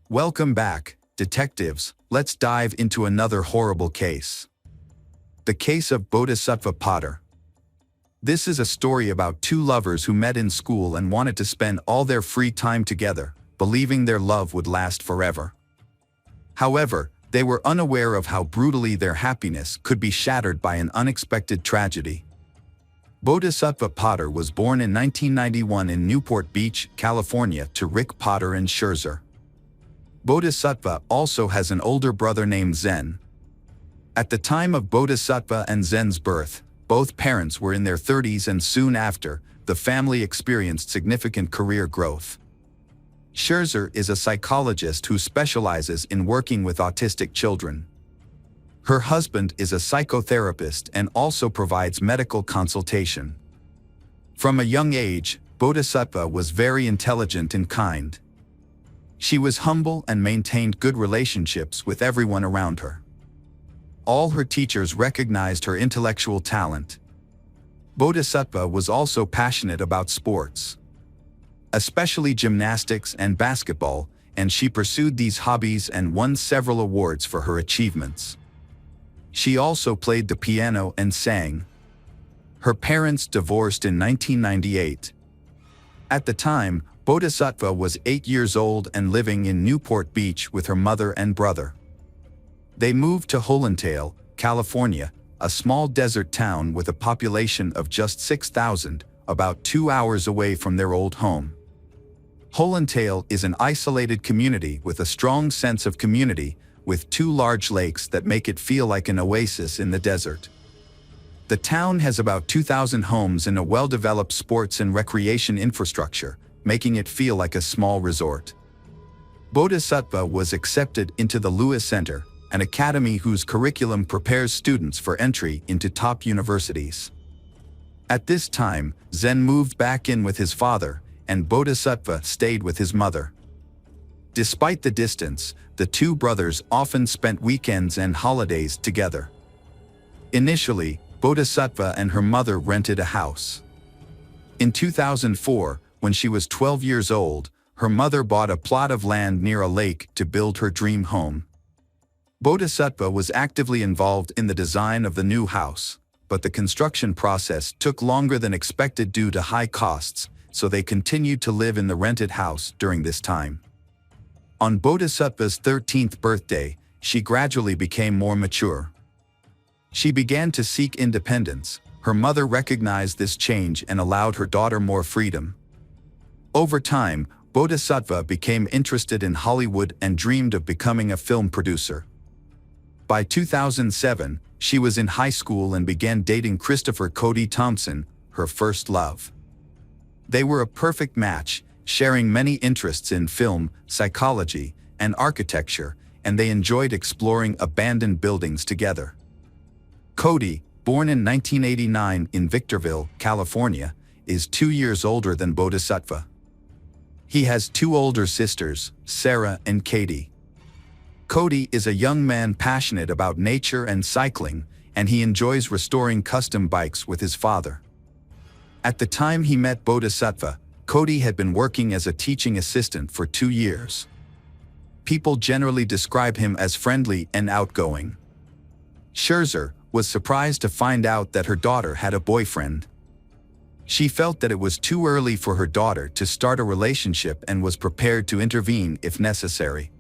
Welcome back, detectives. Let's dive into another horrible case. The case of Bodhisattva Potter. This is a story about two lovers who met in school and wanted to spend all their free time together, believing their love would last forever. However, they were unaware of how brutally their happiness could be shattered by an unexpected tragedy. Bodhisattva Potter was born in 1991 in Newport Beach, California, to Rick Potter and Scherzer. Bodhisattva also has an older brother named Zen. At the time of Bodhisattva and Zen's birth, both parents were in their 30s, and soon after, the family experienced significant career growth. Scherzer is a psychologist who specializes in working with autistic children. Her husband is a psychotherapist and also provides medical consultation. From a young age, Bodhisattva was very intelligent and kind. She was humble and maintained good relationships with everyone around her. All her teachers recognized her intellectual talent. Bodhisattva was also passionate about sports, especially gymnastics and basketball, and she pursued these hobbies and won several awards for her achievements. She also played the piano and sang. Her parents divorced in 1998. At the time, Bodhisattva was 8 years old and living in Newport Beach with her mother and brother. They moved to Hollandale, California, a small desert town with a population of just 6,000, about 2 hours away from their old home. Hollandale is an isolated community with a strong sense of community, with 2 large lakes that make it feel like an oasis in the desert. The town has about 2,000 homes and a well-developed sports and recreation infrastructure, making it feel like a small resort. Bodhisattva was accepted into the Lewis Center, an academy whose curriculum prepares students for entry into top universities. At this time, Zen moved back in with his father, and Bodhisattva stayed with his mother. Despite the distance, the two brothers often spent weekends and holidays together. Initially, Bodhisattva and her mother rented a house. In 2004, when she was 12 years old, her mother bought a plot of land near a lake to build her dream home. Bodhisattva was actively involved in the design of the new house, but the construction process took longer than expected due to high costs, so they continued to live in the rented house during this time. On Bodhisattva's 13th birthday, she gradually became more mature. She began to seek independence. Her mother recognized this change and allowed her daughter more freedom. Over time, Bodhisattva became interested in Hollywood and dreamed of becoming a film producer. By 2007, she was in high school and began dating Christopher Cody Thompson, her first love. They were a perfect match, sharing many interests in film, psychology, and architecture, and they enjoyed exploring abandoned buildings together. Cody, born in 1989 in Victorville, California, is 2 years older than Bodhisattva. He has 2 older sisters, Sarah and Katie. Cody is a young man passionate about nature and cycling, and he enjoys restoring custom bikes with his father. At the time he met Bodhisattva, Cody had been working as a teaching assistant for 2 years. People generally describe him as friendly and outgoing. Scherzer was surprised to find out that her daughter had a boyfriend. She felt that it was too early for her daughter to start a relationship and was prepared to intervene if necessary.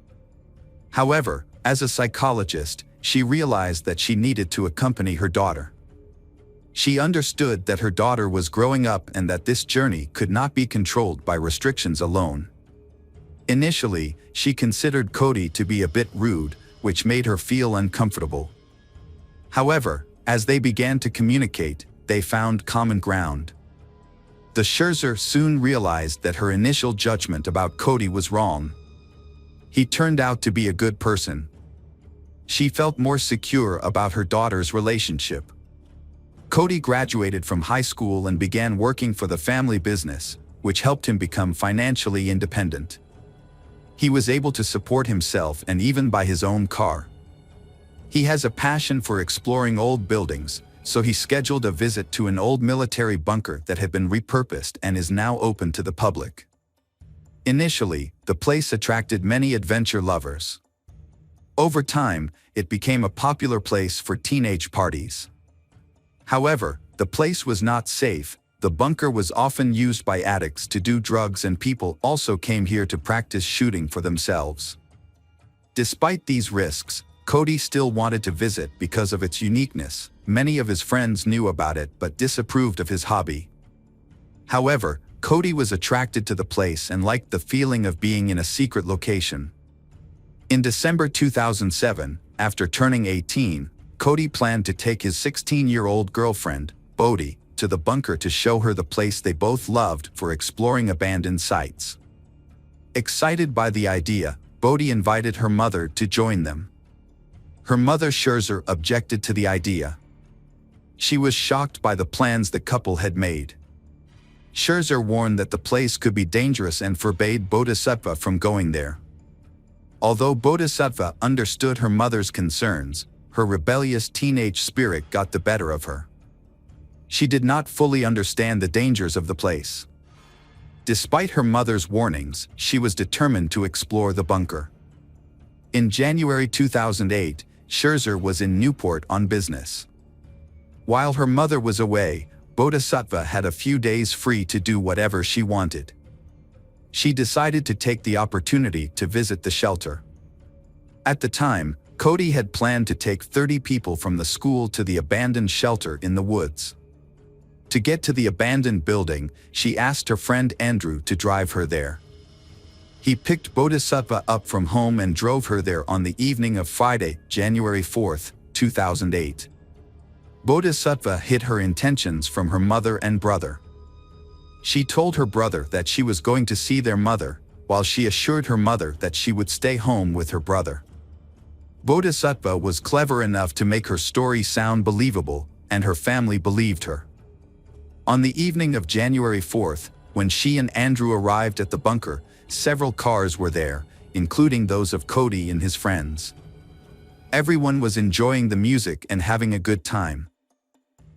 However, as a psychologist, she realized that she needed to accompany her daughter. She understood that her daughter was growing up and that this journey could not be controlled by restrictions alone. Initially, she considered Cody to be a bit rude, which made her feel uncomfortable. However, as they began to communicate, they found common ground. The Scherzer soon realized that her initial judgment about Cody was wrong. He turned out to be a good person. She felt more secure about her daughter's relationship. Cody graduated from high school and began working for the family business, which helped him become financially independent. He was able to support himself and even buy his own car. He has a passion for exploring old buildings, so he scheduled a visit to an old military bunker that had been repurposed and is now open to the public. Initially, the place attracted many adventure lovers. Over time, it became a popular place for teenage parties. However, the place was not safe. The bunker was often used by addicts to do drugs, and people also came here to practice shooting for themselves. Despite these risks, Cody still wanted to visit because of its uniqueness. Many of his friends knew about it but disapproved of his hobby. However, Cody was attracted to the place and liked the feeling of being in a secret location. In December 2007, after turning 18, Cody planned to take his 16-year-old girlfriend, Bodhi, to the bunker to show her the place they both loved for exploring abandoned sites. Excited by the idea, Bodhi invited her mother to join them. Her mother, Scherzer, objected to the idea. She was shocked by the plans the couple had made. Scherzer warned that the place could be dangerous and forbade Bodhisattva from going there. Although Bodhisattva understood her mother's concerns, her rebellious teenage spirit got the better of her. She did not fully understand the dangers of the place. Despite her mother's warnings, she was determined to explore the bunker. In January 2008, Scherzer was in Newport on business. While her mother was away, Bodhisattva had a few days free to do whatever she wanted. She decided to take the opportunity to visit the shelter. At the time, Cody had planned to take 30 people from the school to the abandoned shelter in the woods. To get to the abandoned building, she asked her friend Andrew to drive her there. He picked Bodhisattva up from home and drove her there on the evening of Friday, January 4, 2008. Bodhisattva hid her intentions from her mother and brother. She told her brother that she was going to see their mother, while she assured her mother that she would stay home with her brother. Bodhisattva was clever enough to make her story sound believable, and her family believed her. On the evening of January 4th, when she and Andrew arrived at the bunker, several cars were there, including those of Cody and his friends. Everyone was enjoying the music and having a good time.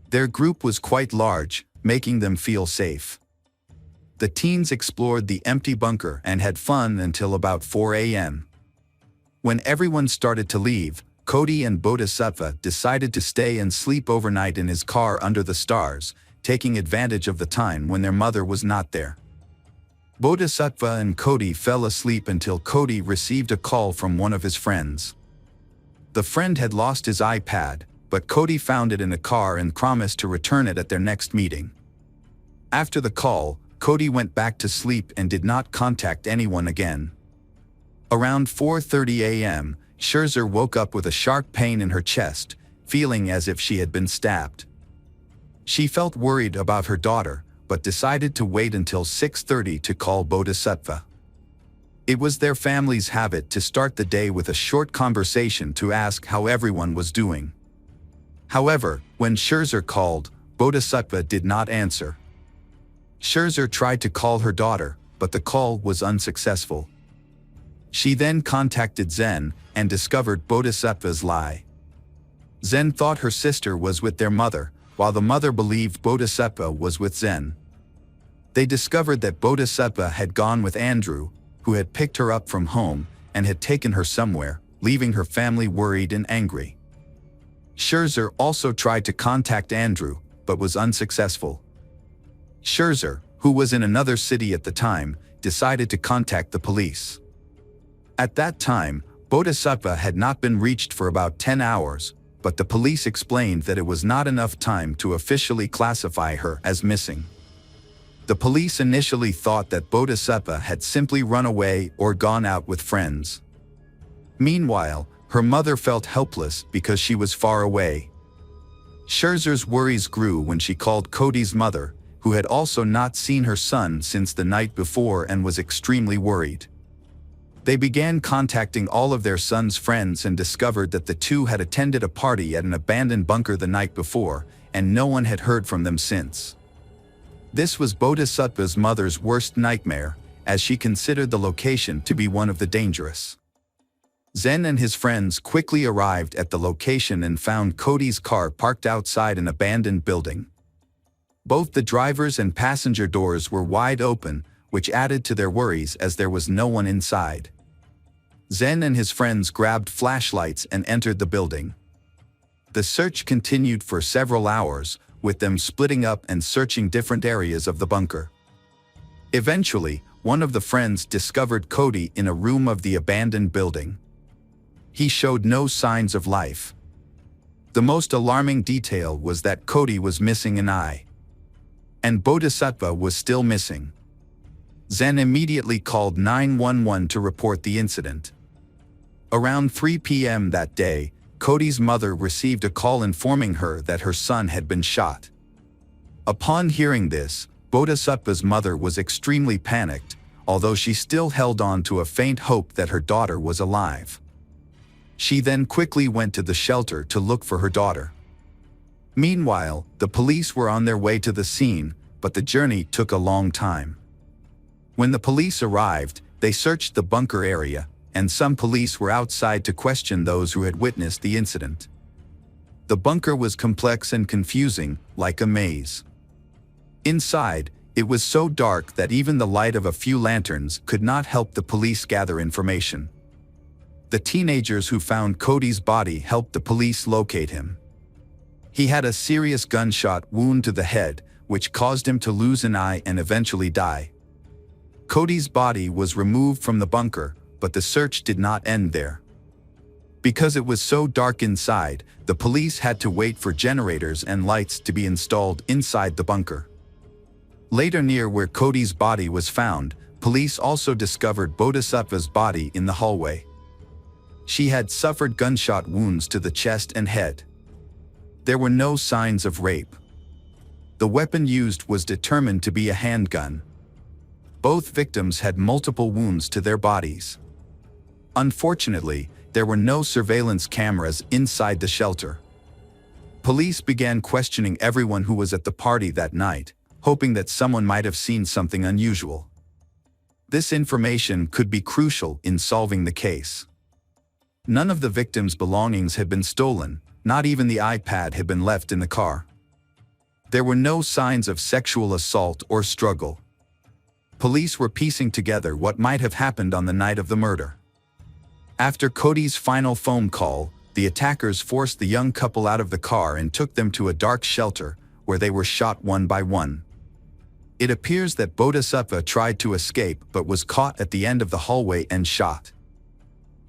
Their group was quite large, making them feel safe. The teens explored the empty bunker and had fun until about 4 a.m. When everyone started to leave, Cody and Bodhisattva decided to stay and sleep overnight in his car under the stars, taking advantage of the time when their mother was not there. Bodhisattva and Cody fell asleep until Cody received a call from one of his friends. The friend had lost his iPad, but Cody found it in the car and promised to return it at their next meeting. After the call, Cody went back to sleep and did not contact anyone again. Around 4:30 a.m., Scherzer woke up with a sharp pain in her chest, feeling as if she had been stabbed. She felt worried about her daughter, but decided to wait until 6:30 to call Bodhisattva. It was their family's habit to start the day with a short conversation to ask how everyone was doing. However, when Scherzer called, Bodhisattva did not answer. Scherzer tried to call her daughter, but the call was unsuccessful. She then contacted Zen and discovered Bodhisattva's lie. Zen thought her sister was with their mother, while the mother believed Bodhisattva was with Zen. They discovered that Bodhisattva had gone with Andrew, who had picked her up from home and had taken her somewhere, leaving her family worried and angry. Scherzer also tried to contact Andrew, but was unsuccessful. Scherzer, who was in another city at the time, decided to contact the police. At that time, Bodhisattva had not been reached for about 10 hours, but the police explained that it was not enough time to officially classify her as missing. The police initially thought that Bodhisattva had simply run away or gone out with friends. Meanwhile, her mother felt helpless because she was far away. Scherzer's worries grew when she called Cody's mother, who had also not seen her son since the night before and was extremely worried. They began contacting all of their son's friends and discovered that the two had attended a party at an abandoned bunker the night before, and no one had heard from them since. This was Bodhisattva's mother's worst nightmare, as she considered the location to be one of the dangerous. Zen and his friends quickly arrived at the location and found Cody's car parked outside an abandoned building. Both the driver's and passenger doors were wide open, which added to their worries as there was no one inside. Zen and his friends grabbed flashlights and entered the building. The search continued for several hours, with them splitting up and searching different areas of the bunker. Eventually, one of the friends discovered Cody in a room of the abandoned building. He showed no signs of life. The most alarming detail was that Cody was missing an eye. And Bodhisattva was still missing. Zen immediately called 911 to report the incident. Around 3 p.m. that day, Cody's mother received a call informing her that her son had been shot. Upon hearing this, Bodhisattva's mother was extremely panicked, although she still held on to a faint hope that her daughter was alive. She then quickly went to the shelter to look for her daughter. Meanwhile, the police were on their way to the scene, but the journey took a long time. When the police arrived, they searched the bunker area, and some police were outside to question those who had witnessed the incident. The bunker was complex and confusing, like a maze. Inside, it was so dark that even the light of a few lanterns could not help the police gather information. The teenagers who found Cody's body helped the police locate him. He had a serious gunshot wound to the head, which caused him to lose an eye and eventually die. Cody's body was removed from the bunker, but the search did not end there. Because it was so dark inside, the police had to wait for generators and lights to be installed inside the bunker. Later, near where Cody's body was found, police also discovered Bodhisattva's body in the hallway. She had suffered gunshot wounds to the chest and head. There were no signs of rape. The weapon used was determined to be a handgun. Both victims had multiple wounds to their bodies. Unfortunately, there were no surveillance cameras inside the shelter. Police began questioning everyone who was at the party that night, hoping that someone might have seen something unusual. This information could be crucial in solving the case. None of the victims' belongings had been stolen, not even the iPad had been left in the car. There were no signs of sexual assault or struggle. Police were piecing together what might have happened on the night of the murder. After Cody's final phone call, the attackers forced the young couple out of the car and took them to a dark shelter, where they were shot one by one. It appears that Bodhisattva tried to escape but was caught at the end of the hallway and shot.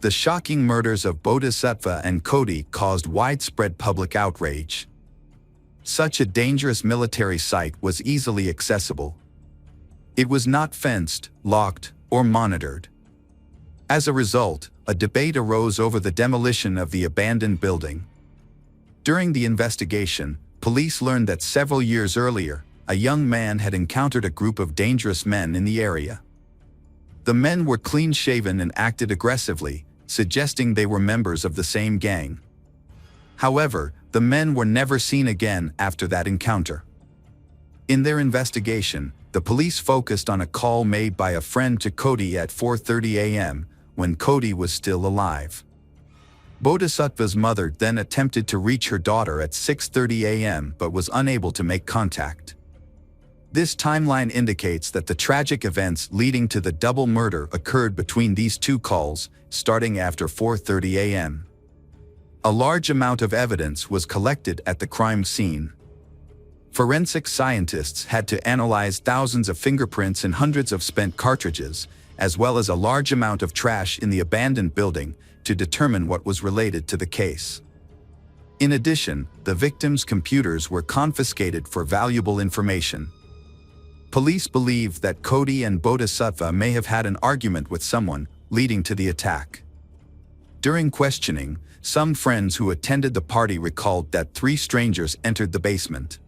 The shocking murders of Bodhisattva and Cody caused widespread public outrage. Such a dangerous military site was easily accessible. It was not fenced, locked, or monitored. As a result, a debate arose over the demolition of the abandoned building. During the investigation, police learned that several years earlier, a young man had encountered a group of dangerous men in the area. The men were clean-shaven and acted aggressively, suggesting they were members of the same gang. However, the men were never seen again after that encounter. In their investigation, the police focused on a call made by a friend to Cody at 4:30 a.m., when Cody was still alive. Bodhisattva's mother then attempted to reach her daughter at 6:30 a.m. but was unable to make contact. This timeline indicates that the tragic events leading to the double murder occurred between these two calls, starting after 4:30 a.m. A large amount of evidence was collected at the crime scene. Forensic scientists had to analyze thousands of fingerprints and hundreds of spent cartridges, as well as a large amount of trash in the abandoned building, to determine what was related to the case. In addition, the victims' computers were confiscated for valuable information. Police believe that Cody and Bodhisattva may have had an argument with someone, leading to the attack. During questioning, some friends who attended the party recalled that 3 strangers entered the basement.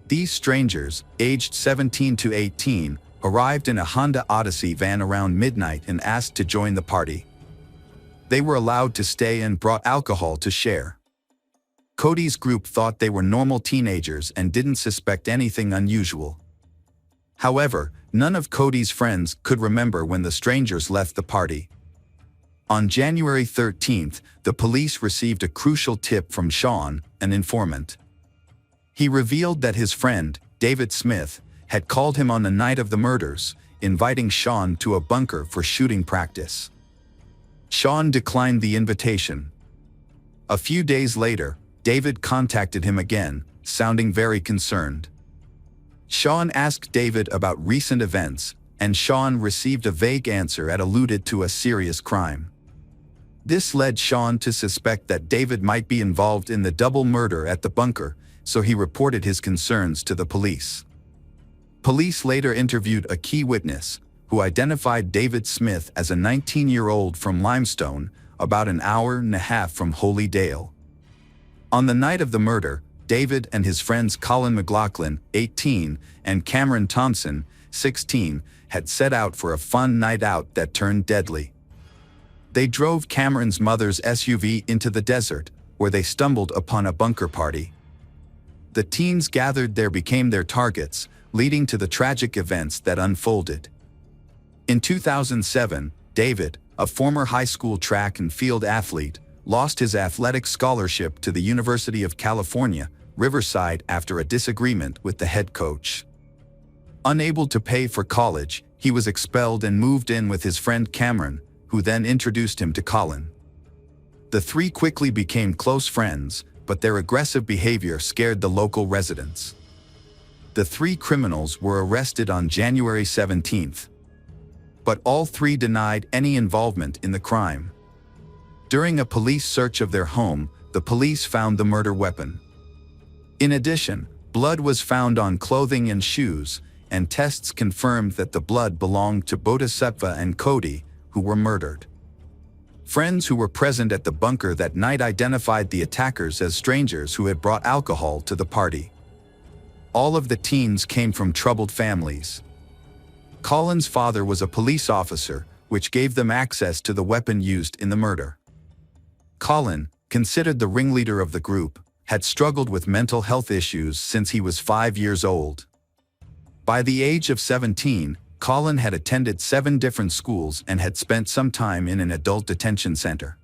These strangers, aged 17 to 18, arrived in a Honda Odyssey van around midnight and asked to join the party. They were allowed to stay and brought alcohol to share. Cody's group thought they were normal teenagers and didn't suspect anything unusual. However, none of Cody's friends could remember when the strangers left the party. On January 13th, the police received a crucial tip from Sean, an informant. He revealed that his friend, David Smith, had called him on the night of the murders, inviting Sean to a bunker for shooting practice. Sean declined the invitation. A few days later, David contacted him again, sounding very concerned. Sean asked David about recent events, and Sean received a vague answer that alluded to a serious crime. This led Sean to suspect that David might be involved in the double murder at the bunker, so he reported his concerns to the police. Police later interviewed a key witness, who identified David Smith as a 19-year-old from Limestone, about an hour and a half from Holy Dale. On the night of the murder, David and his friends Colin McLaughlin, 18, and Cameron Thompson, 16, had set out for a fun night out that turned deadly. They drove Cameron's mother's SUV into the desert, where they stumbled upon a bunker party. The teens gathered there became their targets, leading to the tragic events that unfolded. In 2007, David, a former high school track and field athlete, lost his athletic scholarship to the University of California, Riverside after a disagreement with the head coach. Unable to pay for college, he was expelled and moved in with his friend Cameron, who then introduced him to Colin. The three quickly became close friends, but their aggressive behavior scared the local residents. The three criminals were arrested on January 17th. But all three denied any involvement in the crime. During a police search of their home, the police found the murder weapon. In addition, blood was found on clothing and shoes, and tests confirmed that the blood belonged to Bodhisattva and Cody, who were murdered. Friends who were present at the bunker that night identified the attackers as strangers who had brought alcohol to the party. All of the teens came from troubled families. Colin's father was a police officer, which gave them access to the weapon used in the murder. Colin, considered the ringleader of the group, had struggled with mental health issues since he was 5 years old. By the age of 17, Colin had attended 7 different schools and had spent some time in an adult detention center.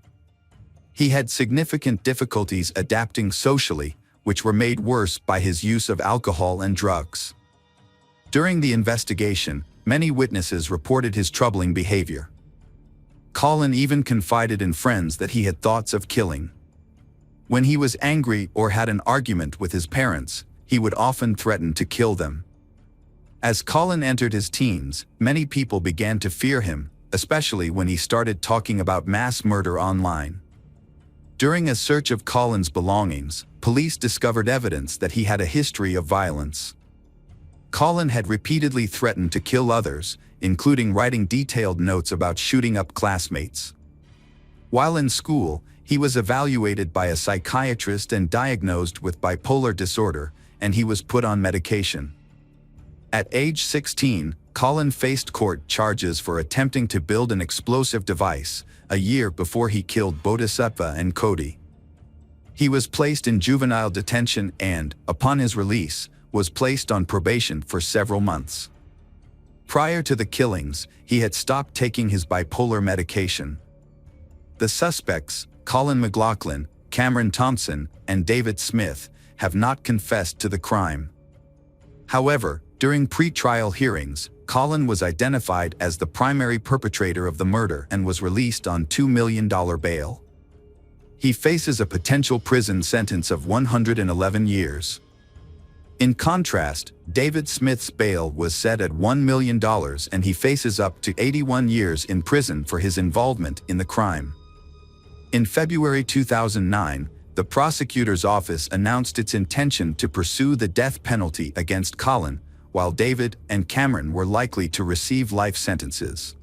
He had significant difficulties adapting socially, which were made worse by his use of alcohol and drugs. During the investigation, many witnesses reported his troubling behavior. Colin even confided in friends that he had thoughts of killing. When he was angry or had an argument with his parents, he would often threaten to kill them. As Colin entered his teens, many people began to fear him, especially when he started talking about mass murder online. During a search of Colin's belongings, police discovered evidence that he had a history of violence. Colin had repeatedly threatened to kill others, including writing detailed notes about shooting up classmates. While in school, he was evaluated by a psychiatrist and diagnosed with bipolar disorder, and he was put on medication. At age 16, Colin faced court charges for attempting to build an explosive device, a year before he killed Bodhisattva and Cody. He was placed in juvenile detention and, upon his release, was placed on probation for several months. Prior to the killings, he had stopped taking his bipolar medication. The suspects, Colin McLaughlin, Cameron Thompson, and David Smith, have not confessed to the crime. However, during pre-trial hearings, Colin was identified as the primary perpetrator of the murder and was released on $2 million bail. He faces a potential prison sentence of 111 years. In contrast, David Smith's bail was set at $1 million and he faces up to 81 years in prison for his involvement in the crime. In February 2009, the prosecutor's office announced its intention to pursue the death penalty against Colin, while David and Cameron were likely to receive life sentences.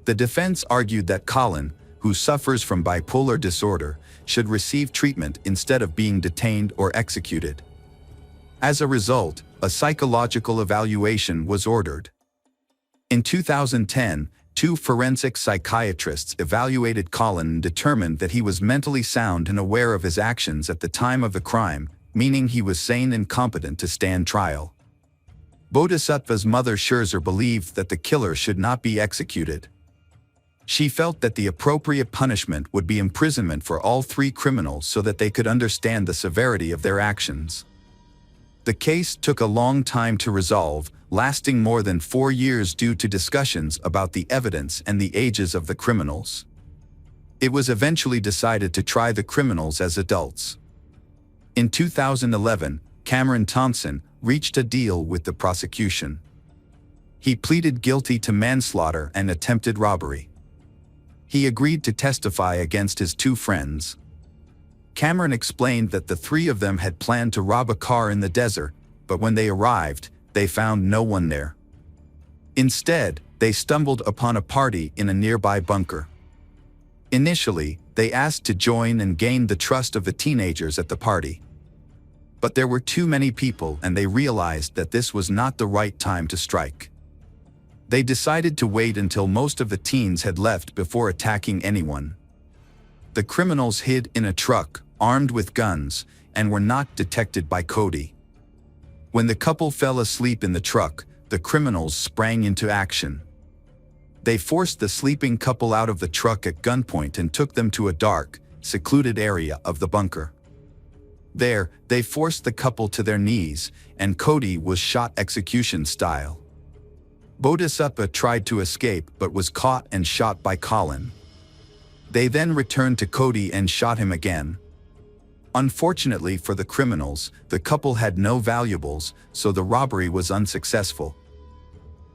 The defense argued that Colin, who suffers from bipolar disorder, should receive treatment instead of being detained or executed. As a result, a psychological evaluation was ordered. In 2010, 2 forensic psychiatrists evaluated Colin and determined that he was mentally sound and aware of his actions at the time of the crime, meaning he was sane and competent to stand trial. Bodhisattva's mother Scherzer believed that the killer should not be executed. She felt that the appropriate punishment would be imprisonment for all 3 criminals so that they could understand the severity of their actions. The case took a long time to resolve, lasting more than 4 years due to discussions about the evidence and the ages of the criminals. It was eventually decided to try the criminals as adults. In 2011, Cameron Thompson reached a deal with the prosecution. He pleaded guilty to manslaughter and attempted robbery. He agreed to testify against his 2 friends. Cameron explained that the 3 of them had planned to rob a car in the desert, but when they arrived, they found no one there. Instead, they stumbled upon a party in a nearby bunker. Initially, they asked to join and gained the trust of the teenagers at the party. But there were too many people and they realized that this was not the right time to strike. They decided to wait until most of the teens had left before attacking anyone. The criminals hid in a truck, armed with guns, and were not detected by Cody. When the couple fell asleep in the truck, the criminals sprang into action. They forced the sleeping couple out of the truck at gunpoint and took them to a dark, secluded area of the bunker. There, they forced the couple to their knees, and Cody was shot execution style. Bodhisattva tried to escape but was caught and shot by Colin. They then returned to Cody and shot him again. Unfortunately for the criminals, the couple had no valuables, so the robbery was unsuccessful.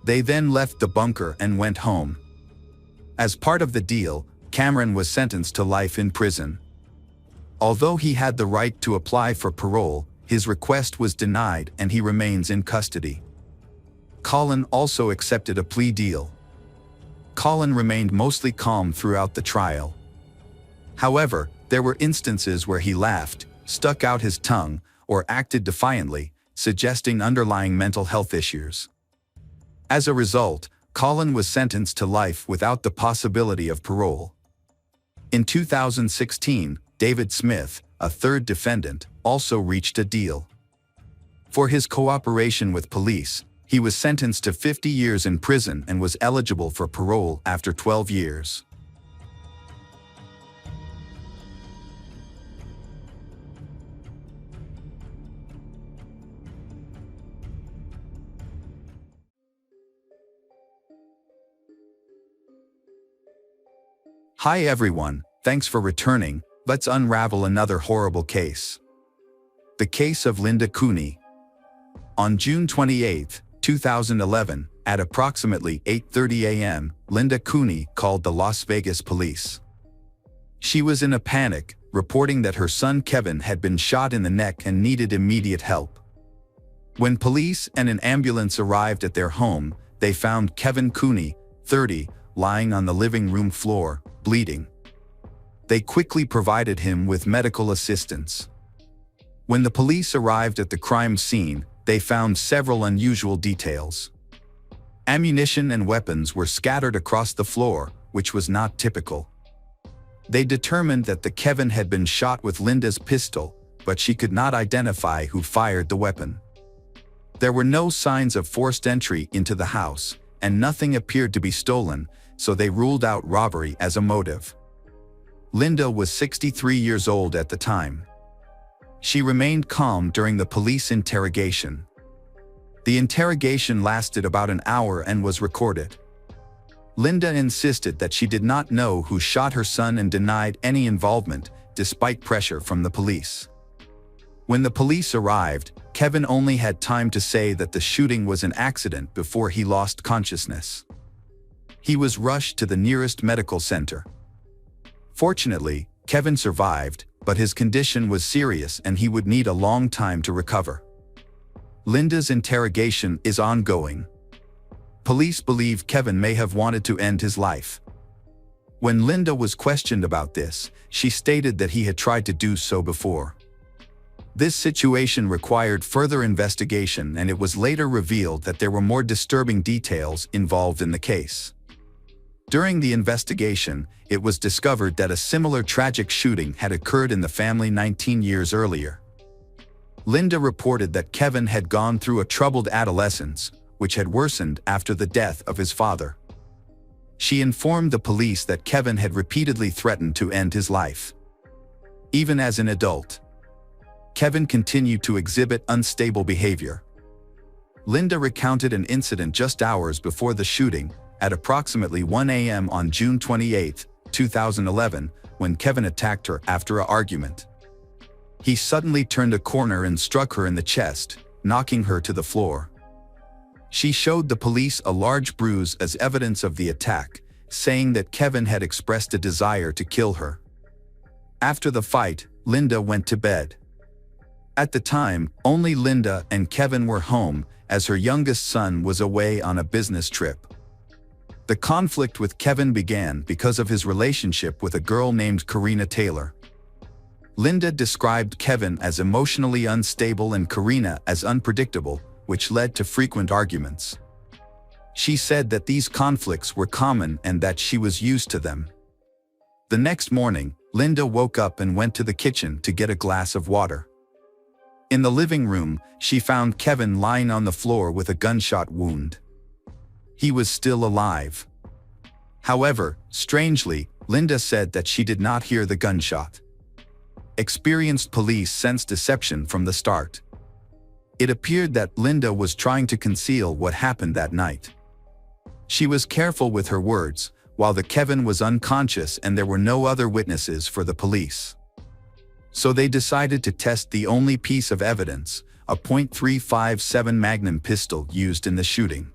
They then left the bunker and went home. As part of the deal, Cameron was sentenced to life in prison. Although he had the right to apply for parole, his request was denied and he remains in custody. Colin also accepted a plea deal. Colin remained mostly calm throughout the trial. However, there were instances where he laughed, stuck out his tongue, or acted defiantly, suggesting underlying mental health issues. As a result, Colin was sentenced to life without the possibility of parole. In 2016, David Smith, a 3rd defendant, also reached a deal. For his cooperation with police, he was sentenced to 50 years in prison and was eligible for parole after 12 years. Hi everyone, thanks for returning. Let's unravel another horrible case. The case of Linda Cooney. On June 28, 2011, at approximately 8:30 a.m., Linda Cooney called the Las Vegas police. She was in a panic, reporting that her son Kevin had been shot in the neck and needed immediate help. When police and an ambulance arrived at their home, they found Kevin Cooney, 30, lying on the living room floor, bleeding. They quickly provided him with medical assistance. When the police arrived at the crime scene, they found several unusual details. Ammunition and weapons were scattered across the floor, which was not typical. They determined that the Kevin had been shot with Linda's pistol, but she could not identify who fired the weapon. There were no signs of forced entry into the house, and nothing appeared to be stolen, so they ruled out robbery as a motive. Linda was 63 years old at the time. She remained calm during the police interrogation. The interrogation lasted about an hour and was recorded. Linda insisted that she did not know who shot her son and denied any involvement, despite pressure from the police. When the police arrived, Kevin only had time to say that the shooting was an accident before he lost consciousness. He was rushed to the nearest medical center. Fortunately, Kevin survived, but his condition was serious and he would need a long time to recover. Linda's interrogation is ongoing. Police believe Kevin may have wanted to end his life. When Linda was questioned about this, she stated that he had tried to do so before. This situation required further investigation, and it was later revealed that there were more disturbing details involved in the case. During the investigation, it was discovered that a similar tragic shooting had occurred in the family 19 years earlier. Linda reported that Kevin had gone through a troubled adolescence, which had worsened after the death of his father. She informed the police that Kevin had repeatedly threatened to end his life. Even as an adult, Kevin continued to exhibit unstable behavior. Linda recounted an incident just hours before the shooting, at approximately 1 a.m. on June 28, 2011, when Kevin attacked her after an argument. He suddenly turned a corner and struck her in the chest, knocking her to the floor. She showed the police a large bruise as evidence of the attack, saying that Kevin had expressed a desire to kill her. After the fight, Linda went to bed. At the time, only Linda and Kevin were home, as her youngest son was away on a business trip. The conflict with Kevin began because of his relationship with a girl named Karina Taylor. Linda described Kevin as emotionally unstable and Karina as unpredictable, which led to frequent arguments. She said that these conflicts were common and that she was used to them. The next morning, Linda woke up and went to the kitchen to get a glass of water. In the living room, she found Kevin lying on the floor with a gunshot wound. He was still alive. However, strangely, Linda said that she did not hear the gunshot. Experienced police sensed deception from the start. It appeared that Linda was trying to conceal what happened that night. She was careful with her words, while the Kevin was unconscious and there were no other witnesses for the police. So they decided to test the only piece of evidence, a .357 Magnum pistol used in the shooting.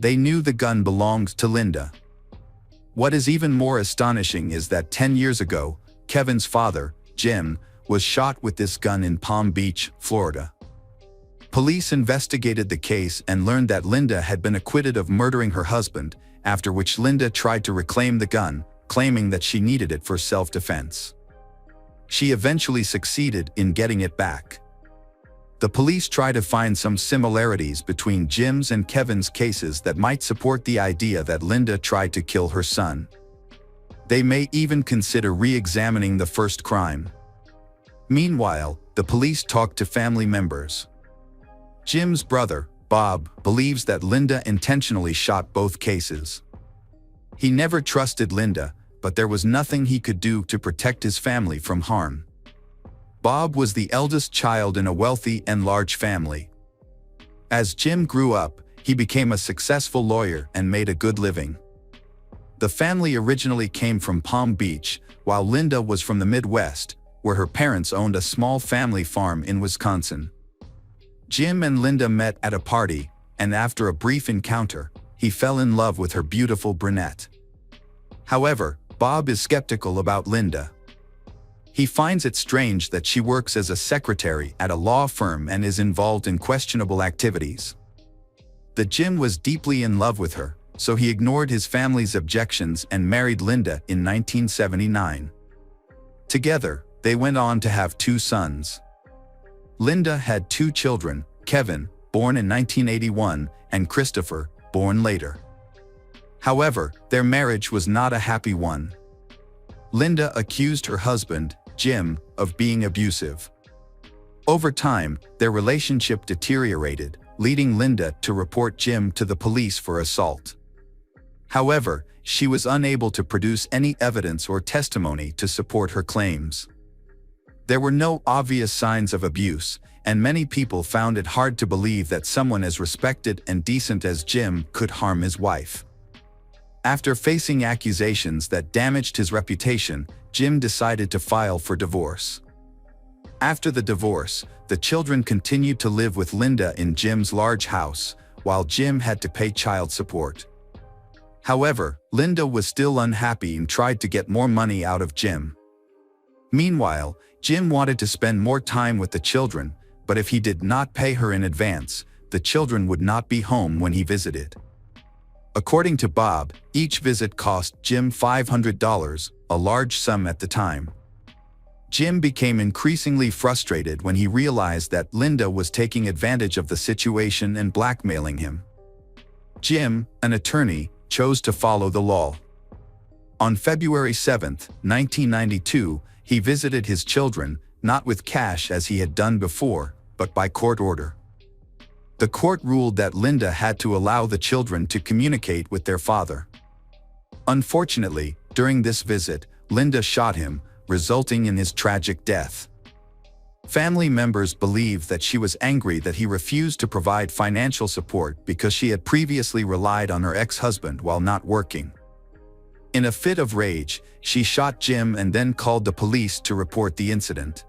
They knew the gun belonged to Linda. What is even more astonishing is that 10 years ago, Kevin's father, Jim, was shot with this gun in Palm Beach, Florida. Police investigated the case and learned that Linda had been acquitted of murdering her husband, after which Linda tried to reclaim the gun, claiming that she needed it for self-defense. She eventually succeeded in getting it back. The police tried to find some similarities between Jim's and Kevin's cases that might support the idea that Linda tried to kill her son. They may even consider re-examining the first crime. Meanwhile, the police talked to family members. Jim's brother, Bob, believes that Linda intentionally shot both cases. He never trusted Linda, but there was nothing he could do to protect his family from harm. Bob was the eldest child in a wealthy and large family. As Jim grew up, he became a successful lawyer and made a good living. The family originally came from Palm Beach, while Linda was from the Midwest, where her parents owned a small family farm in Wisconsin. Jim and Linda met at a party, and after a brief encounter, he fell in love with her beautiful brunette. However, Bob is skeptical about Linda. He finds it strange that she works as a secretary at a law firm and is involved in questionable activities. Jim was deeply in love with her, so he ignored his family's objections and married Linda in 1979. Together, they went on to have 2 sons. Linda had 2 children, Kevin, born in 1981, and Christopher, born later. However, their marriage was not a happy one. Linda accused her husband, Jim, of being abusive. Over time, their relationship deteriorated, leading Linda to report Jim to the police for assault. However, she was unable to produce any evidence or testimony to support her claims. There were no obvious signs of abuse, and many people found it hard to believe that someone as respected and decent as Jim could harm his wife. After facing accusations that damaged his reputation, Jim decided to file for divorce. After the divorce, the children continued to live with Linda in Jim's large house, while Jim had to pay child support. However, Linda was still unhappy and tried to get more money out of Jim. Meanwhile, Jim wanted to spend more time with the children, but if he did not pay her in advance, the children would not be home when he visited. According to Bob, each visit cost Jim $500, a large sum at the time. Jim became increasingly frustrated when he realized that Linda was taking advantage of the situation and blackmailing him. Jim, an attorney, chose to follow the law. On February 7, 1992, he visited his children, not with cash as he had done before, but by court order. The court ruled that Linda had to allow the children to communicate with their father. Unfortunately, during this visit, Linda shot him, resulting in his tragic death. Family members believe that she was angry that he refused to provide financial support because she had previously relied on her ex-husband while not working. In a fit of rage, she shot Jim and then called the police to report the incident.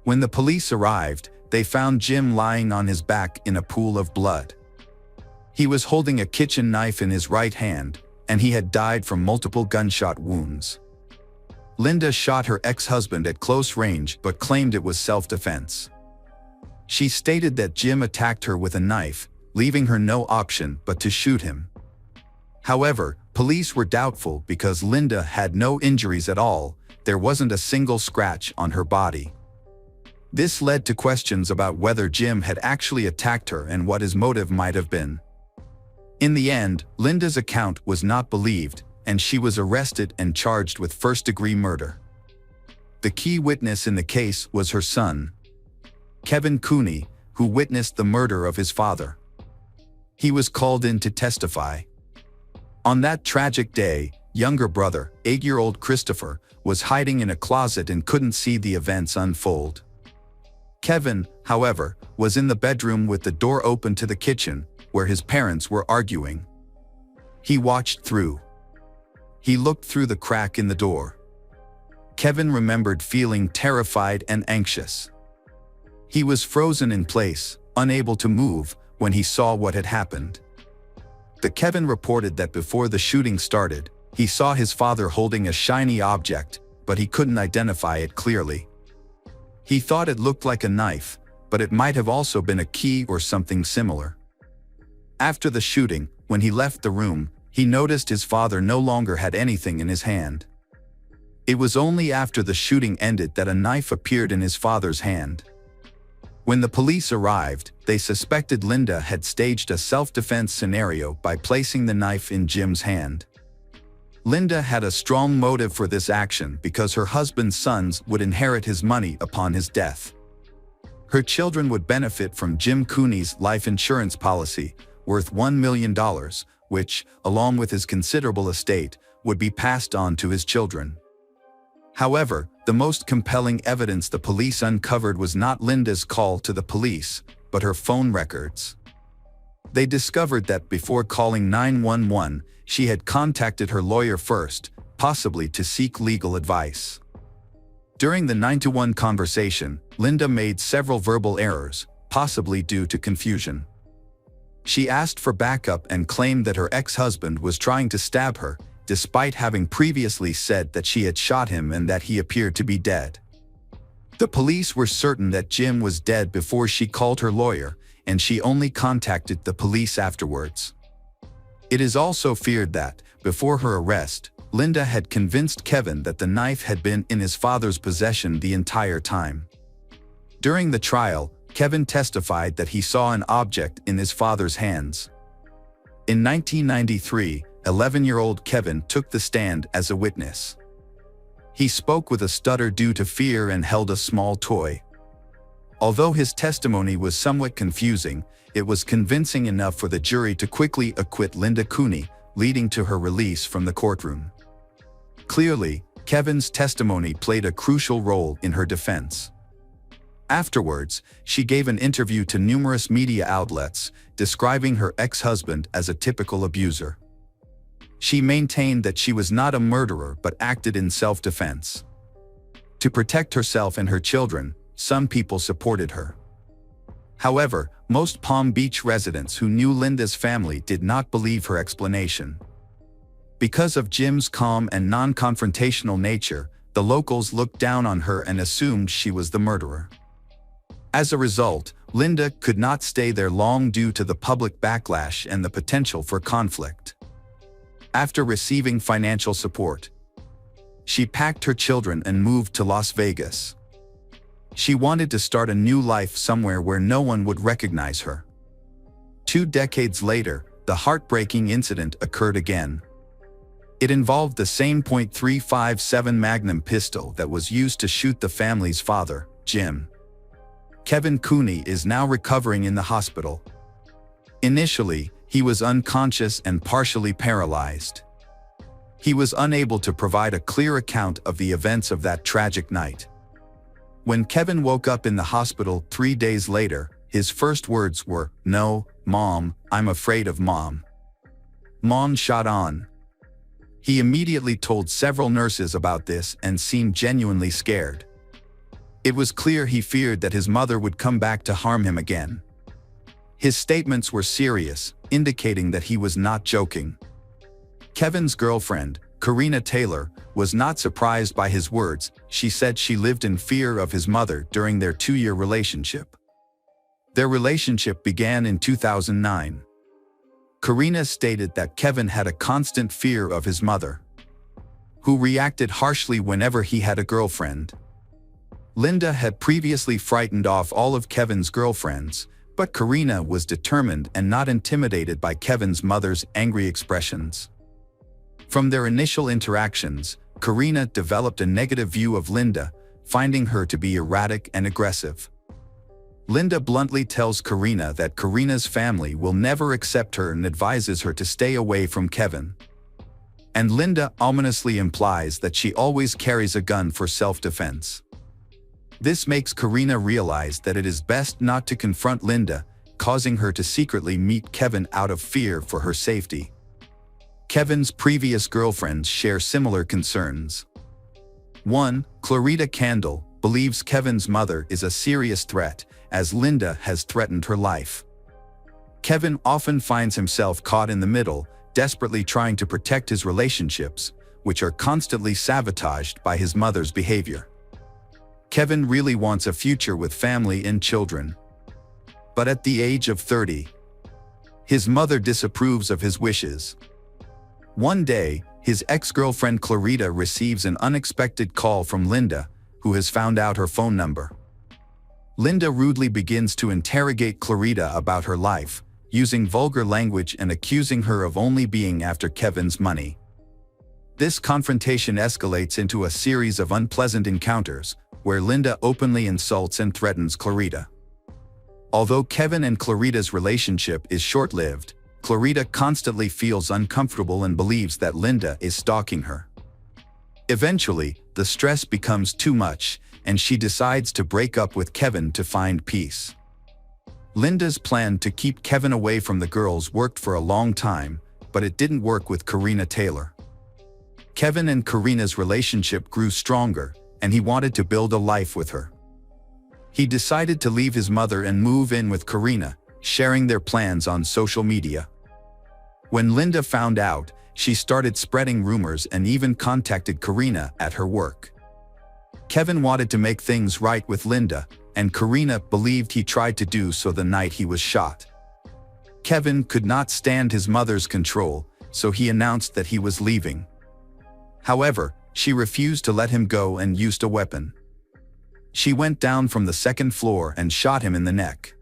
When the police arrived, they found Jim lying on his back in a pool of blood. He was holding a kitchen knife in his right hand, and he had died from multiple gunshot wounds. Linda shot her ex-husband at close range but claimed it was self-defense. She stated that Jim attacked her with a knife, leaving her no option but to shoot him. However, police were doubtful because Linda had no injuries at all. There wasn't a single scratch on her body. This led to questions about whether Jim had actually attacked her and what his motive might have been. In the end, Linda's account was not believed, and she was arrested and charged with first-degree murder. The key witness in the case was her son, Kevin Cooney, who witnessed the murder of his father. He was called in to testify. On that tragic day, younger brother, 8-year-old Christopher, was hiding in a closet and couldn't see the events unfold. Kevin, however, was in the bedroom with the door open to the kitchen, where his parents were arguing. He watched through. He looked through the crack in the door. Kevin remembered feeling terrified and anxious. He was frozen in place, unable to move, when he saw what had happened. Kevin reported that before the shooting started, he saw his father holding a shiny object, but he couldn't identify it clearly. He thought it looked like a knife, but it might have also been a key or something similar. After the shooting, when he left the room, he noticed his father no longer had anything in his hand. It was only after the shooting ended that a knife appeared in his father's hand. When the police arrived, they suspected Linda had staged a self-defense scenario by placing the knife in Jim's hand. Linda had a strong motive for this action because her husband's sons would inherit his money upon his death. Her children would benefit from Jim Cooney's life insurance policy, worth $1 million, which, along with his considerable estate, would be passed on to his children. However, the most compelling evidence the police uncovered was not Linda's call to the police, but her phone records. They discovered that before calling 911, she had contacted her lawyer first, possibly to seek legal advice. During the 911 conversation, Linda made several verbal errors, possibly due to confusion. She asked for backup and claimed that her ex-husband was trying to stab her, despite having previously said that she had shot him and that he appeared to be dead. The police were certain that Jim was dead before she called her lawyer, and she only contacted the police afterwards. It is also feared that, before her arrest, Linda had convinced Kevin that the knife had been in his father's possession the entire time. During the trial, Kevin testified that he saw an object in his father's hands. In 1993, 11-year-old Kevin took the stand as a witness. He spoke with a stutter due to fear and held a small toy. Although his testimony was somewhat confusing, it was convincing enough for the jury to quickly acquit Linda Cooney, leading to her release from the courtroom. Clearly, Kevin's testimony played a crucial role in her defense. Afterwards, she gave an interview to numerous media outlets, describing her ex-husband as a typical abuser. She maintained that she was not a murderer but acted in self-defense. To protect herself and her children, some people supported her. However, most Palm Beach residents who knew Linda's family did not believe her explanation. Because of Jim's calm and non-confrontational nature, the locals looked down on her and assumed she was the murderer. As a result, Linda could not stay there long due to the public backlash and the potential for conflict. After receiving financial support, she packed her children and moved to Las Vegas. She wanted to start a new life somewhere where no one would recognize her. 2 decades later, the heartbreaking incident occurred again. It involved the same .357 Magnum pistol that was used to shoot the family's father, Jim. Kevin Cooney is now recovering in the hospital. Initially, he was unconscious and partially paralyzed. He was unable to provide a clear account of the events of that tragic night. When Kevin woke up in the hospital 3 days later, his first words were, "No, Mom, I'm afraid of Mom." Mom shot on. He immediately told several nurses about this and seemed genuinely scared. It was clear he feared that his mother would come back to harm him again. His statements were serious, indicating that he was not joking. Kevin's girlfriend, Karina Taylor, was not surprised by his words. She said she lived in fear of his mother during their 2-year relationship. Their relationship began in 2009. Karina stated that Kevin had a constant fear of his mother, who reacted harshly whenever he had a girlfriend. Linda had previously frightened off all of Kevin's girlfriends, but Karina was determined and not intimidated by Kevin's mother's angry expressions. From their initial interactions, Karina developed a negative view of Linda, finding her to be erratic and aggressive. Linda bluntly tells Karina that Karina's family will never accept her and advises her to stay away from Kevin. And Linda ominously implies that she always carries a gun for self-defense. This makes Karina realize that it is best not to confront Linda, causing her to secretly meet Kevin out of fear for her safety. Kevin's previous girlfriends share similar concerns. 1. Clarita Candle believes Kevin's mother is a serious threat, as Linda has threatened her life. Kevin often finds himself caught in the middle, desperately trying to protect his relationships, which are constantly sabotaged by his mother's behavior. Kevin really wants a future with family and children. But at the age of 30, his mother disapproves of his wishes. One day, his ex-girlfriend Clarita receives an unexpected call from Linda, who has found out her phone number. Linda rudely begins to interrogate Clarita about her life, using vulgar language and accusing her of only being after Kevin's money. This confrontation escalates into a series of unpleasant encounters, where Linda openly insults and threatens Clarita. Although Kevin and Clarita's relationship is short-lived, Clarita constantly feels uncomfortable and believes that Linda is stalking her. Eventually, the stress becomes too much, and she decides to break up with Kevin to find peace. Linda's plan to keep Kevin away from the girls worked for a long time, but it didn't work with Karina Taylor. Kevin and Karina's relationship grew stronger, and he wanted to build a life with her. He decided to leave his mother and move in with Karina, sharing their plans on social media. When Linda found out, she started spreading rumors and even contacted Karina at her work. Kevin wanted to make things right with Linda, and Karina believed he tried to do so the night he was shot. Kevin could not stand his mother's control, so he announced that he was leaving. However, she refused to let him go and used a weapon. She went down from the second floor and shot him in the neck.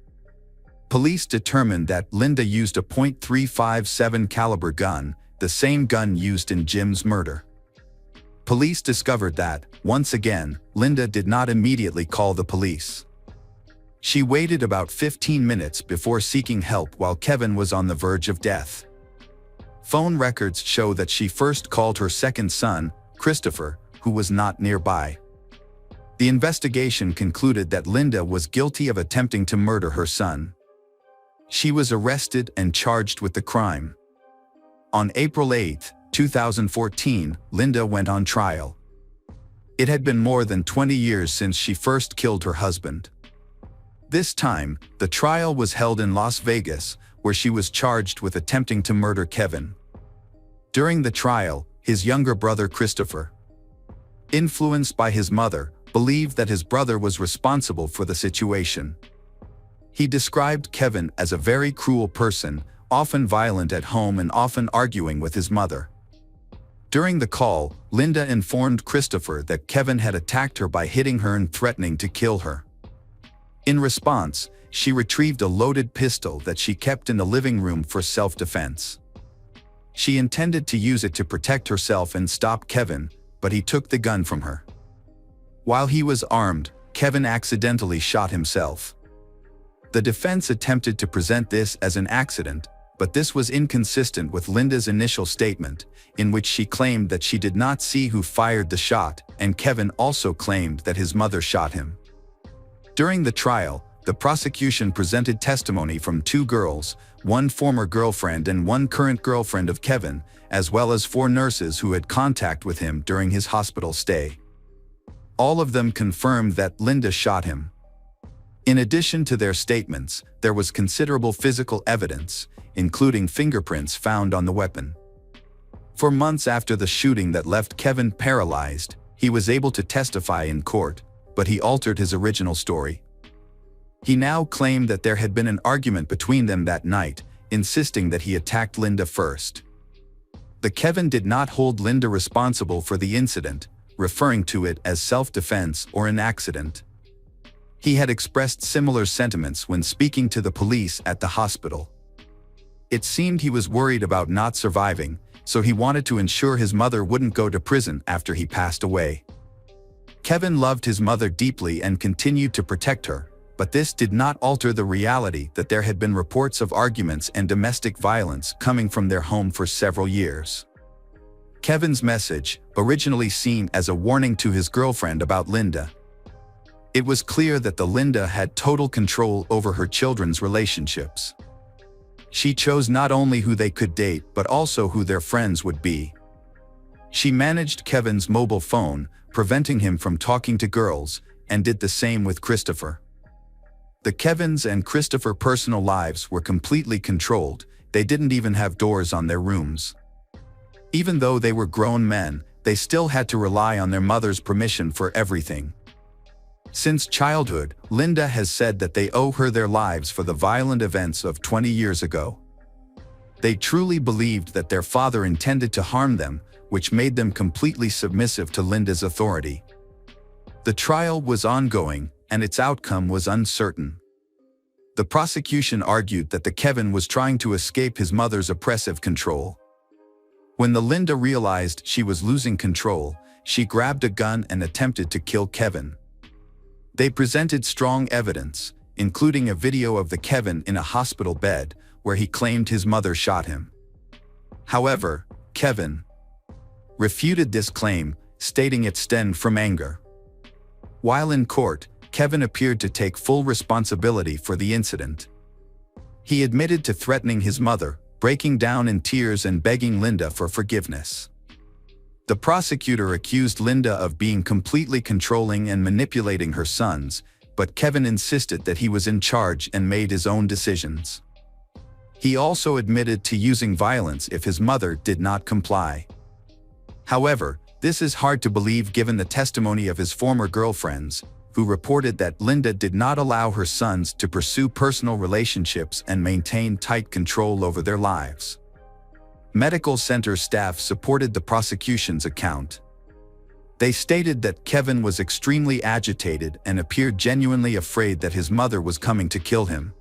Police determined that Linda used a .357 caliber gun, the same gun used in Jim's murder. Police discovered that, once again, Linda did not immediately call the police. She waited about 15 minutes before seeking help while Kevin was on the verge of death. Phone records show that she first called her second son, Christopher, who was not nearby. The investigation concluded that Linda was guilty of attempting to murder her son. She was arrested and charged with the crime. On April 8, 2014, Linda went on trial. It had been more than 20 years since she first killed her husband. This time, the trial was held in Las Vegas, where she was charged with attempting to murder Kevin. During the trial, his younger brother Christopher, influenced by his mother, believed that his brother was responsible for the situation. He described Kevin as a very cruel person, often violent at home and often arguing with his mother. During the call, Linda informed Christopher that Kevin had attacked her by hitting her and threatening to kill her. In response, she retrieved a loaded pistol that she kept in the living room for self-defense. She intended to use it to protect herself and stop Kevin, but he took the gun from her. While he was armed, Kevin accidentally shot himself. The defense attempted to present this as an accident, but this was inconsistent with Linda's initial statement, in which she claimed that she did not see who fired the shot, and Kevin also claimed that his mother shot him. During the trial, the prosecution presented testimony from 2 girls, 1 former girlfriend and 1 current girlfriend of Kevin, as well as 4 nurses who had contact with him during his hospital stay. All of them confirmed that Linda shot him. In addition to their statements, there was considerable physical evidence, including fingerprints found on the weapon. For months after the shooting that left Kevin paralyzed, he was able to testify in court, but he altered his original story. He now claimed that there had been an argument between them that night, insisting that he attacked Linda first. The Kevin did not hold Linda responsible for the incident, referring to it as self-defense or an accident. He had expressed similar sentiments when speaking to the police at the hospital. It seemed he was worried about not surviving, so he wanted to ensure his mother wouldn't go to prison after he passed away. Kevin loved his mother deeply and continued to protect her, but this did not alter the reality that there had been reports of arguments and domestic violence coming from their home for several years. Kevin's message, originally seen as a warning to his girlfriend about Linda. It was clear that Linda had total control over her children's relationships. She chose not only who they could date but also who their friends would be. She managed Kevin's mobile phone, preventing him from talking to girls, and did the same with Christopher. The Kevin's and Christopher personal lives were completely controlled. They didn't even have doors on their rooms. Even though they were grown men, they still had to rely on their mother's permission for everything. Since childhood, Linda has said that they owe her their lives for the violent events of 20 years ago. They truly believed that their father intended to harm them, which made them completely submissive to Linda's authority. The trial was ongoing, and its outcome was uncertain. The prosecution argued that the Kevin was trying to escape his mother's oppressive control. When Linda realized she was losing control, she grabbed a gun and attempted to kill Kevin. They presented strong evidence, including a video of the Kevin in a hospital bed, where he claimed his mother shot him. However, Kevin refuted this claim, stating it stemmed from anger. While in court, Kevin appeared to take full responsibility for the incident. He admitted to threatening his mother, breaking down in tears and begging Linda for forgiveness. The prosecutor accused Linda of being completely controlling and manipulating her sons, but Kevin insisted that he was in charge and made his own decisions. He also admitted to using violence if his mother did not comply. However, this is hard to believe given the testimony of his former girlfriends, who reported that Linda did not allow her sons to pursue personal relationships and maintain tight control over their lives. Medical center staff supported the prosecution's account. They stated that Kevin was extremely agitated and appeared genuinely afraid that his mother was coming to kill him.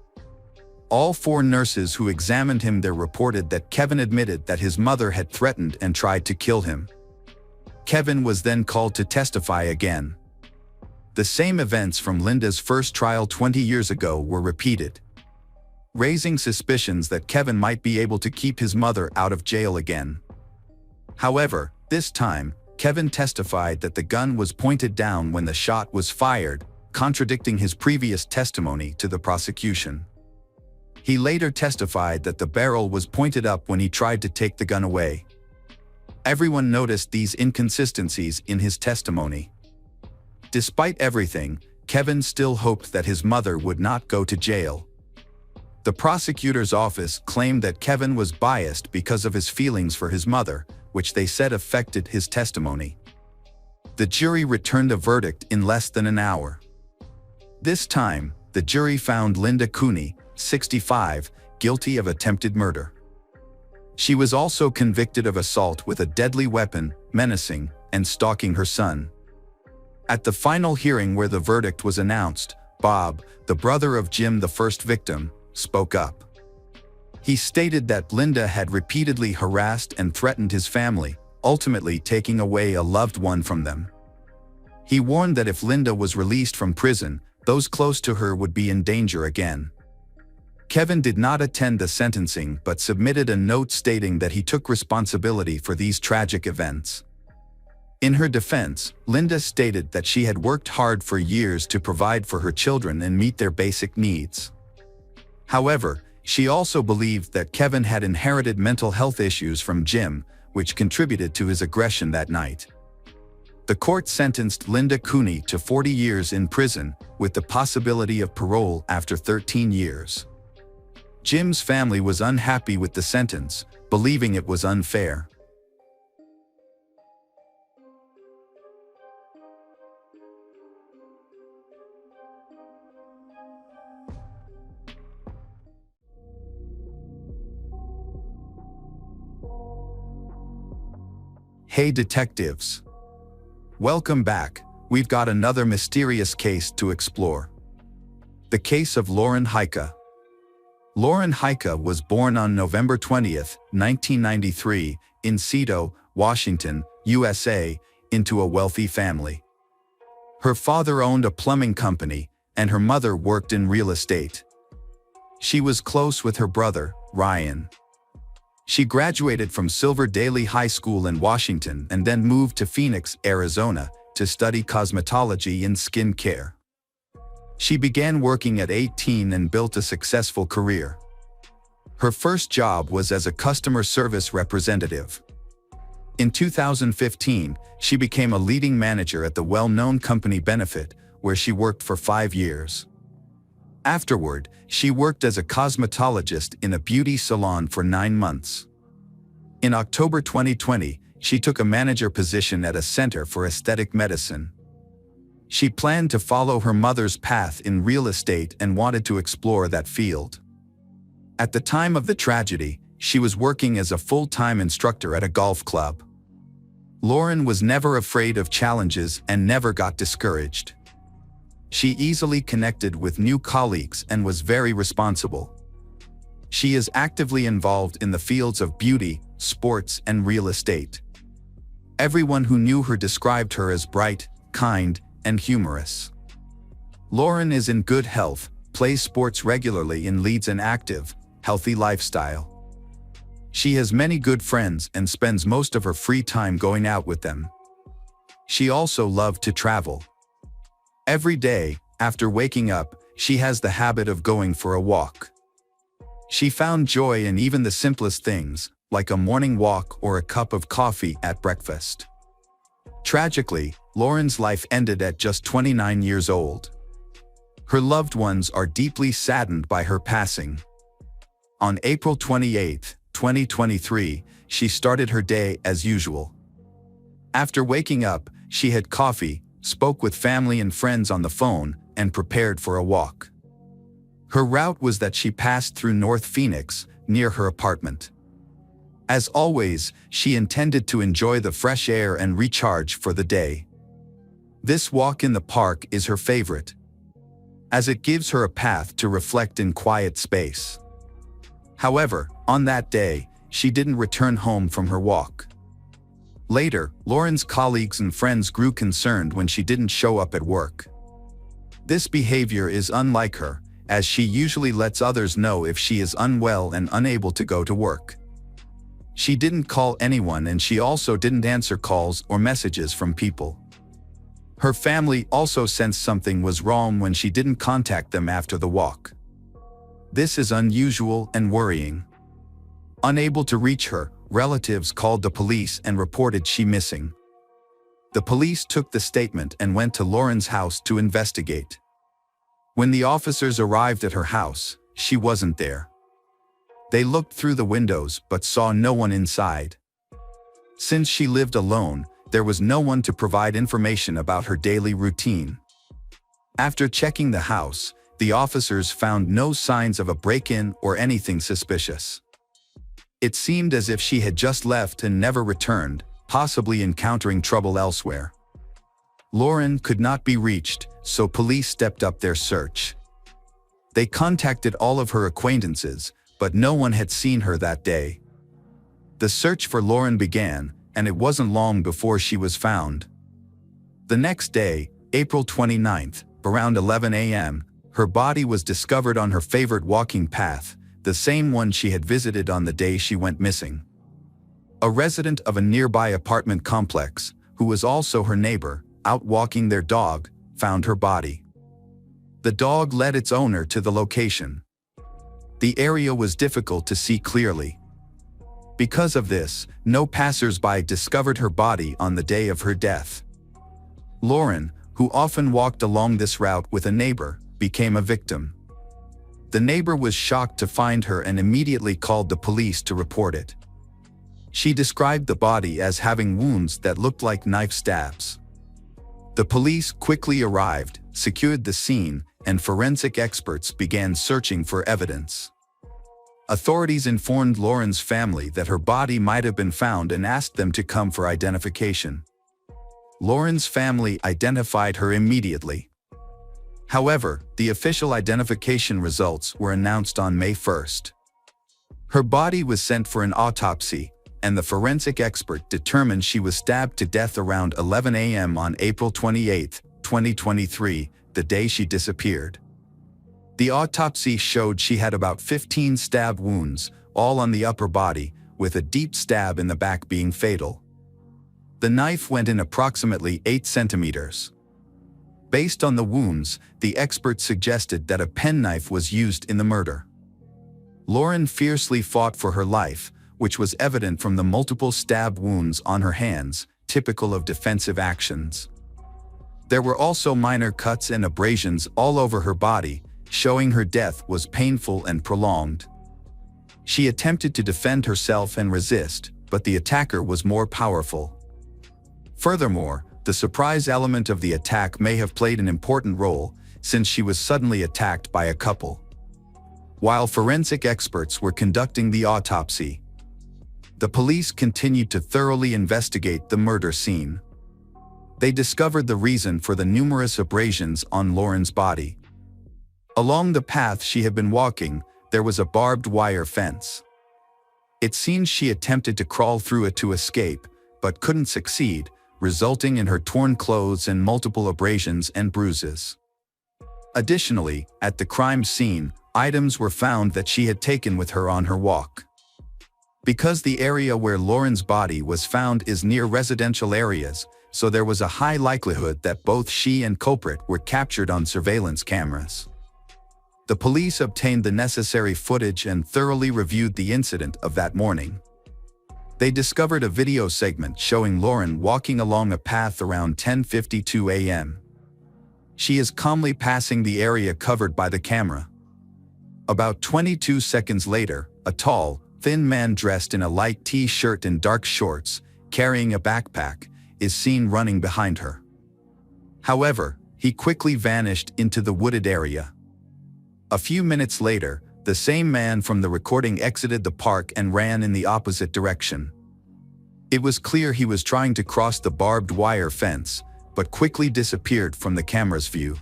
All 4 nurses who examined him there reported that Kevin admitted that his mother had threatened and tried to kill him. Kevin was then called to testify again. The same events from Linda's first trial 20 years ago were repeated, raising suspicions that Kevin might be able to keep his mother out of jail again. However, this time, Kevin testified that the gun was pointed down when the shot was fired, contradicting his previous testimony to the prosecution. He later testified that the barrel was pointed up when he tried to take the gun away. Everyone noticed these inconsistencies in his testimony. Despite everything, Kevin still hoped that his mother would not go to jail. The prosecutor's office claimed that Kevin was biased because of his feelings for his mother, which they said affected his testimony. The jury returned a verdict in less than an hour. This time, the jury found Linda Cooney, 65, guilty of attempted murder. She was also convicted of assault with a deadly weapon, menacing, and stalking her son. At the final hearing where the verdict was announced, Bob, the brother of Jim, the first victim, spoke up. He stated that Linda had repeatedly harassed and threatened his family, ultimately taking away a loved one from them. He warned that if Linda was released from prison, those close to her would be in danger again. Kevin did not attend the sentencing but submitted a note stating that he took responsibility for these tragic events. In her defense, Linda stated that she had worked hard for years to provide for her children and meet their basic needs. However, she also believed that Kevin had inherited mental health issues from Jim, which contributed to his aggression that night. The court sentenced Linda Cooney to 40 years in prison, with the possibility of parole after 13 years. Jim's family was unhappy with the sentence, believing it was unfair. Hey detectives! Welcome back. We've got another mysterious case to explore. The case of Lauren Heike. Lauren Heike was born on November 20, 1993, in Seattle, Washington, USA, into a wealthy family. Her father owned a plumbing company, and her mother worked in real estate. She was close with her brother, Ryan. She graduated from Silver Daily High School in Washington and then moved to Phoenix, Arizona, to study cosmetology and skin care. She began working at 18 and built a successful career. Her first job was as a customer service representative. In 2015, she became a leading manager at the well-known company Benefit, where she worked for 5 years. Afterward, she worked as a cosmetologist in a beauty salon for 9 months. In October 2020, she took a manager position at a center for aesthetic medicine. She planned to follow her mother's path in real estate and wanted to explore that field. At the time of the tragedy, she was working as a full-time instructor at a golf club. Lauren was never afraid of challenges and never got discouraged. She easily connected with new colleagues and was very responsible. She is actively involved in the fields of beauty, sports, and real estate. Everyone who knew her described her as bright, kind, and humorous. Lauren is in good health, plays sports regularly and leads an active, healthy lifestyle. She has many good friends and spends most of her free time going out with them. She also loved to travel. Every day, after waking up, she has the habit of going for a walk. She found joy in even the simplest things, like a morning walk or a cup of coffee at breakfast. Tragically, Lauren's life ended at just 29 years old. Her loved ones are deeply saddened by her passing. On April 28, 2023, she started her day as usual. After waking up, she had coffee, spoke with family and friends on the phone, and prepared for a walk. Her route was that she passed through North Phoenix, near her apartment. As always, she intended to enjoy the fresh air and recharge for the day. This walk in the park is her favorite, as it gives her a path to reflect in quiet space. However, on that day, she didn't return home from her walk. Later, Lauren's colleagues and friends grew concerned when she didn't show up at work. This behavior is unlike her, as she usually lets others know if she is unwell and unable to go to work. She didn't call anyone and she also didn't answer calls or messages from people. Her family also sensed something was wrong when she didn't contact them after the walk. This is unusual and worrying. Unable to reach her, relatives called the police and reported she missing. The police took the statement and went to Lauren's house to investigate. When the officers arrived at her house, she wasn't there. They looked through the windows but saw no one inside. Since she lived alone, there was no one to provide information about her daily routine. After checking the house, the officers found no signs of a break-in or anything suspicious. It seemed as if she had just left and never returned, possibly encountering trouble elsewhere. Lauren could not be reached, so police stepped up their search. They contacted all of her acquaintances, but no one had seen her that day. The search for Lauren began, and it wasn't long before she was found. The next day, April 29th, around 11 a.m., her body was discovered on her favorite walking path, the same one she had visited on the day she went missing. A resident of a nearby apartment complex, who was also her neighbor, out walking their dog, found her body. The dog led its owner to the location. The area was difficult to see clearly. Because of this, no passers-by discovered her body on the day of her death. Lauren, who often walked along this route with a neighbor, became a victim. The neighbor was shocked to find her and immediately called the police to report it. She described the body as having wounds that looked like knife stabs. The police quickly arrived, secured the scene, and forensic experts began searching for evidence. Authorities informed Lauren's family that her body might have been found and asked them to come for identification. Lauren's family identified her immediately. However, the official identification results were announced on May 1st. Her body was sent for an autopsy, and the forensic expert determined she was stabbed to death around 11 a.m. on April 28, 2023, the day she disappeared. The autopsy showed she had about 15 stab wounds, all on the upper body, with a deep stab in the back being fatal. The knife went in approximately 8 centimeters. Based on the wounds, the expert suggested that a penknife was used in the murder. Lauren fiercely fought for her life, which was evident from the multiple stab wounds on her hands, typical of defensive actions. There were also minor cuts and abrasions all over her body, showing her death was painful and prolonged. She attempted to defend herself and resist, but the attacker was more powerful. Furthermore, the surprise element of the attack may have played an important role, since she was suddenly attacked by a couple. While forensic experts were conducting the autopsy, the police continued to thoroughly investigate the murder scene. They discovered the reason for the numerous abrasions on Lauren's body. Along the path she had been walking, there was a barbed wire fence. It seems she attempted to crawl through it to escape, but couldn't succeed, resulting in her torn clothes and multiple abrasions and bruises. Additionally, at the crime scene, items were found that she had taken with her on her walk. Because the area where Lauren's body was found is near residential areas, so there was a high likelihood that both she and culprit were captured on surveillance cameras. The police obtained the necessary footage and thoroughly reviewed the incident of that morning. They discovered a video segment showing Lauren walking along a path around 10:52 a.m. She is calmly passing the area covered by the camera. About 22 seconds later, a tall, thin man dressed in a light t-shirt and dark shorts, carrying a backpack, is seen running behind her. However, he quickly vanished into the wooded area. A few minutes later, the same man from the recording exited the park and ran in the opposite direction. It was clear he was trying to cross the barbed wire fence, but quickly disappeared from the camera's view.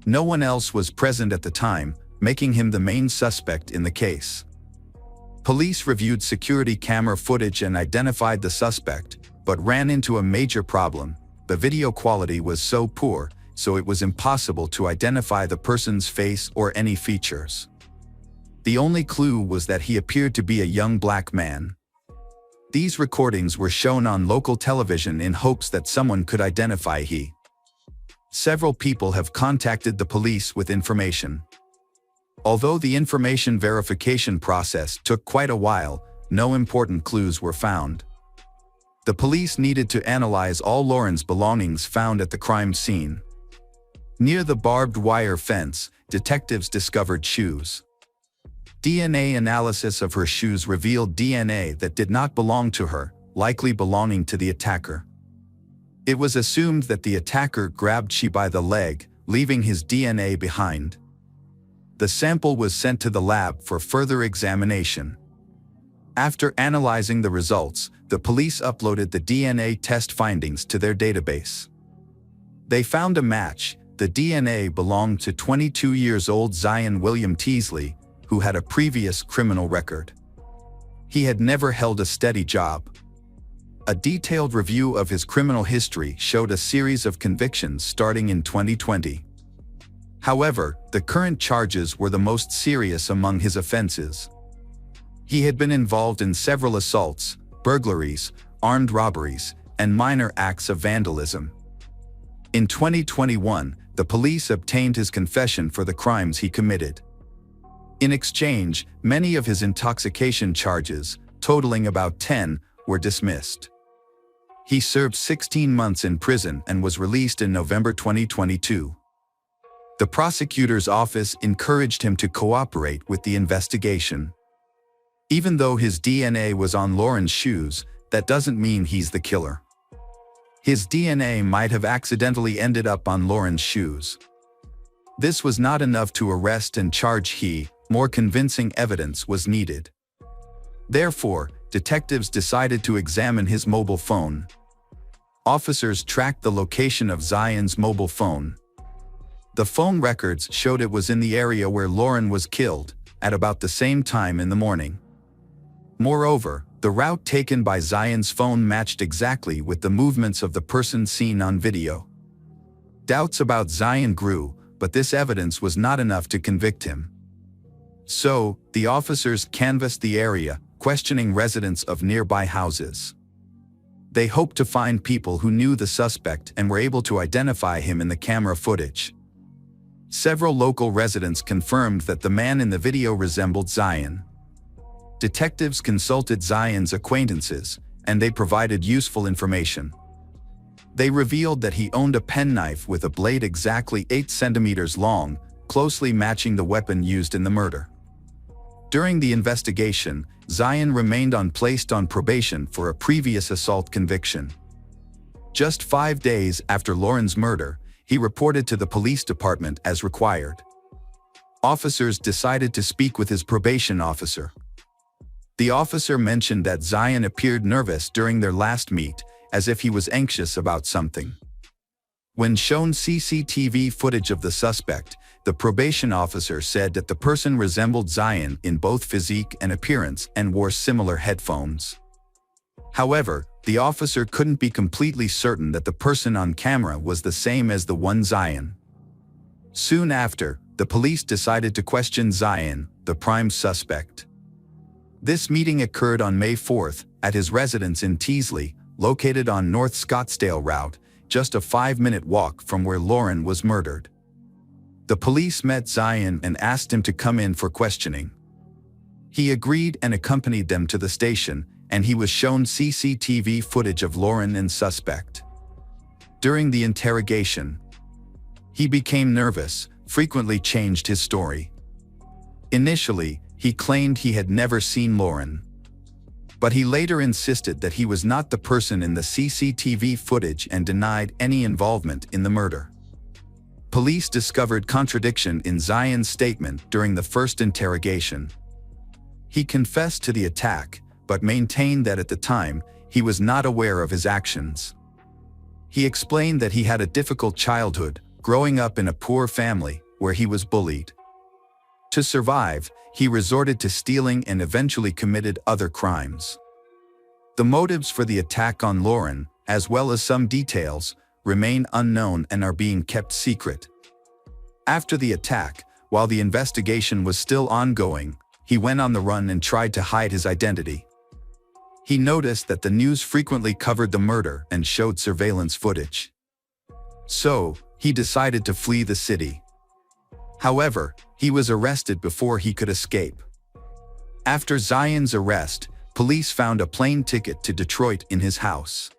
No one else was present at the time, making him the main suspect in the case. Police reviewed security camera footage and identified the suspect, but ran into a major problem. The video quality was so poor, so it was impossible to identify the person's face or any features. The only clue was that he appeared to be a young black man. These recordings were shown on local television in hopes that someone could identify he. Several people have contacted the police with information. Although the information verification process took quite a while, no important clues were found. The police needed to analyze all Lauren's belongings found at the crime scene. Near the barbed wire fence, detectives discovered shoes. DNA analysis of her shoes revealed DNA that did not belong to her, likely belonging to the attacker. It was assumed that the attacker grabbed she by the leg, leaving his DNA behind. The sample was sent to the lab for further examination. After analyzing the results, the police uploaded the DNA test findings to their database. They found a match. The DNA belonged to 22-year-old Zion William Teasley, who had a previous criminal record. He had never held a steady job. A detailed review of his criminal history showed a series of convictions starting in 2020. However, the current charges were the most serious among his offenses. He had been involved in several assaults, burglaries, armed robberies, and minor acts of vandalism. In 2021, the police obtained his confession for the crimes he committed. In exchange, many of his intoxication charges, totaling about 10, were dismissed. He served 16 months in prison and was released in November 2022. The prosecutor's office encouraged him to cooperate with the investigation. Even though his DNA was on Lauren's shoes, that doesn't mean he's the killer. His DNA might have accidentally ended up on Lauren's shoes. This was not enough to arrest and charge. More convincing evidence was needed. Therefore, detectives decided to examine his mobile phone. Officers tracked the location of Zion's mobile phone. The phone records showed it was in the area where Lauren was killed, at about the same time in the morning. Moreover, the route taken by Zion's phone matched exactly with the movements of the person seen on video. Doubts about Zion grew, but this evidence was not enough to convict him. So, the officers canvassed the area, questioning residents of nearby houses. They hoped to find people who knew the suspect and were able to identify him in the camera footage. Several local residents confirmed that the man in the video resembled Zion. Detectives consulted Zion's acquaintances, and they provided useful information. They revealed that he owned a penknife with a blade exactly 8 centimeters long, closely matching the weapon used in the murder. During the investigation, Zion remained placed on probation for a previous assault conviction. Just 5 days after Lauren's murder, he reported to the police department as required. Officers decided to speak with his probation officer. The officer mentioned that Zion appeared nervous during their last meet, as if he was anxious about something. When shown CCTV footage of the suspect, the probation officer said that the person resembled Zion in both physique and appearance and wore similar headphones. However, the officer couldn't be completely certain that the person on camera was the same as the one Zion. Soon after, the police decided to question Zion, the prime suspect. This meeting occurred on May 4th, at his residence in Teasley, located on North Scottsdale Route, just a 5-minute walk from where Lauren was murdered. The police met Zion and asked him to come in for questioning. He agreed and accompanied them to the station, and he was shown CCTV footage of Lauren and suspect. During the interrogation, he became nervous, frequently changed his story. Initially, he claimed he had never seen Lauren. But he later insisted that he was not the person in the CCTV footage and denied any involvement in the murder. Police discovered contradiction in Zion's statement during the first interrogation. He confessed to the attack, but maintained that at the time, he was not aware of his actions. He explained that he had a difficult childhood, growing up in a poor family, where he was bullied. To survive, he resorted to stealing and eventually committed other crimes. The motives for the attack on Lauren, as well as some details, remain unknown and are being kept secret. After the attack, while the investigation was still ongoing, he went on the run and tried to hide his identity. He noticed that the news frequently covered the murder and showed surveillance footage. So, he decided to flee the city. However, he was arrested before he could escape. After Zion's arrest, police found a plane ticket to Detroit in his house,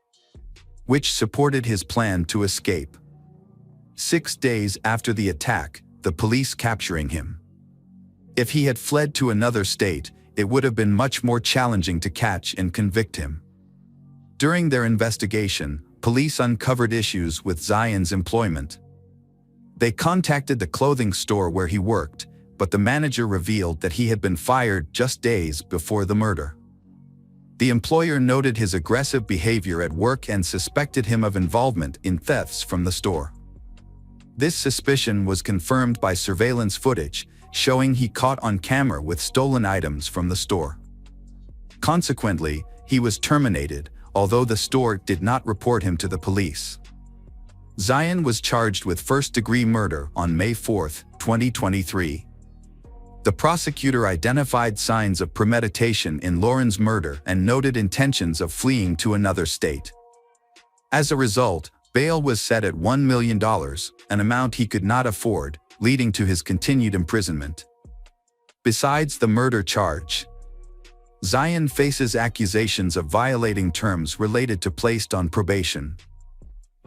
which supported his plan to escape. 6 days after the attack, the police capturing him. If he had fled to another state, it would have been much more challenging to catch and convict him. During their investigation, police uncovered issues with Zion's employment. They contacted the clothing store where he worked, but the manager revealed that he had been fired just days before the murder. The employer noted his aggressive behavior at work and suspected him of involvement in thefts from the store. This suspicion was confirmed by surveillance footage, showing he caught on camera with stolen items from the store. Consequently, he was terminated, although the store did not report him to the police. Zion was charged with first-degree murder on May 4, 2023. The prosecutor identified signs of premeditation in Lauren's murder and noted intentions of fleeing to another state. As a result, bail was set at $1 million, an amount he could not afford, leading to his continued imprisonment. Besides the murder charge, Zion faces accusations of violating terms related to placed on probation.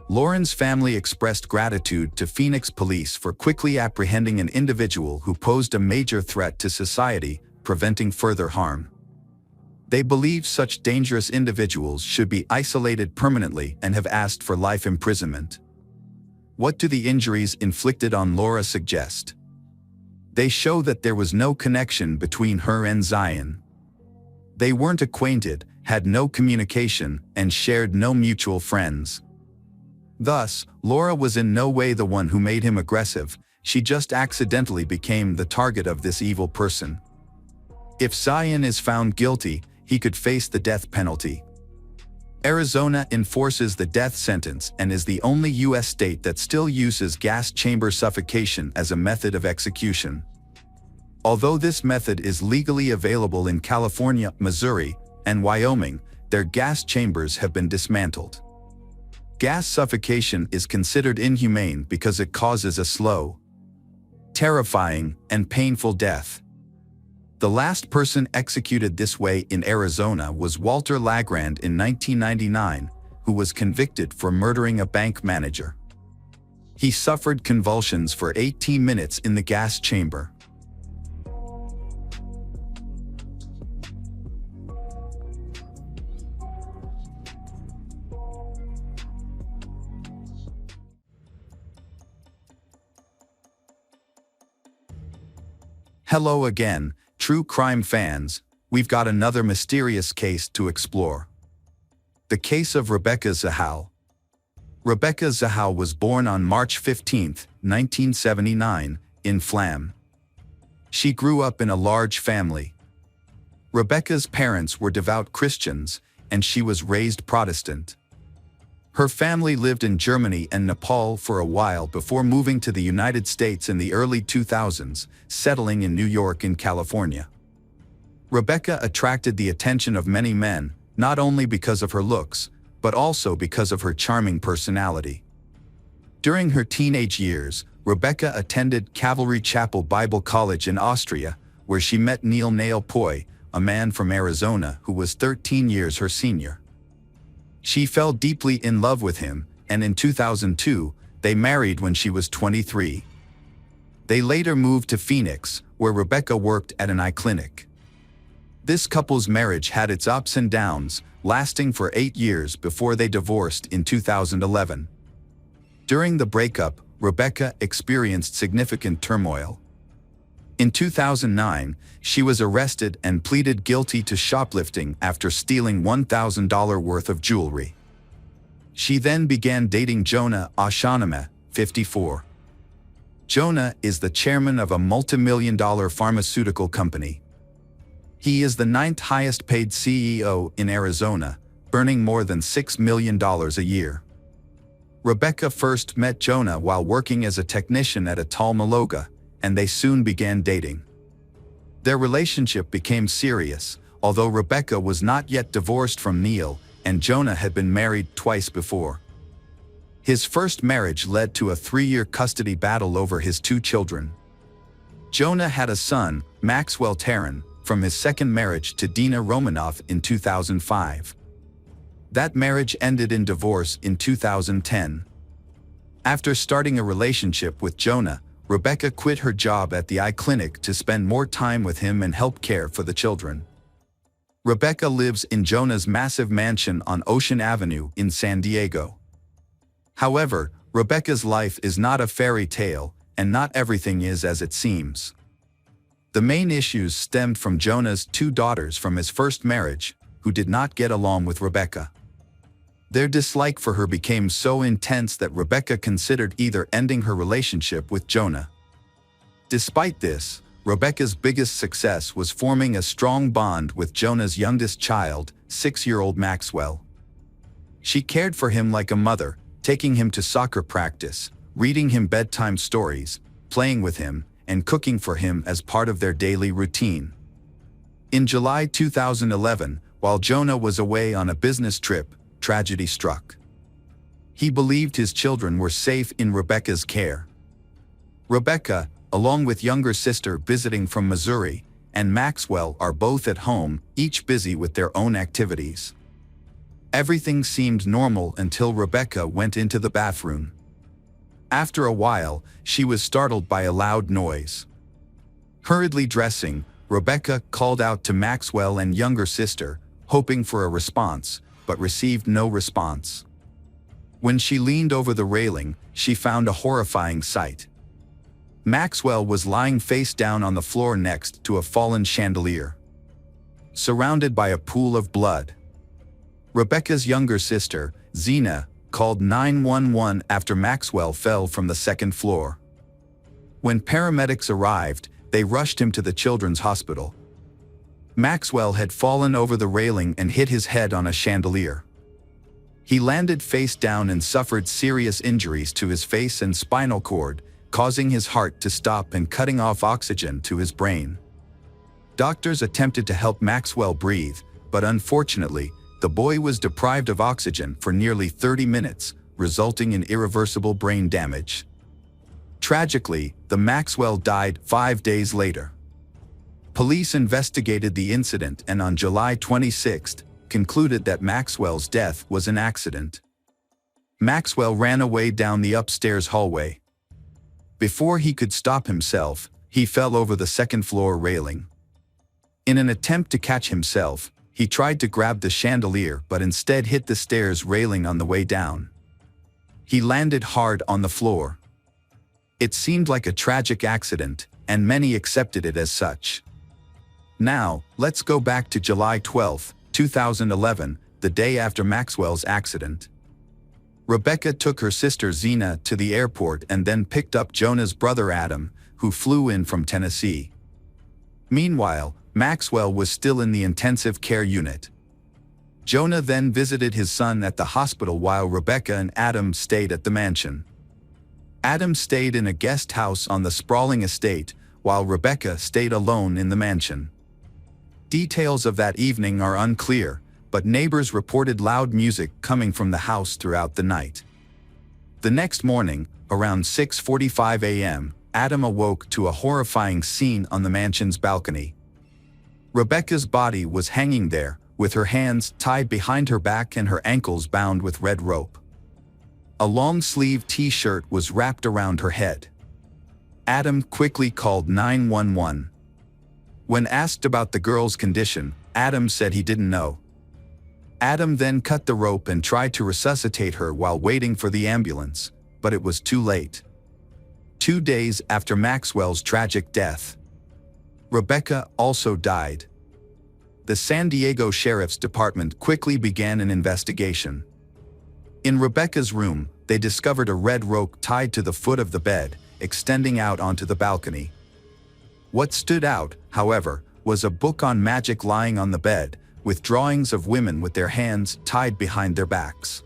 Lauren's family expressed gratitude to Phoenix police for quickly apprehending an individual who posed a major threat to society, preventing further harm. They believe such dangerous individuals should be isolated permanently and have asked for life imprisonment. What do the injuries inflicted on Laura suggest? They show that there was no connection between her and Zion. They weren't acquainted, had no communication, and shared no mutual friends. Thus, Laura was in no way the one who made him aggressive, she just accidentally became the target of this evil person. If Zion is found guilty, he could face the death penalty. Arizona enforces the death sentence and is the only U.S. state that still uses gas chamber suffocation as a method of execution. Although this method is legally available in California, Missouri, and Wyoming, their gas chambers have been dismantled. Gas suffocation is considered inhumane because it causes a slow, terrifying, and painful death. The last person executed this way in Arizona was Walter Lagrand in 1999, who was convicted for murdering a bank manager. He suffered convulsions for 18 minutes in the gas chamber. Hello again, true crime fans, we've got another mysterious case to explore. The case of Rebecca Zahal. Rebecca Zahal was born on March 15, 1979, in Flam. She grew up in a large family. Rebecca's parents were devout Christians, and she was raised Protestant. Her family lived in Germany and Nepal for a while before moving to the United States in the early 2000s, settling in New York and California. Rebecca attracted the attention of many men, not only because of her looks, but also because of her charming personality. During her teenage years, Rebecca attended Calvary Chapel Bible College in Austria, where she met Neil Nail Poi, a man from Arizona who was 13 years her senior. She fell deeply in love with him, and in 2002, they married when she was 23. They later moved to Phoenix, where Rebecca worked at an eye clinic. This couple's marriage had its ups and downs, lasting for 8 years before they divorced in 2011. During the breakup, Rebecca experienced significant turmoil. In 2009, she was arrested and pleaded guilty to shoplifting after stealing $1,000 worth of jewelry. She then began dating Jonah Oshanama, 54. Jonah is the chairman of a multi-million-dollar pharmaceutical company. He is the 9th highest-paid CEO in Arizona, earning more than $6 million a year. Rebecca first met Jonah while working as a technician at a Talmaloga, and they soon began dating. Their relationship became serious, although Rebecca was not yet divorced from Neil, and Jonah had been married twice before. His first marriage led to a 3-year custody battle over his 2 children. Jonah had a son, Maxwell Taryn, from his second marriage to Dina Romanoff in 2005. That marriage ended in divorce in 2010. After starting a relationship with Jonah, Rebecca quit her job at the eye clinic to spend more time with him and help care for the children. Rebecca lives in Jonah's massive mansion on Ocean Avenue in San Diego. However, Rebecca's life is not a fairy tale, and not everything is as it seems. The main issues stemmed from Jonah's 2 daughters from his first marriage, who did not get along with Rebecca. Their dislike for her became so intense that Rebecca considered either ending her relationship with Jonah. Despite this, Rebecca's biggest success was forming a strong bond with Jonah's youngest child, 6-year-old Maxwell. She cared for him like a mother, taking him to soccer practice, reading him bedtime stories, playing with him, and cooking for him as part of their daily routine. In July 2011, while Jonah was away on a business trip, tragedy struck. He believed his children were safe in Rebecca's care. Rebecca, along with younger sister visiting from Missouri, and Maxwell are both at home, each busy with their own activities. Everything seemed normal until Rebecca went into the bathroom. After a while, she was startled by a loud noise. Hurriedly dressing, Rebecca called out to Maxwell and younger sister, hoping for a response, but received no response. When she leaned over the railing, she found a horrifying sight. Maxwell was lying face down on the floor next to a fallen chandelier, surrounded by a pool of blood. Rebecca's younger sister, Zena, called 911 after Maxwell fell from the second floor. When paramedics arrived, they rushed him to the children's hospital. Maxwell had fallen over the railing and hit his head on a chandelier. He landed face down and suffered serious injuries to his face and spinal cord, causing his heart to stop and cutting off oxygen to his brain. Doctors attempted to help Maxwell breathe, but unfortunately, the boy was deprived of oxygen for nearly 30 minutes, resulting in irreversible brain damage. Tragically, the Maxwell died 5 days later. Police investigated the incident and on July 26, concluded that Maxwell's death was an accident. Maxwell ran away down the upstairs hallway. Before he could stop himself, he fell over the second-floor railing. In an attempt to catch himself, he tried to grab the chandelier but instead hit the stairs railing on the way down. He landed hard on the floor. It seemed like a tragic accident, and many accepted it as such. Now, let's go back to July 12, 2011, the day after Maxwell's accident. Rebecca took her sister Zena to the airport and then picked up Jonah's brother Adam, who flew in from Tennessee. Meanwhile, Maxwell was still in the intensive care unit. Jonah then visited his son at the hospital while Rebecca and Adam stayed at the mansion. Adam stayed in a guest house on the sprawling estate, while Rebecca stayed alone in the mansion. Details of that evening are unclear, but neighbors reported loud music coming from the house throughout the night. The next morning, around 6:45 a.m., Adam awoke to a horrifying scene on the mansion's balcony. Rebecca's body was hanging there, with her hands tied behind her back and her ankles bound with red rope. A long-sleeved t-shirt was wrapped around her head. Adam quickly called 911. When asked about the girl's condition, Adam said he didn't know. Adam then cut the rope and tried to resuscitate her while waiting for the ambulance, but it was too late. 2 days after Maxwell's tragic death, Rebecca also died. The San Diego Sheriff's Department quickly began an investigation. In Rebecca's room, they discovered a red rope tied to the foot of the bed, extending out onto the balcony. What stood out, however, was a book on magic lying on the bed, with drawings of women with their hands tied behind their backs.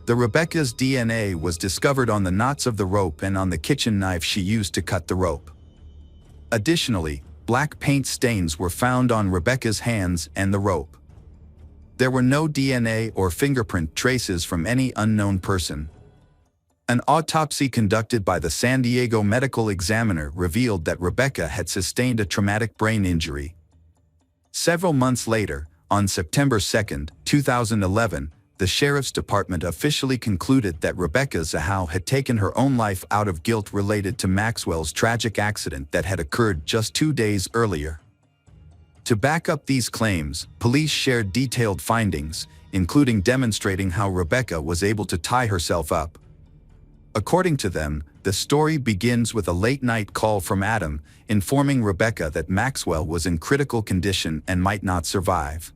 The Rebecca's DNA was discovered on the knots of the rope and on the kitchen knife she used to cut the rope. Additionally, black paint stains were found on Rebecca's hands and the rope. There were no DNA or fingerprint traces from any unknown person. An autopsy conducted by the San Diego Medical Examiner revealed that Rebecca had sustained a traumatic brain injury. Several months later, on September 2, 2011, the Sheriff's Department officially concluded that Rebecca Zahau had taken her own life out of guilt related to Maxwell's tragic accident that had occurred just 2 days earlier. To back up these claims, police shared detailed findings, including demonstrating how Rebecca was able to tie herself up. According to them, the story begins with a late-night call from Adam, informing Rebecca that Maxwell was in critical condition and might not survive.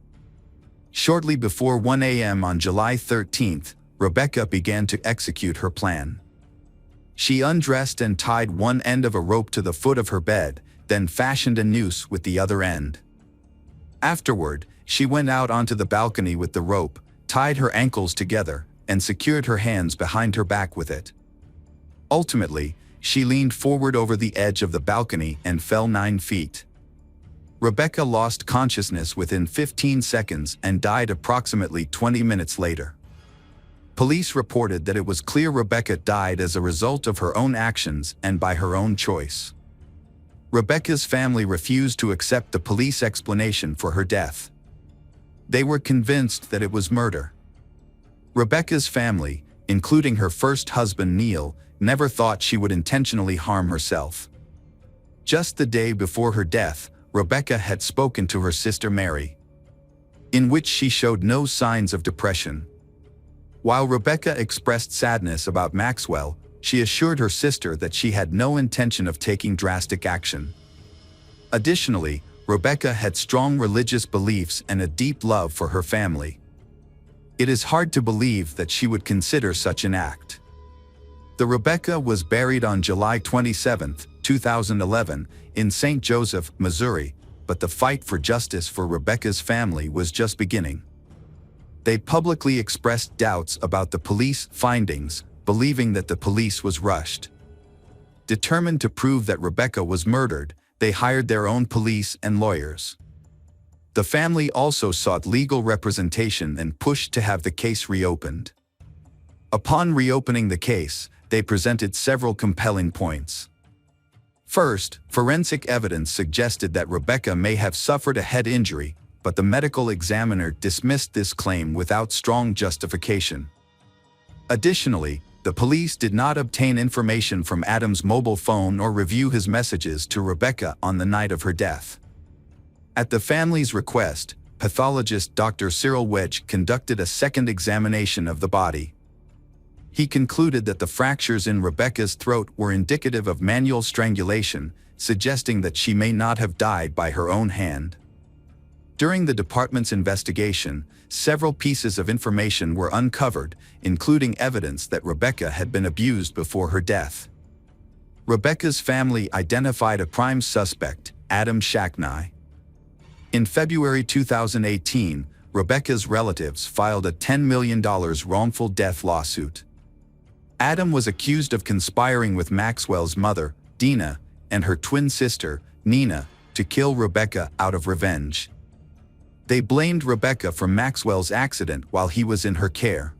Shortly before 1 a.m. on July 13, Rebecca began to execute her plan. She undressed and tied one end of a rope to the foot of her bed, then fashioned a noose with the other end. Afterward, she went out onto the balcony with the rope, tied her ankles together, and secured her hands behind her back with it. Ultimately, she leaned forward over the edge of the balcony and fell 9 feet. Rebecca lost consciousness within 15 seconds and died approximately 20 minutes later. Police reported that it was clear Rebecca died as a result of her own actions and by her own choice. Rebecca's family refused to accept the police explanation for her death. They were convinced that it was murder. Rebecca's family, including her first husband Neil, never thought she would intentionally harm herself. Just the day before her death, Rebecca had spoken to her sister Mary, in which she showed no signs of depression. While Rebecca expressed sadness about Maxwell, she assured her sister that she had no intention of taking drastic action. Additionally, Rebecca had strong religious beliefs and a deep love for her family. It is hard to believe that she would consider such an act. The Rebecca was buried on July 27, 2011, in St. Joseph, Missouri, but the fight for justice for Rebecca's family was just beginning. They publicly expressed doubts about the police findings, believing that the police was rushed. Determined to prove that Rebecca was murdered, they hired their own police and lawyers. The family also sought legal representation and pushed to have the case reopened. Upon reopening the case, they presented several compelling points. First, forensic evidence suggested that Rebecca may have suffered a head injury, but the medical examiner dismissed this claim without strong justification. Additionally, the police did not obtain information from Adam's mobile phone or review his messages to Rebecca on the night of her death. At the family's request, pathologist Dr. Cyril Wedge conducted a second examination of the body. He concluded that the fractures in Rebecca's throat were indicative of manual strangulation, suggesting that she may not have died by her own hand. During the department's investigation, several pieces of information were uncovered, including evidence that Rebecca had been abused before her death. Rebecca's family identified a prime suspect, Adam Shacknai. In February 2018, Rebecca's relatives filed a $10 million wrongful death lawsuit. Adam was accused of conspiring with Maxwell's mother, Dina, and her twin sister, Nina, to kill Rebecca out of revenge. They blamed Rebecca for Maxwell's accident while he was in her care.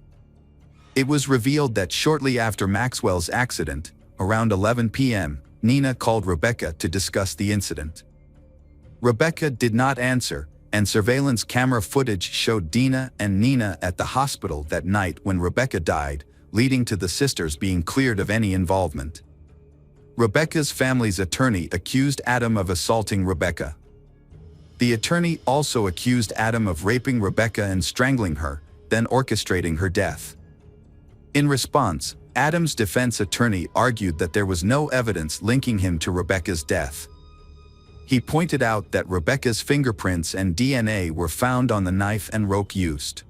It was revealed that shortly after Maxwell's accident, around 11 p.m., Nina called Rebecca to discuss the incident. Rebecca did not answer, and surveillance camera footage showed Dina and Nina at the hospital that night when Rebecca died, leading to the sisters being cleared of any involvement. Rebecca's family's attorney accused Adam of assaulting Rebecca. The attorney also accused Adam of raping Rebecca and strangling her, then orchestrating her death. In response, Adam's defense attorney argued that there was no evidence linking him to Rebecca's death. He pointed out that Rebecca's fingerprints and DNA were found on the knife and rope used.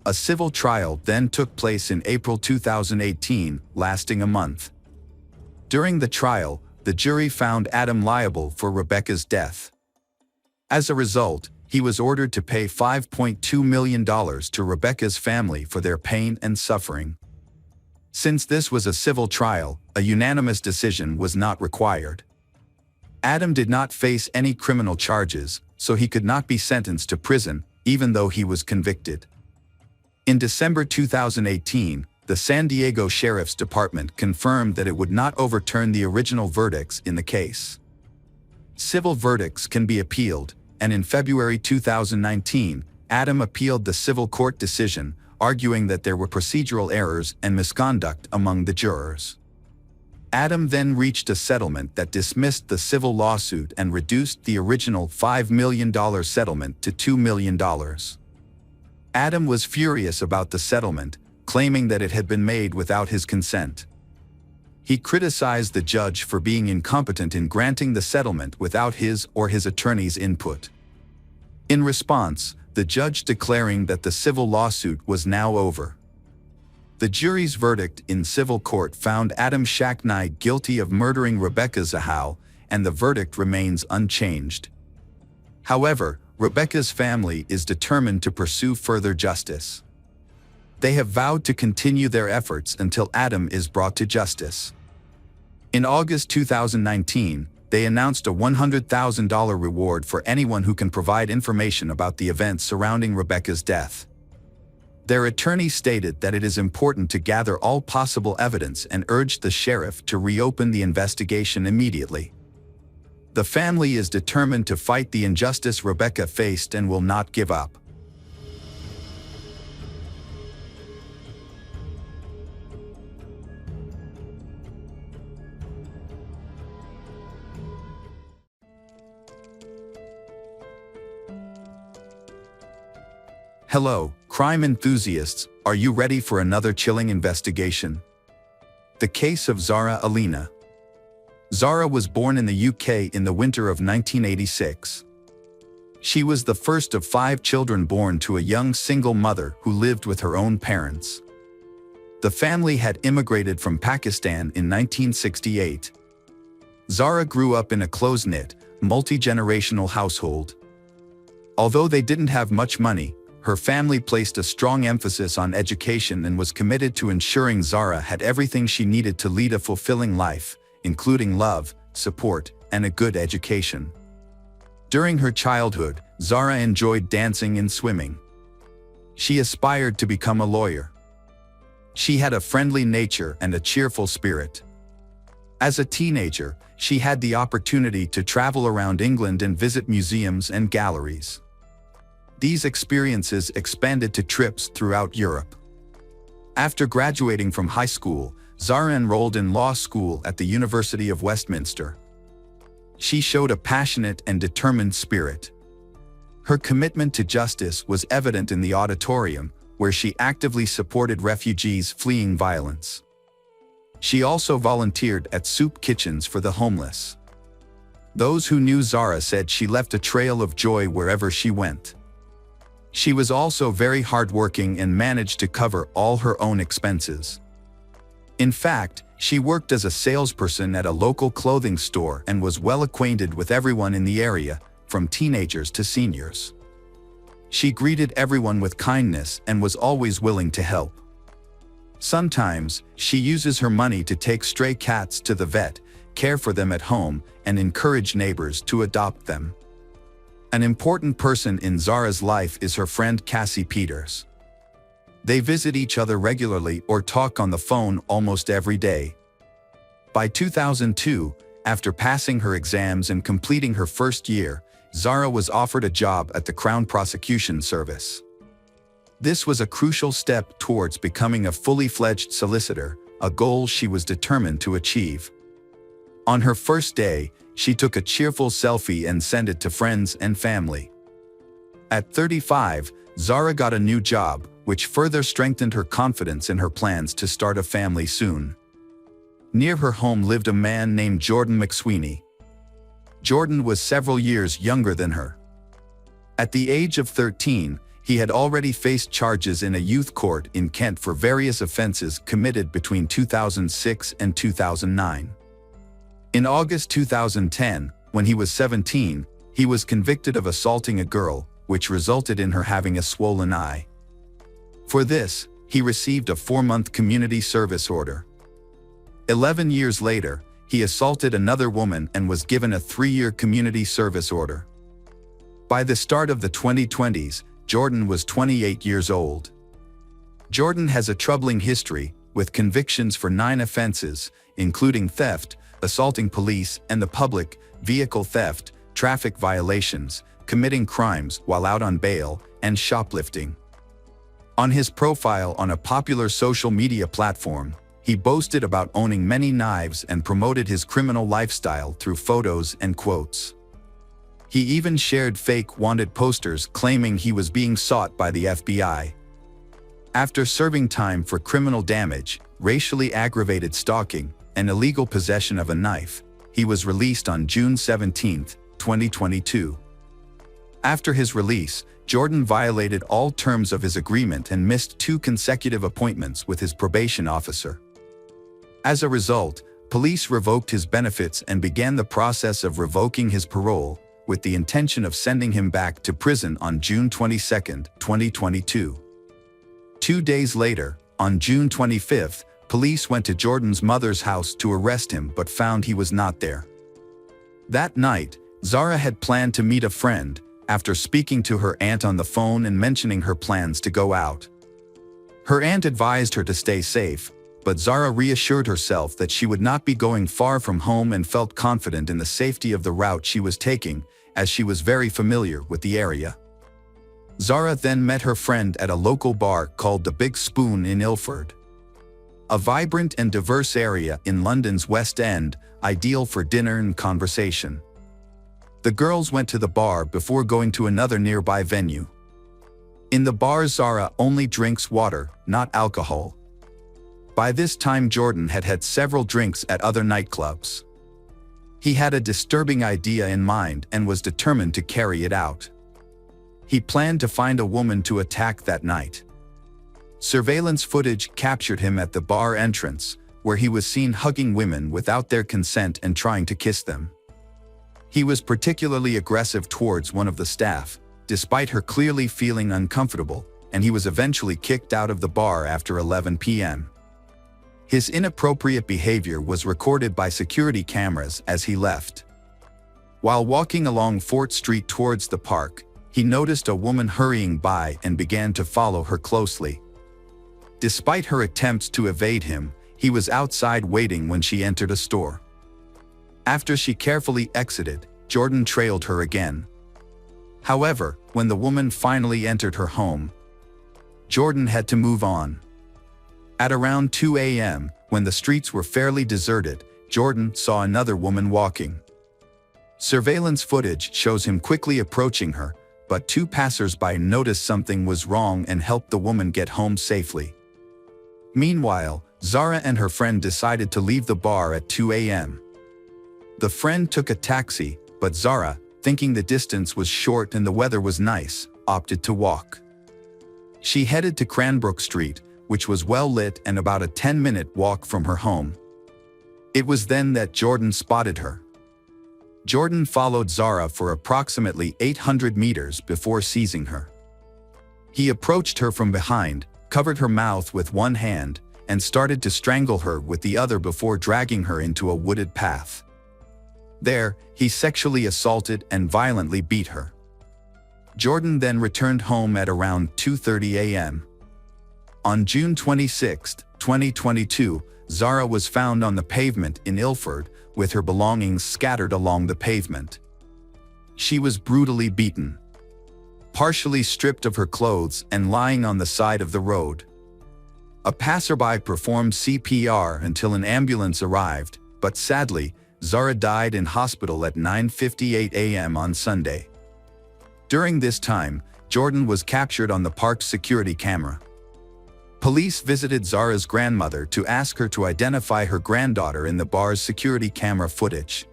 A civil trial then took place in April 2018, lasting a month. During the trial, the jury found Adam liable for Rebecca's death. As a result, he was ordered to pay $5.2 million to Rebecca's family for their pain and suffering. Since this was a civil trial, a unanimous decision was not required. Adam did not face any criminal charges, so he could not be sentenced to prison, even though he was convicted. In December 2018, the San Diego Sheriff's Department confirmed that it would not overturn the original verdicts in the case. Civil verdicts can be appealed, and in February 2019, Adam appealed the civil court decision, arguing that there were procedural errors and misconduct among the jurors. Adam then reached a settlement that dismissed the civil lawsuit and reduced the original $5 million settlement to $2 million. Adam was furious about the settlement, claiming that it had been made without his consent. He criticized the judge for being incompetent in granting the settlement without his or his attorney's input. In response, the judge declaring that the civil lawsuit was now over. The jury's verdict in civil court found Adam Shacknai guilty of murdering Rebecca Zahau, and the verdict remains unchanged. However, Rebecca's family is determined to pursue further justice. They have vowed to continue their efforts until Adam is brought to justice. In August 2019, they announced a $100,000 reward for anyone who can provide information about the events surrounding Rebecca's death. Their attorney stated that it is important to gather all possible evidence and urged the sheriff to reopen the investigation immediately. The family is determined to fight the injustice Rebecca faced and will not give up. Hello, crime enthusiasts, are you ready for another chilling investigation? The case of Zara Alina. Zara was born in the UK in the winter of 1986. She was the first of 5 children born to a young single mother who lived with her own parents. The family had immigrated from Pakistan in 1968. Zara grew up in a close-knit, multi-generational household. Although they didn't have much money, her family placed a strong emphasis on education and was committed to ensuring Zara had everything she needed to lead a fulfilling life, including love, support, and a good education. During her childhood, Zara enjoyed dancing and swimming. She aspired to become a lawyer. She had a friendly nature and a cheerful spirit. As a teenager, she had the opportunity to travel around England and visit museums and galleries. These experiences expanded to trips throughout Europe. After graduating from high school, Zara enrolled in law school at the University of Westminster. She showed a passionate and determined spirit. Her commitment to justice was evident in the auditorium, where she actively supported refugees fleeing violence. She also volunteered at soup kitchens for the homeless. Those who knew Zara said she left a trail of joy wherever she went. She was also very hardworking and managed to cover all her own expenses. In fact, she worked as a salesperson at a local clothing store and was well acquainted with everyone in the area, from teenagers to seniors. She greeted everyone with kindness and was always willing to help. Sometimes, she uses her money to take stray cats to the vet, care for them at home, and encourage neighbors to adopt them. An important person in Zara's life is her friend Cassie Peters. They visit each other regularly or talk on the phone almost every day. By 2002, after passing her exams and completing her first year, Zara was offered a job at the Crown Prosecution Service. This was a crucial step towards becoming a fully fledged solicitor, a goal she was determined to achieve. On her first day, she took a cheerful selfie and sent it to friends and family. At 35, Zara got a new job, which further strengthened her confidence in her plans to start a family soon. Near her home lived a man named Jordan McSweeney. Jordan was several years younger than her. At the age of 13, he had already faced charges in a youth court in Kent for various offenses committed between 2006 and 2009. In August 2010, when he was 17, he was convicted of assaulting a girl, which resulted in her having a swollen eye. For this, he received a 4-month community service order. 11 years later, he assaulted another woman and was given a 3-year community service order. By the start of the 2020s, Jordan was 28 years old. Jordan has a troubling history, with convictions for 9 offenses, including theft, assaulting police and the public, vehicle theft, traffic violations, committing crimes while out on bail, and shoplifting. On his profile on a popular social media platform, he boasted about owning many knives and promoted his criminal lifestyle through photos and quotes. He even shared fake wanted posters claiming he was being sought by the FBI. After serving time for criminal damage, racially aggravated stalking, and illegal possession of a knife, he was released on June 17, 2022. After his release, Jordan violated all terms of his agreement and missed 2 consecutive appointments with his probation officer. As a result, police revoked his benefits and began the process of revoking his parole, with the intention of sending him back to prison on June 22, 2022. 2 days later, on June 25, police went to Jordan's mother's house to arrest him but found he was not there. That night, Zara had planned to meet a friend, after speaking to her aunt on the phone and mentioning her plans to go out. Her aunt advised her to stay safe, but Zara reassured herself that she would not be going far from home and felt confident in the safety of the route she was taking, as she was very familiar with the area. Zara then met her friend at a local bar called the Big Spoon in Ilford, a vibrant and diverse area in London's West End, ideal for dinner and conversation. The girls went to the bar before going to another nearby venue. In the bar, Zara only drinks water, not alcohol. By this time, Jordan had had several drinks at other nightclubs. He had a disturbing idea in mind and was determined to carry it out. He planned to find a woman to attack that night. Surveillance footage captured him at the bar entrance, where he was seen hugging women without their consent and trying to kiss them. He was particularly aggressive towards one of the staff, despite her clearly feeling uncomfortable, and he was eventually kicked out of the bar after 11 p.m. His inappropriate behavior was recorded by security cameras as he left. While walking along Fort Street towards the park, he noticed a woman hurrying by and began to follow her closely. Despite her attempts to evade him, he was outside waiting when she entered a store. After she carefully exited, Jordan trailed her again. However, when the woman finally entered her home, Jordan had to move on. At around 2 a.m., when the streets were fairly deserted, Jordan saw another woman walking. Surveillance footage shows him quickly approaching her, but two passers-by noticed something was wrong and helped the woman get home safely. Meanwhile, Zara and her friend decided to leave the bar at 2 a.m. The friend took a taxi, but Zara, thinking the distance was short and the weather was nice, opted to walk. She headed to Cranbrook Street, which was well lit and about a 10-minute walk from her home. It was then that Jordan spotted her. Jordan followed Zara for approximately 800 meters before seizing her. He approached her from behind, covered her mouth with one hand, and started to strangle her with the other before dragging her into a wooded path. There, he sexually assaulted and violently beat her. Jordan then returned home at around 2:30 a.m. On June 26, 2022, Zara was found on the pavement in Ilford, with her belongings scattered along the pavement. She was brutally beaten, partially stripped of her clothes and lying on the side of the road. A passerby performed CPR until an ambulance arrived, but sadly, Zara died in hospital at 9:58 a.m. on Sunday. During this time, Jordan was captured on the park's security camera. Police visited Zara's grandmother to ask her to identify her granddaughter in the bar's security camera footage.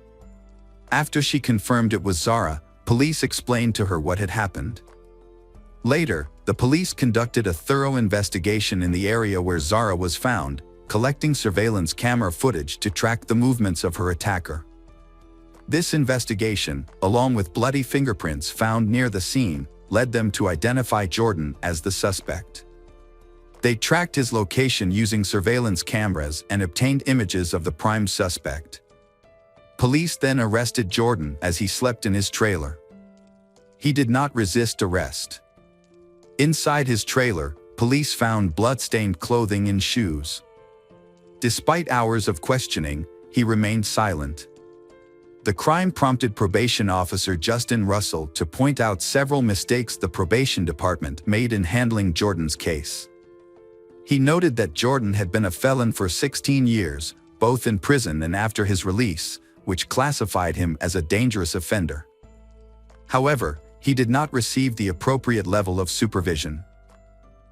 After she confirmed it was Zara, police explained to her what had happened. Later, the police conducted a thorough investigation in the area where Zara was found, collecting surveillance camera footage to track the movements of her attacker. This investigation, along with bloody fingerprints found near the scene, led them to identify Jordan as the suspect. They tracked his location using surveillance cameras and obtained images of the prime suspect. Police then arrested Jordan as he slept in his trailer. He did not resist arrest. Inside his trailer, police found blood-stained clothing and shoes. Despite hours of questioning, he remained silent. The crime prompted probation officer Justin Russell to point out several mistakes the probation department made in handling Jordan's case. He noted that Jordan had been a felon for 16 years, both in prison and after his release, which classified him as a dangerous offender. However, he did not receive the appropriate level of supervision.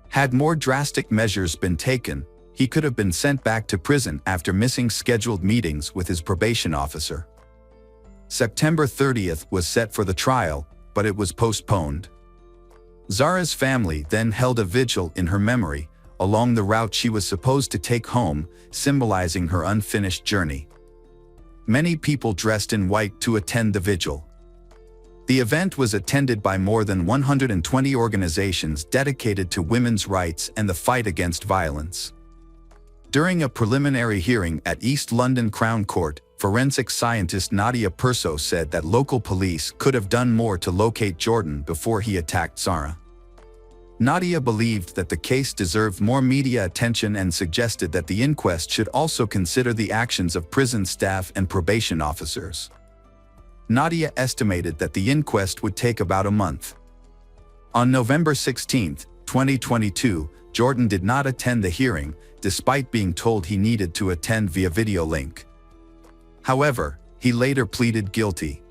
Had more drastic measures been taken, he could have been sent back to prison after missing scheduled meetings with his probation officer. September 30th was set for the trial, but it was postponed. Zara's family then held a vigil in her memory, along the route she was supposed to take home, symbolizing her unfinished journey. Many people dressed in white to attend the vigil. The event was attended by more than 120 organizations dedicated to women's rights and the fight against violence. During a preliminary hearing at East London Crown Court, forensic scientist Nadia Perso said that local police could have done more to locate Jordan before he attacked Zara. Nadia believed that the case deserved more media attention and suggested that the inquest should also consider the actions of prison staff and probation officers. Nadia estimated that the inquest would take about a month. On November 16, 2022, Jordan did not attend the hearing, despite being told he needed to attend via video link. However, he later pleaded guilty.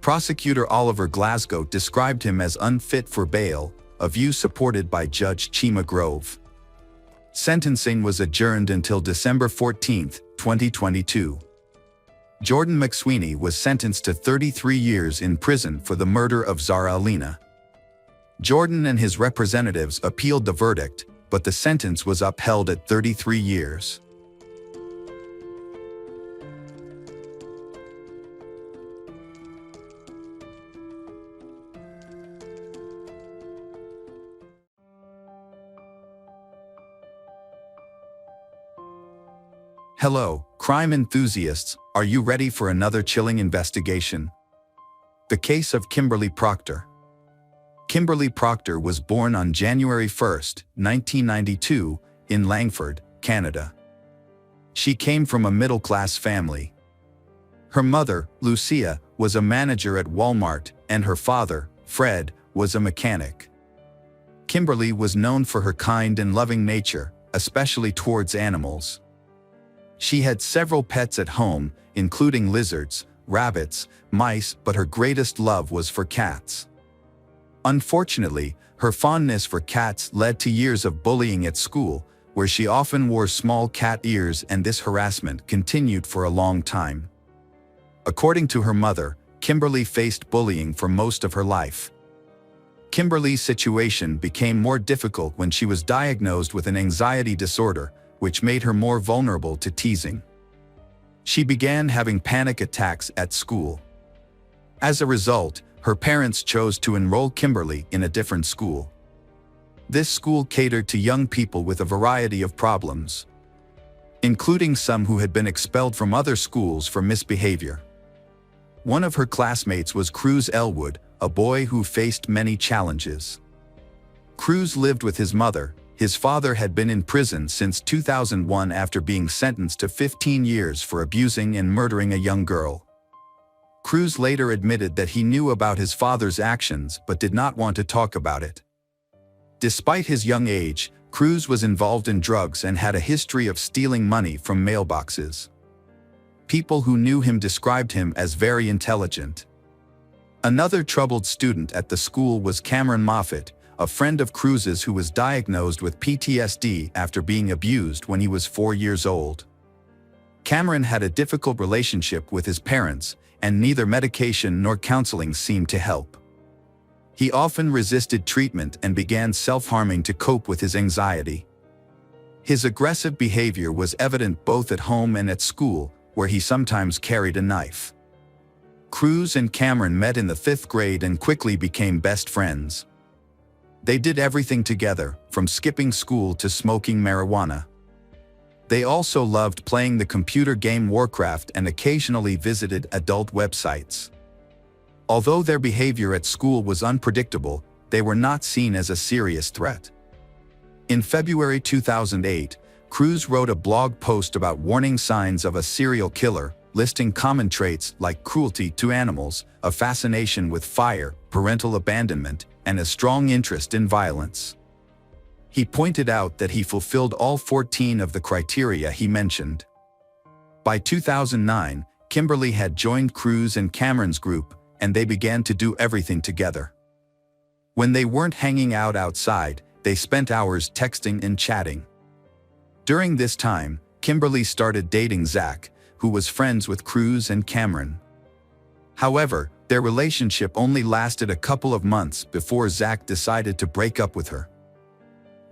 Prosecutor Oliver Glasgow described him as unfit for bail, a view supported by Judge Chima Grove. Sentencing was adjourned until December 14, 2022. Jordan McSweeney was sentenced to 33 years in prison for the murder of Zara Alina. Jordan and his representatives appealed the verdict, but the sentence was upheld at 33 years. Hello, crime enthusiasts, are you ready for another chilling investigation? The case of Kimberly Proctor. Kimberly Proctor was born on January 1, 1992, in Langford, Canada. She came from a middle-class family. Her mother, Lucia, was a manager at Walmart, and her father, Fred, was a mechanic. Kimberly was known for her kind and loving nature, especially towards animals. She had several pets at home, including lizards, rabbits, mice, but her greatest love was for cats. Unfortunately, her fondness for cats led to years of bullying at school, where she often wore small cat ears, and this harassment continued for a long time. According to her mother, Kimberly faced bullying for most of her life. Kimberly's situation became more difficult when she was diagnosed with an anxiety disorder, which made her more vulnerable to teasing. She began having panic attacks at school. As a result, her parents chose to enroll Kimberly in a different school. This school catered to young people with a variety of problems, including some who had been expelled from other schools for misbehavior. One of her classmates was Cruz Elwood, a boy who faced many challenges. Cruz lived with his mother. His father had been in prison since 2001 after being sentenced to 15 years for abusing and murdering a young girl. Cruz later admitted that he knew about his father's actions but did not want to talk about it. Despite his young age, Cruz was involved in drugs and had a history of stealing money from mailboxes. People who knew him described him as very intelligent. Another troubled student at the school was Cameron Moffat, a friend of Cruz's who was diagnosed with PTSD after being abused when he was 4 years old. Cameron had a difficult relationship with his parents, and neither medication nor counseling seemed to help. He often resisted treatment and began self-harming to cope with his anxiety. His aggressive behavior was evident both at home and at school, where he sometimes carried a knife. Cruz and Cameron met in the 5th grade and quickly became best friends. They did everything together, from skipping school to smoking marijuana. They also loved playing the computer game Warcraft and occasionally visited adult websites. Although their behavior at school was unpredictable, they were not seen as a serious threat. In February 2008, Cruz wrote a blog post about warning signs of a serial killer, listing common traits like cruelty to animals, a fascination with fire, parental abandonment, and a strong interest in violence. He pointed out that he fulfilled all 14 of the criteria he mentioned. By 2009, Kimberly had joined Cruz and Cameron's group, and they began to do everything together. When they weren't hanging out outside, they spent hours texting and chatting. During this time, Kimberly started dating Zach, who was friends with Cruz and Cameron. However, their relationship only lasted a couple of months before Zach decided to break up with her.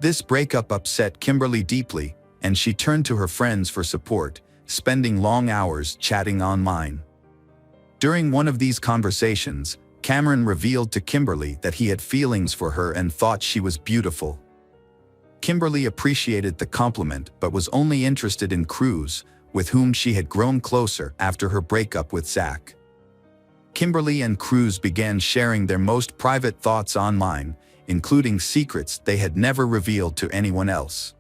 This breakup upset Kimberly deeply, and she turned to her friends for support, spending long hours chatting online. During one of these conversations, Cameron revealed to Kimberly that he had feelings for her and thought she was beautiful. Kimberly appreciated the compliment but was only interested in Cruz, with whom she had grown closer after her breakup with Zach. Kimberly and Cruz began sharing their most private thoughts online, including secrets they had never revealed to anyone else.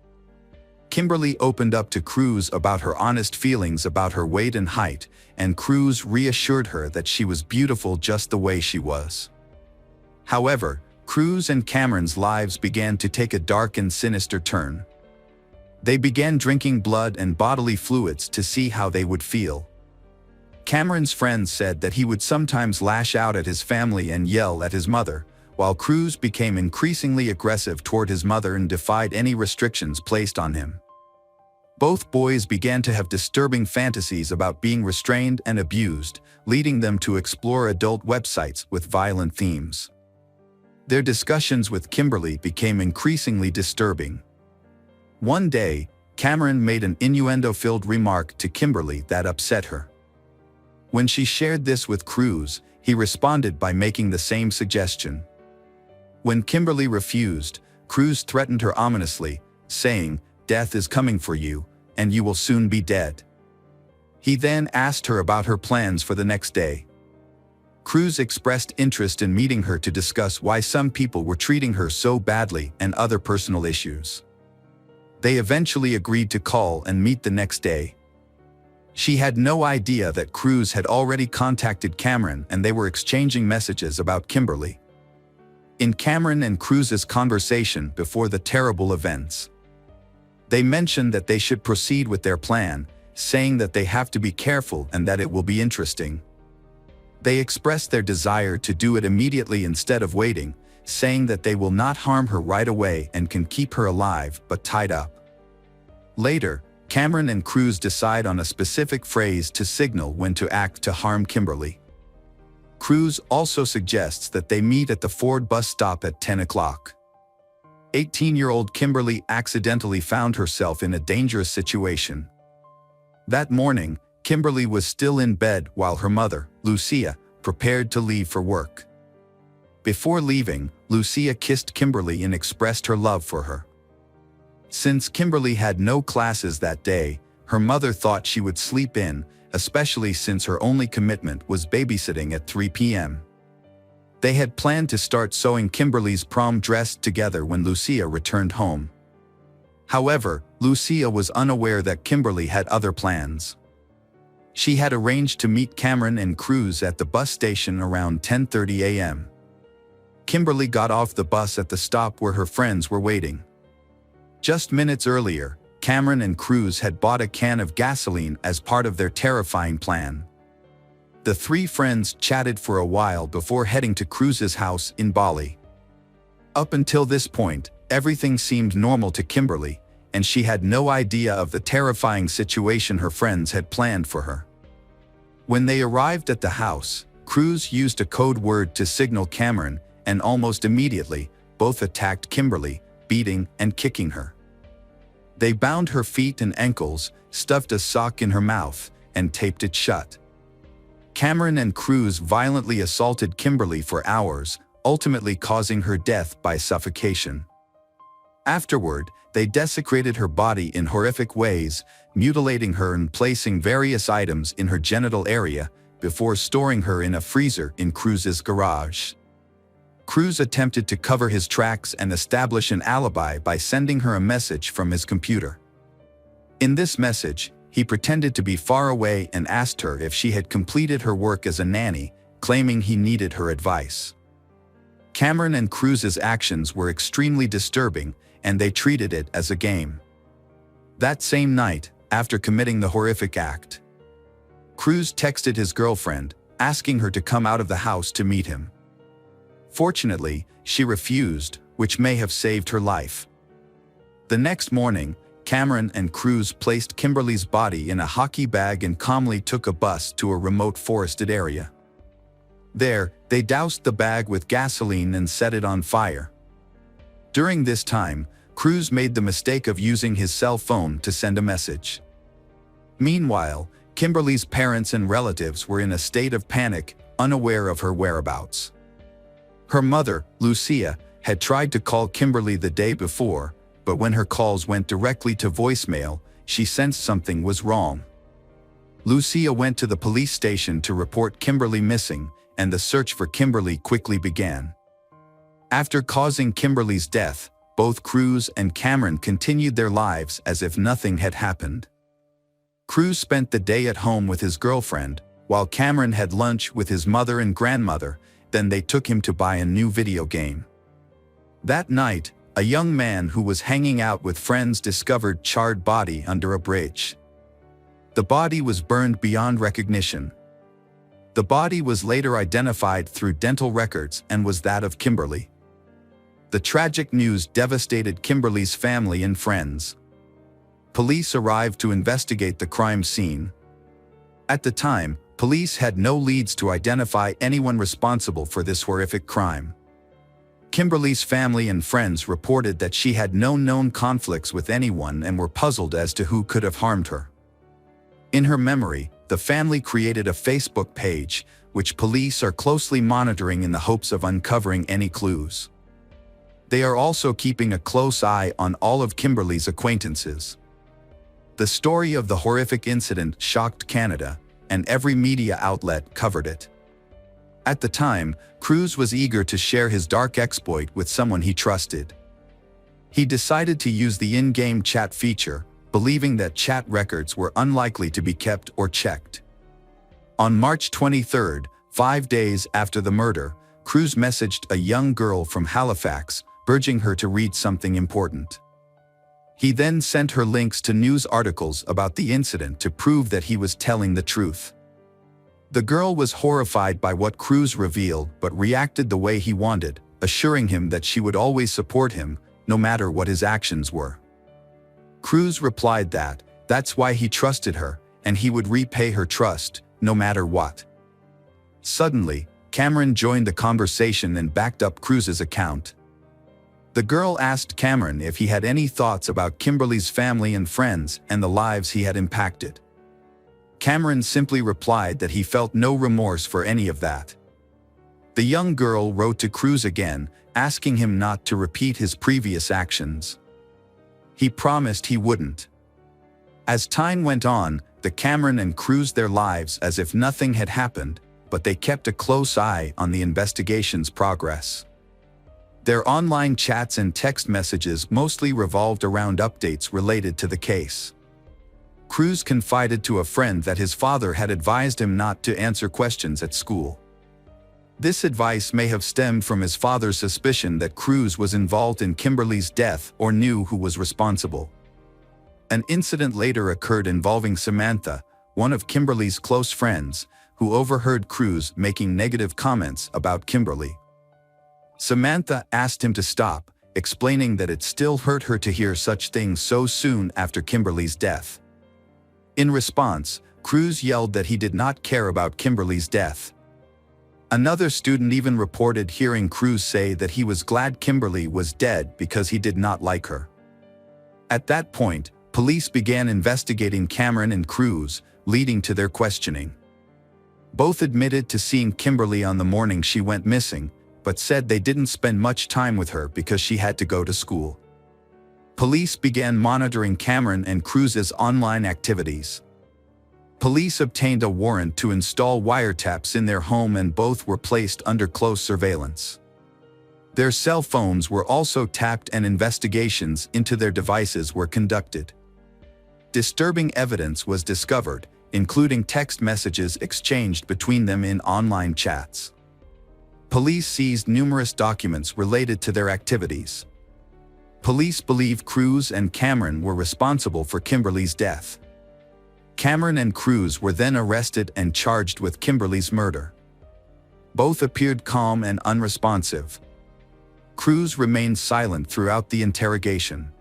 Kimberly opened up to Cruz about her honest feelings about her weight and height, and Cruz reassured her that she was beautiful just the way she was. However, Cruz and Cameron's lives began to take a dark and sinister turn. They began drinking blood and bodily fluids to see how they would feel. Cameron's friends said that he would sometimes lash out at his family and yell at his mother, while Cruz became increasingly aggressive toward his mother and defied any restrictions placed on him. Both boys began to have disturbing fantasies about being restrained and abused, leading them to explore adult websites with violent themes. Their discussions with Kimberly became increasingly disturbing. One day, Cameron made an innuendo-filled remark to Kimberly that upset her. When she shared this with Cruz, he responded by making the same suggestion. When Kimberly refused, Cruz threatened her ominously, saying, "Death is coming for you, and you will soon be dead." He then asked her about her plans for the next day. Cruz expressed interest in meeting her to discuss why some people were treating her so badly and other personal issues. They eventually agreed to call and meet the next day. She had no idea that Cruz had already contacted Cameron and they were exchanging messages about Kimberly. In Cameron and Cruz's conversation before the terrible events, they mentioned that they should proceed with their plan, saying that they have to be careful and that it will be interesting. They expressed their desire to do it immediately instead of waiting, saying that they will not harm her right away and can keep her alive but tied up. Later, Cameron and Cruz decide on a specific phrase to signal when to act to harm Kimberly. Cruz also suggests that they meet at the Ford bus stop at 10 o'clock. 18-year-old Kimberly accidentally found herself in a dangerous situation. That morning, Kimberly was still in bed while her mother, Lucia, prepared to leave for work. Before leaving, Lucia kissed Kimberly and expressed her love for her. Since Kimberly had no classes that day, her mother thought she would sleep in, especially since her only commitment was babysitting at 3 p.m. They had planned to start sewing Kimberly's prom dress together when Lucia returned home. However, Lucia was unaware that Kimberly had other plans. She had arranged to meet Cameron and Cruz at the bus station around 10:30 a.m. Kimberly got off the bus at the stop where her friends were waiting. Just minutes earlier, Cameron and Cruz had bought a can of gasoline as part of their terrifying plan. The three friends chatted for a while before heading to Cruz's house in Bali. Up until this point, everything seemed normal to Kimberly, and she had no idea of the terrifying situation her friends had planned for her. When they arrived at the house, Cruz used a code word to signal Cameron, and almost immediately, both attacked Kimberly, beating and kicking her. They bound her feet and ankles, stuffed a sock in her mouth, and taped it shut. Cameron and Cruz violently assaulted Kimberly for hours, ultimately causing her death by suffocation. Afterward, they desecrated her body in horrific ways, mutilating her and placing various items in her genital area, before storing her in a freezer in Cruz's garage. Cruz attempted to cover his tracks and establish an alibi by sending her a message from his computer. In this message, he pretended to be far away and asked her if she had completed her work as a nanny, claiming he needed her advice. Cameron and Cruz's actions were extremely disturbing, and they treated it as a game. That same night, after committing the horrific act, Cruz texted his girlfriend, asking her to come out of the house to meet him. Fortunately, she refused, which may have saved her life. The next morning, Cameron and Cruz placed Kimberly's body in a hockey bag and calmly took a bus to a remote forested area. There, they doused the bag with gasoline and set it on fire. During this time, Cruz made the mistake of using his cell phone to send a message. Meanwhile, Kimberly's parents and relatives were in a state of panic, unaware of her whereabouts. Her mother, Lucia, had tried to call Kimberly the day before, but when her calls went directly to voicemail, she sensed something was wrong. Lucia went to the police station to report Kimberly missing, and the search for Kimberly quickly began. After causing Kimberly's death, both Cruz and Cameron continued their lives as if nothing had happened. Cruz spent the day at home with his girlfriend, while Cameron had lunch with his mother and grandmother, then they took him to buy a new video game. That night, a young man who was hanging out with friends discovered charred body under a bridge. The body was burned beyond recognition. The body was later identified through dental records and was that of Kimberly. The tragic news devastated Kimberly's family and friends. Police arrived to investigate the crime scene. At the time, police had no leads to identify anyone responsible for this horrific crime. Kimberly's family and friends reported that she had no known conflicts with anyone and were puzzled as to who could have harmed her. In her memory, the family created a Facebook page, which police are closely monitoring in the hopes of uncovering any clues. They are also keeping a close eye on all of Kimberly's acquaintances. The story of the horrific incident shocked Canada, and every media outlet covered it. At the time, Cruz was eager to share his dark exploit with someone he trusted. He decided to use the in-game chat feature, believing that chat records were unlikely to be kept or checked. On March 23, 5 days after the murder, Cruz messaged a young girl from Halifax, urging her to read something important. He then sent her links to news articles about the incident to prove that he was telling the truth. The girl was horrified by what Cruz revealed but reacted the way he wanted, assuring him that she would always support him, no matter what his actions were. Cruz replied that that's why he trusted her, and he would repay her trust, no matter what. Suddenly, Cameron joined the conversation and backed up Cruz's account. The girl asked Cameron if he had any thoughts about Kimberly's family and friends and the lives he had impacted. Cameron simply replied that he felt no remorse for any of that. The young girl wrote to Cruz again, asking him not to repeat his previous actions. He promised he wouldn't. As time went on, the Cameron and Cruz their lives as if nothing had happened, but they kept a close eye on the investigation's progress. Their online chats and text messages mostly revolved around updates related to the case. Cruz confided to a friend that his father had advised him not to answer questions at school. This advice may have stemmed from his father's suspicion that Cruz was involved in Kimberly's death or knew who was responsible. An incident later occurred involving Samantha, one of Kimberly's close friends, who overheard Cruz making negative comments about Kimberly. Samantha asked him to stop, explaining that it still hurt her to hear such things so soon after Kimberly's death. In response, Cruz yelled that he did not care about Kimberly's death. Another student even reported hearing Cruz say that he was glad Kimberly was dead because he did not like her. At that point, police began investigating Cameron and Cruz, leading to their questioning. Both admitted to seeing Kimberly on the morning she went missing, but said they didn't spend much time with her because she had to go to school. Police began monitoring Cameron and Cruz's online activities. Police obtained a warrant to install wiretaps in their home and both were placed under close surveillance. Their cell phones were also tapped and investigations into their devices were conducted. Disturbing evidence was discovered, including text messages exchanged between them in online chats. Police seized numerous documents related to their activities. Police believe Cruz and Cameron were responsible for Kimberly's death. Cameron and Cruz were then arrested and charged with Kimberly's murder. Both appeared calm and unresponsive. Cruz remained silent throughout the interrogation.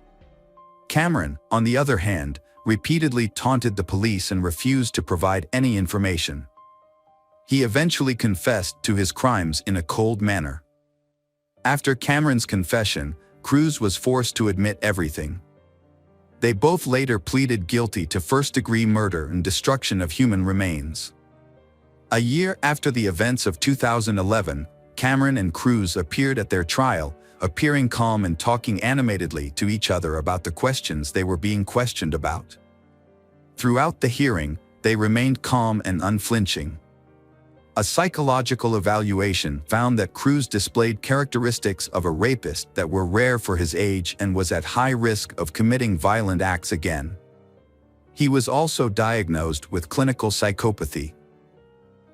Cameron, on the other hand, repeatedly taunted the police and refused to provide any information. He eventually confessed to his crimes in a cold manner. After Cameron's confession, Cruz was forced to admit everything. They both later pleaded guilty to first-degree murder and destruction of human remains. A year after the events of 2011, Cameron and Cruz appeared at their trial, appearing calm and talking animatedly to each other about the questions they were being questioned about. Throughout the hearing, they remained calm and unflinching. A psychological evaluation found that Cruz displayed characteristics of a rapist that were rare for his age and was at high risk of committing violent acts again. He was also diagnosed with clinical psychopathy.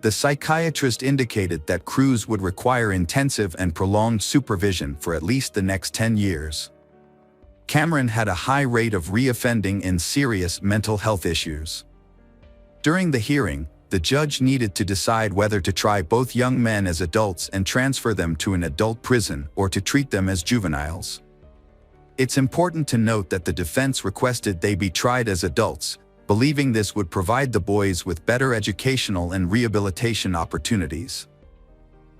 The psychiatrist indicated that Cruz would require intensive and prolonged supervision for at least the next 10 years. Cameron had a high rate of reoffending and serious mental health issues. During the hearing, the judge needed to decide whether to try both young men as adults and transfer them to an adult prison or to treat them as juveniles. It's important to note that the defense requested they be tried as adults, believing this would provide the boys with better educational and rehabilitation opportunities.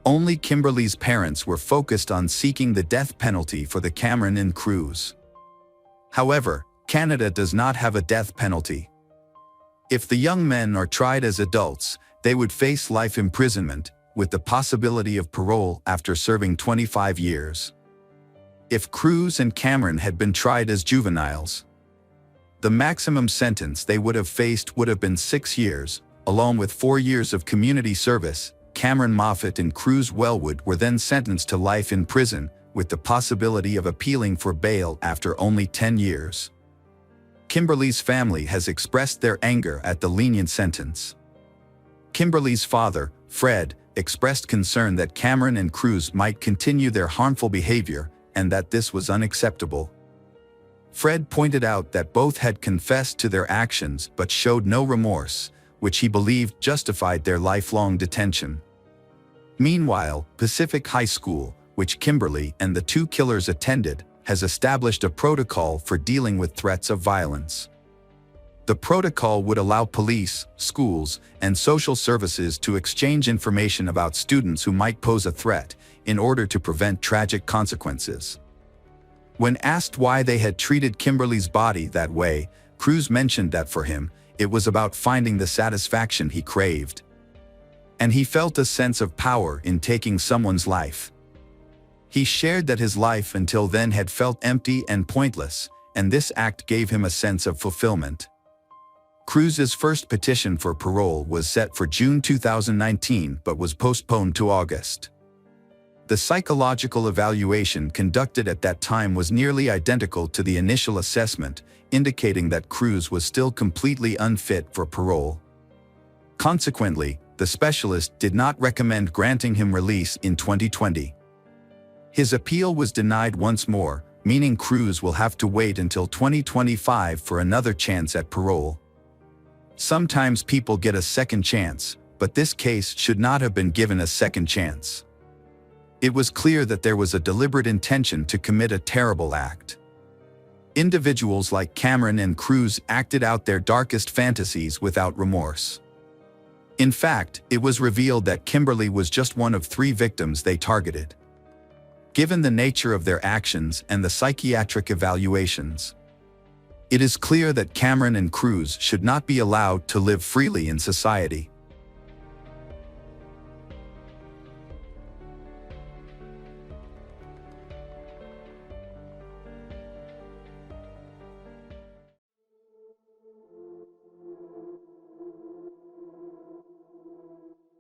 Only Kimberly's parents were focused on seeking the death penalty for the Cameron and Cruz. However, Canada does not have a death penalty. If the young men are tried as adults, they would face life imprisonment, with the possibility of parole after serving 25 years. If Cruz and Cameron had been tried as juveniles, the maximum sentence they would have faced would have been 6 years, along with 4 years of community service. Cameron Moffat and Cruz Wellwood were then sentenced to life in prison, with the possibility of appealing for bail after only 10 years. Kimberly's family has expressed their anger at the lenient sentence. Kimberly's father, Fred, expressed concern that Cameron and Cruz might continue their harmful behavior and that this was unacceptable. Fred pointed out that both had confessed to their actions but showed no remorse, which he believed justified their lifelong detention. Meanwhile, Pacific High School, which Kimberly and the two killers attended, has established a protocol for dealing with threats of violence. The protocol would allow police, schools, and social services to exchange information about students who might pose a threat in order to prevent tragic consequences. When asked why they had treated Kimberly's body that way, Cruz mentioned that for him, it was about finding the satisfaction he craved. And he felt a sense of power in taking someone's life. He shared that his life until then had felt empty and pointless, and this act gave him a sense of fulfillment. Cruz's first petition for parole was set for June 2019 but was postponed to August. The psychological evaluation conducted at that time was nearly identical to the initial assessment, indicating that Cruz was still completely unfit for parole. Consequently, the specialist did not recommend granting him release in 2020. His appeal was denied once more, meaning Cruz will have to wait until 2025 for another chance at parole. Sometimes people get a second chance, but this case should not have been given a second chance. It was clear that there was a deliberate intention to commit a terrible act. Individuals like Cameron and Cruz acted out their darkest fantasies without remorse. In fact, it was revealed that Kimberly was just one of 3 victims they targeted. Given the nature of their actions and the psychiatric evaluations, it is clear that Cameron and Cruz should not be allowed to live freely in society.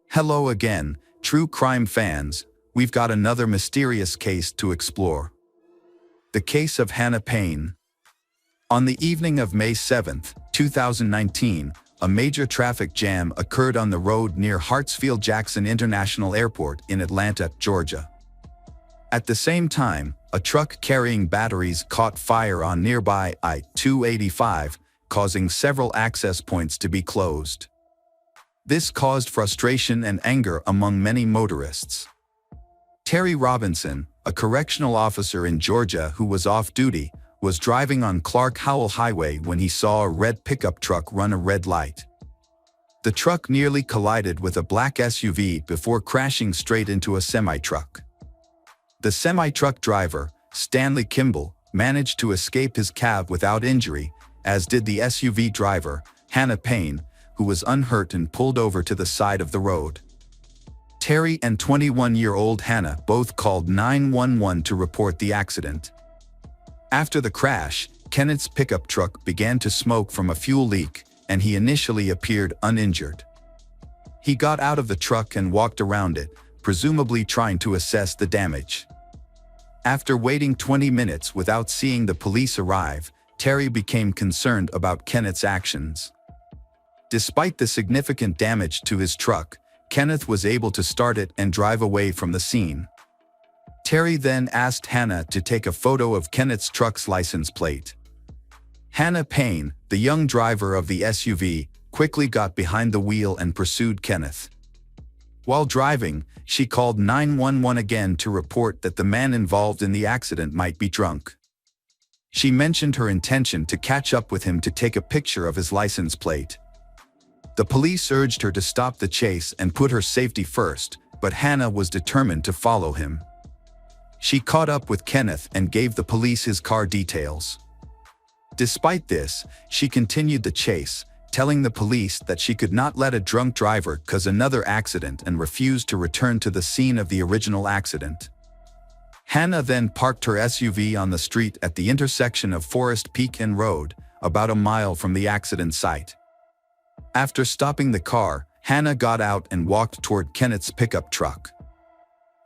Hello again, true crime fans. We've got another mysterious case to explore. The case of Hannah Payne. On the evening of May 7, 2019, a major traffic jam occurred on the road near Hartsfield-Jackson International Airport in Atlanta, Georgia. At the same time, a truck carrying batteries caught fire on nearby I-285, causing several access points to be closed. This caused frustration and anger among many motorists. Terry Robinson, a correctional officer in Georgia who was off duty, was driving on Clark Howell Highway when he saw a red pickup truck run a red light. The truck nearly collided with a black SUV before crashing straight into a semi-truck. The semi-truck driver, Stanley Kimball, managed to escape his cab without injury, as did the SUV driver, Hannah Payne, who was unhurt and pulled over to the side of the road. Terry and 21-year-old Hannah both called 911 to report the accident. After the crash, Kenneth's pickup truck began to smoke from a fuel leak, and he initially appeared uninjured. He got out of the truck and walked around it, presumably trying to assess the damage. After waiting 20 minutes without seeing the police arrive, Terry became concerned about Kenneth's actions. Despite the significant damage to his truck, Kenneth was able to start it and drive away from the scene. Terry then asked Hannah to take a photo of Kenneth's truck's license plate. Hannah Payne, the young driver of the SUV, quickly got behind the wheel and pursued Kenneth. While driving, she called 911 again to report that the man involved in the accident might be drunk. She mentioned her intention to catch up with him to take a picture of his license plate. The police urged her to stop the chase and put her safety first, but Hannah was determined to follow him. She caught up with Kenneth and gave the police his car details. Despite this, she continued the chase, telling the police that she could not let a drunk driver cause another accident and refused to return to the scene of the original accident. Hannah then parked her SUV on the street at the intersection of Forest Peak and Road, about a mile from the accident site. After stopping the car, Hannah got out and walked toward Kenneth's pickup truck.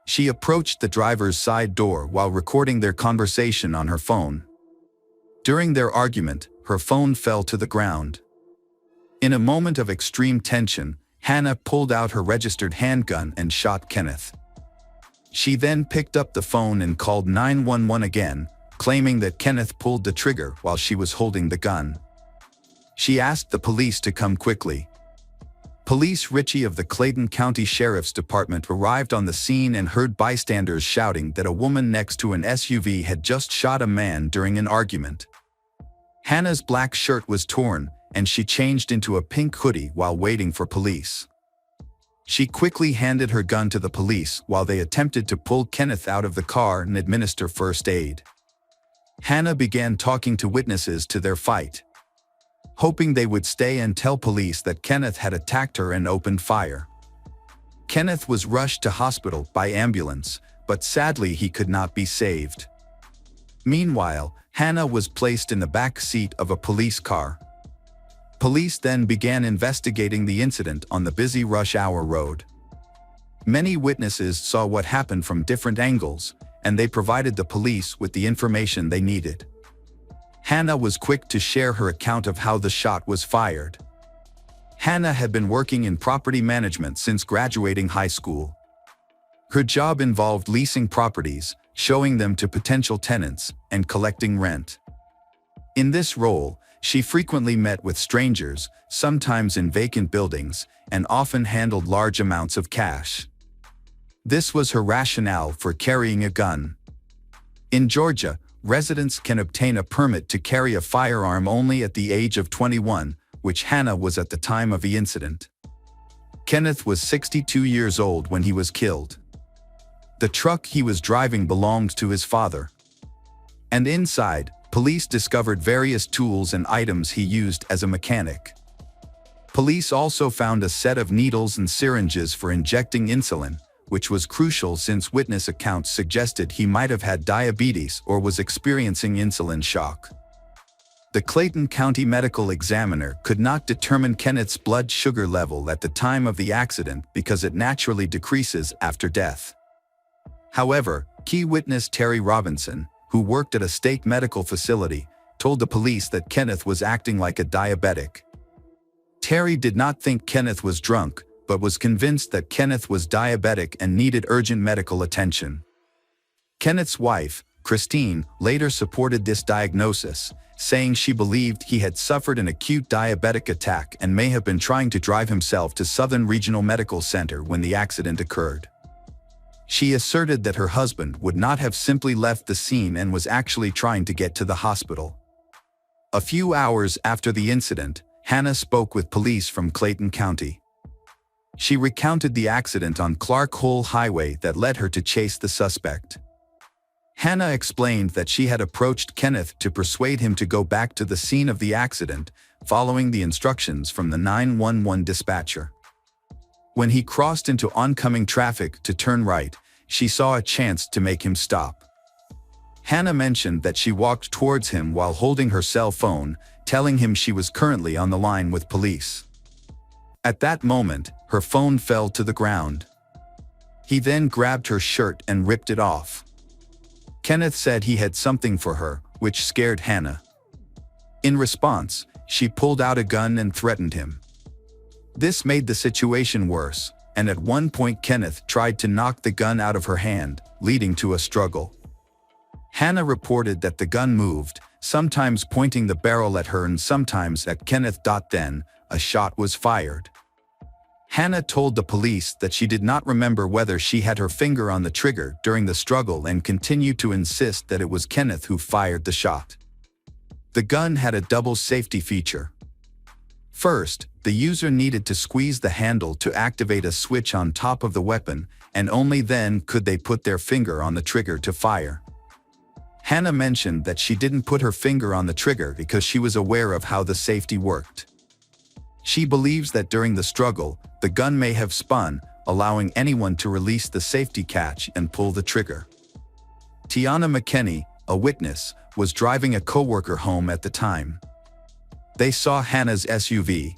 She approached the driver's side door while recording their conversation on her phone. During their argument, her phone fell to the ground. In a moment of extreme tension, Hannah pulled out her registered handgun and shot Kenneth. She then picked up the phone and called 911 again, claiming that Kenneth pulled the trigger while she was holding the gun. She asked the police to come quickly. Police Ritchie of the Clayton County Sheriff's Department arrived on the scene and heard bystanders shouting that a woman next to an SUV had just shot a man during an argument. Hannah's black shirt was torn, and she changed into a pink hoodie while waiting for police. She quickly handed her gun to the police while they attempted to pull Kenneth out of the car and administer first aid. Hannah began talking to witnesses to their fight, hoping they would stay and tell police that Kenneth had attacked her and opened fire. Kenneth was rushed to hospital by ambulance, but sadly he could not be saved. Meanwhile, Hannah was placed in the back seat of a police car. Police then began investigating the incident on the busy rush hour road. Many witnesses saw what happened from different angles, and they provided the police with the information they needed. Hannah was quick to share her account of how the shot was fired. Hannah had been working in property management since graduating high school. Her job involved leasing properties, showing them to potential tenants, and collecting rent. In this role, she frequently met with strangers, sometimes in vacant buildings, and often handled large amounts of cash. This was her rationale for carrying a gun. In Georgia, residents can obtain a permit to carry a firearm only at the age of 21, which Hannah was at the time of the incident. Kenneth was 62 years old when he was killed. The truck he was driving belonged to his father. And inside, police discovered various tools and items he used as a mechanic. Police also found a set of needles and syringes for injecting insulin, which was crucial since witness accounts suggested he might have had diabetes or was experiencing insulin shock. The Clayton County Medical Examiner could not determine Kenneth's blood sugar level at the time of the accident because it naturally decreases after death. However, key witness Terry Robinson, who worked at a state medical facility, told the police that Kenneth was acting like a diabetic. Terry did not think Kenneth was drunk, but was convinced that Kenneth was diabetic and needed urgent medical attention. Kenneth's wife, Christine, later supported this diagnosis, saying she believed he had suffered an acute diabetic attack and may have been trying to drive himself to Southern Regional Medical Center when the accident occurred. She asserted that her husband would not have simply left the scene and was actually trying to get to the hospital. A few hours after the incident, Hannah spoke with police from Clayton County. She recounted the accident on Clark Hole Highway that led her to chase the suspect. Hannah explained that she had approached Kenneth to persuade him to go back to the scene of the accident, following the instructions from the 911 dispatcher. When he crossed into oncoming traffic to turn right, she saw a chance to make him stop. Hannah mentioned that she walked towards him while holding her cell phone, telling him she was currently on the line with police. At that moment, her phone fell to the ground. He then grabbed her shirt and ripped it off. Kenneth said he had something for her, which scared Hannah. In response, she pulled out a gun and threatened him. This made the situation worse, and at one point Kenneth tried to knock the gun out of her hand, leading to a struggle. Hannah reported that the gun moved, sometimes pointing the barrel at her and sometimes at Kenneth. Then, a shot was fired. Hannah told the police that she did not remember whether she had her finger on the trigger during the struggle and continued to insist that it was Kenneth who fired the shot. The gun had a double safety feature. First, the user needed to squeeze the handle to activate a switch on top of the weapon, and only then could they put their finger on the trigger to fire. Hannah mentioned that she didn't put her finger on the trigger because she was aware of how the safety worked. She believes that during the struggle, the gun may have spun, allowing anyone to release the safety catch and pull the trigger. Tiana McKenney, a witness, was driving a coworker home at the time. They saw Hannah's SUV.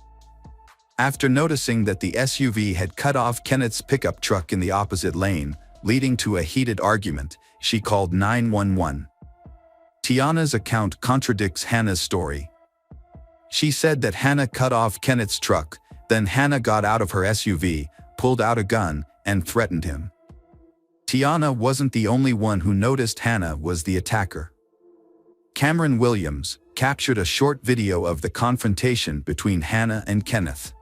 After noticing that the SUV had cut off Kenneth's pickup truck in the opposite lane, leading to a heated argument, she called 911. Tiana's account contradicts Hannah's story. She said that Hannah cut off Kenneth's truck, then Hannah got out of her SUV, pulled out a gun, and threatened him. Tiana wasn't the only one who noticed Hannah was the attacker. Cameron Williams captured a short video of the confrontation between Hannah and Kenneth.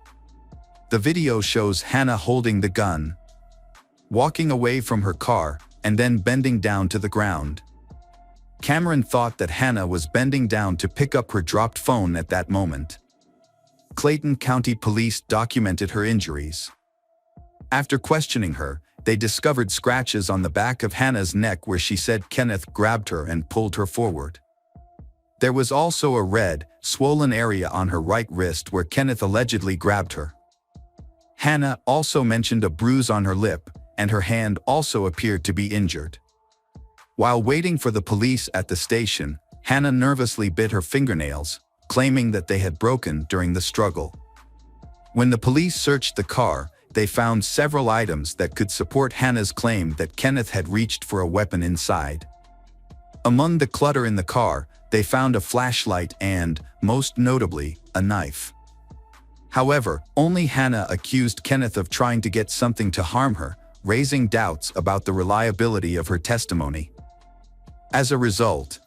The video shows Hannah holding the gun, walking away from her car, and then bending down to the ground. Cameron thought that Hannah was bending down to pick up her dropped phone at that moment. Clayton County Police documented her injuries. After questioning her, they discovered scratches on the back of Hannah's neck where she said Kenneth grabbed her and pulled her forward. There was also a red, swollen area on her right wrist where Kenneth allegedly grabbed her. Hannah also mentioned a bruise on her lip, and her hand also appeared to be injured. While waiting for the police at the station, Hannah nervously bit her fingernails, claiming that they had broken during the struggle. When the police searched the car, they found several items that could support Hannah's claim that Kenneth had reached for a weapon inside. Among the clutter in the car, they found a flashlight and, most notably, a knife. However, only Hannah accused Kenneth of trying to get something to harm her, raising doubts about the reliability of her testimony. As a result,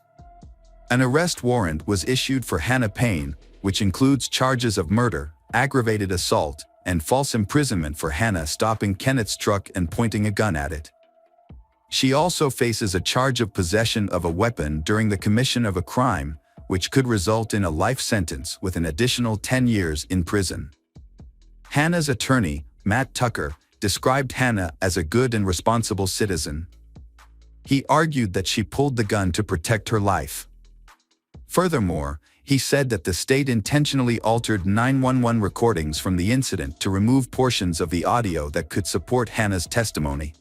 an arrest warrant was issued for Hannah Payne, which includes charges of murder, aggravated assault, and false imprisonment for Hannah stopping Kenneth's truck and pointing a gun at it. She also faces a charge of possession of a weapon during the commission of a crime, which could result in a life sentence with an additional 10 years in prison. Hannah's attorney, Matt Tucker, described Hannah as a good and responsible citizen. He argued that she pulled the gun to protect her life. Furthermore, he said that the state intentionally altered 911 recordings from the incident to remove portions of the audio that could support Hannah's testimony.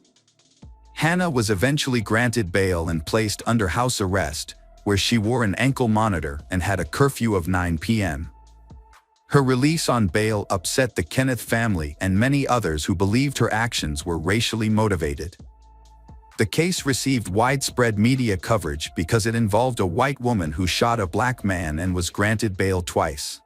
Hannah was eventually granted bail and placed under house arrest, where she wore an ankle monitor and had a curfew of 9 p.m. Her release on bail upset the Kenneth family and many others who believed her actions were racially motivated. The case received widespread media coverage because it involved a white woman who shot a black man and was granted bail twice.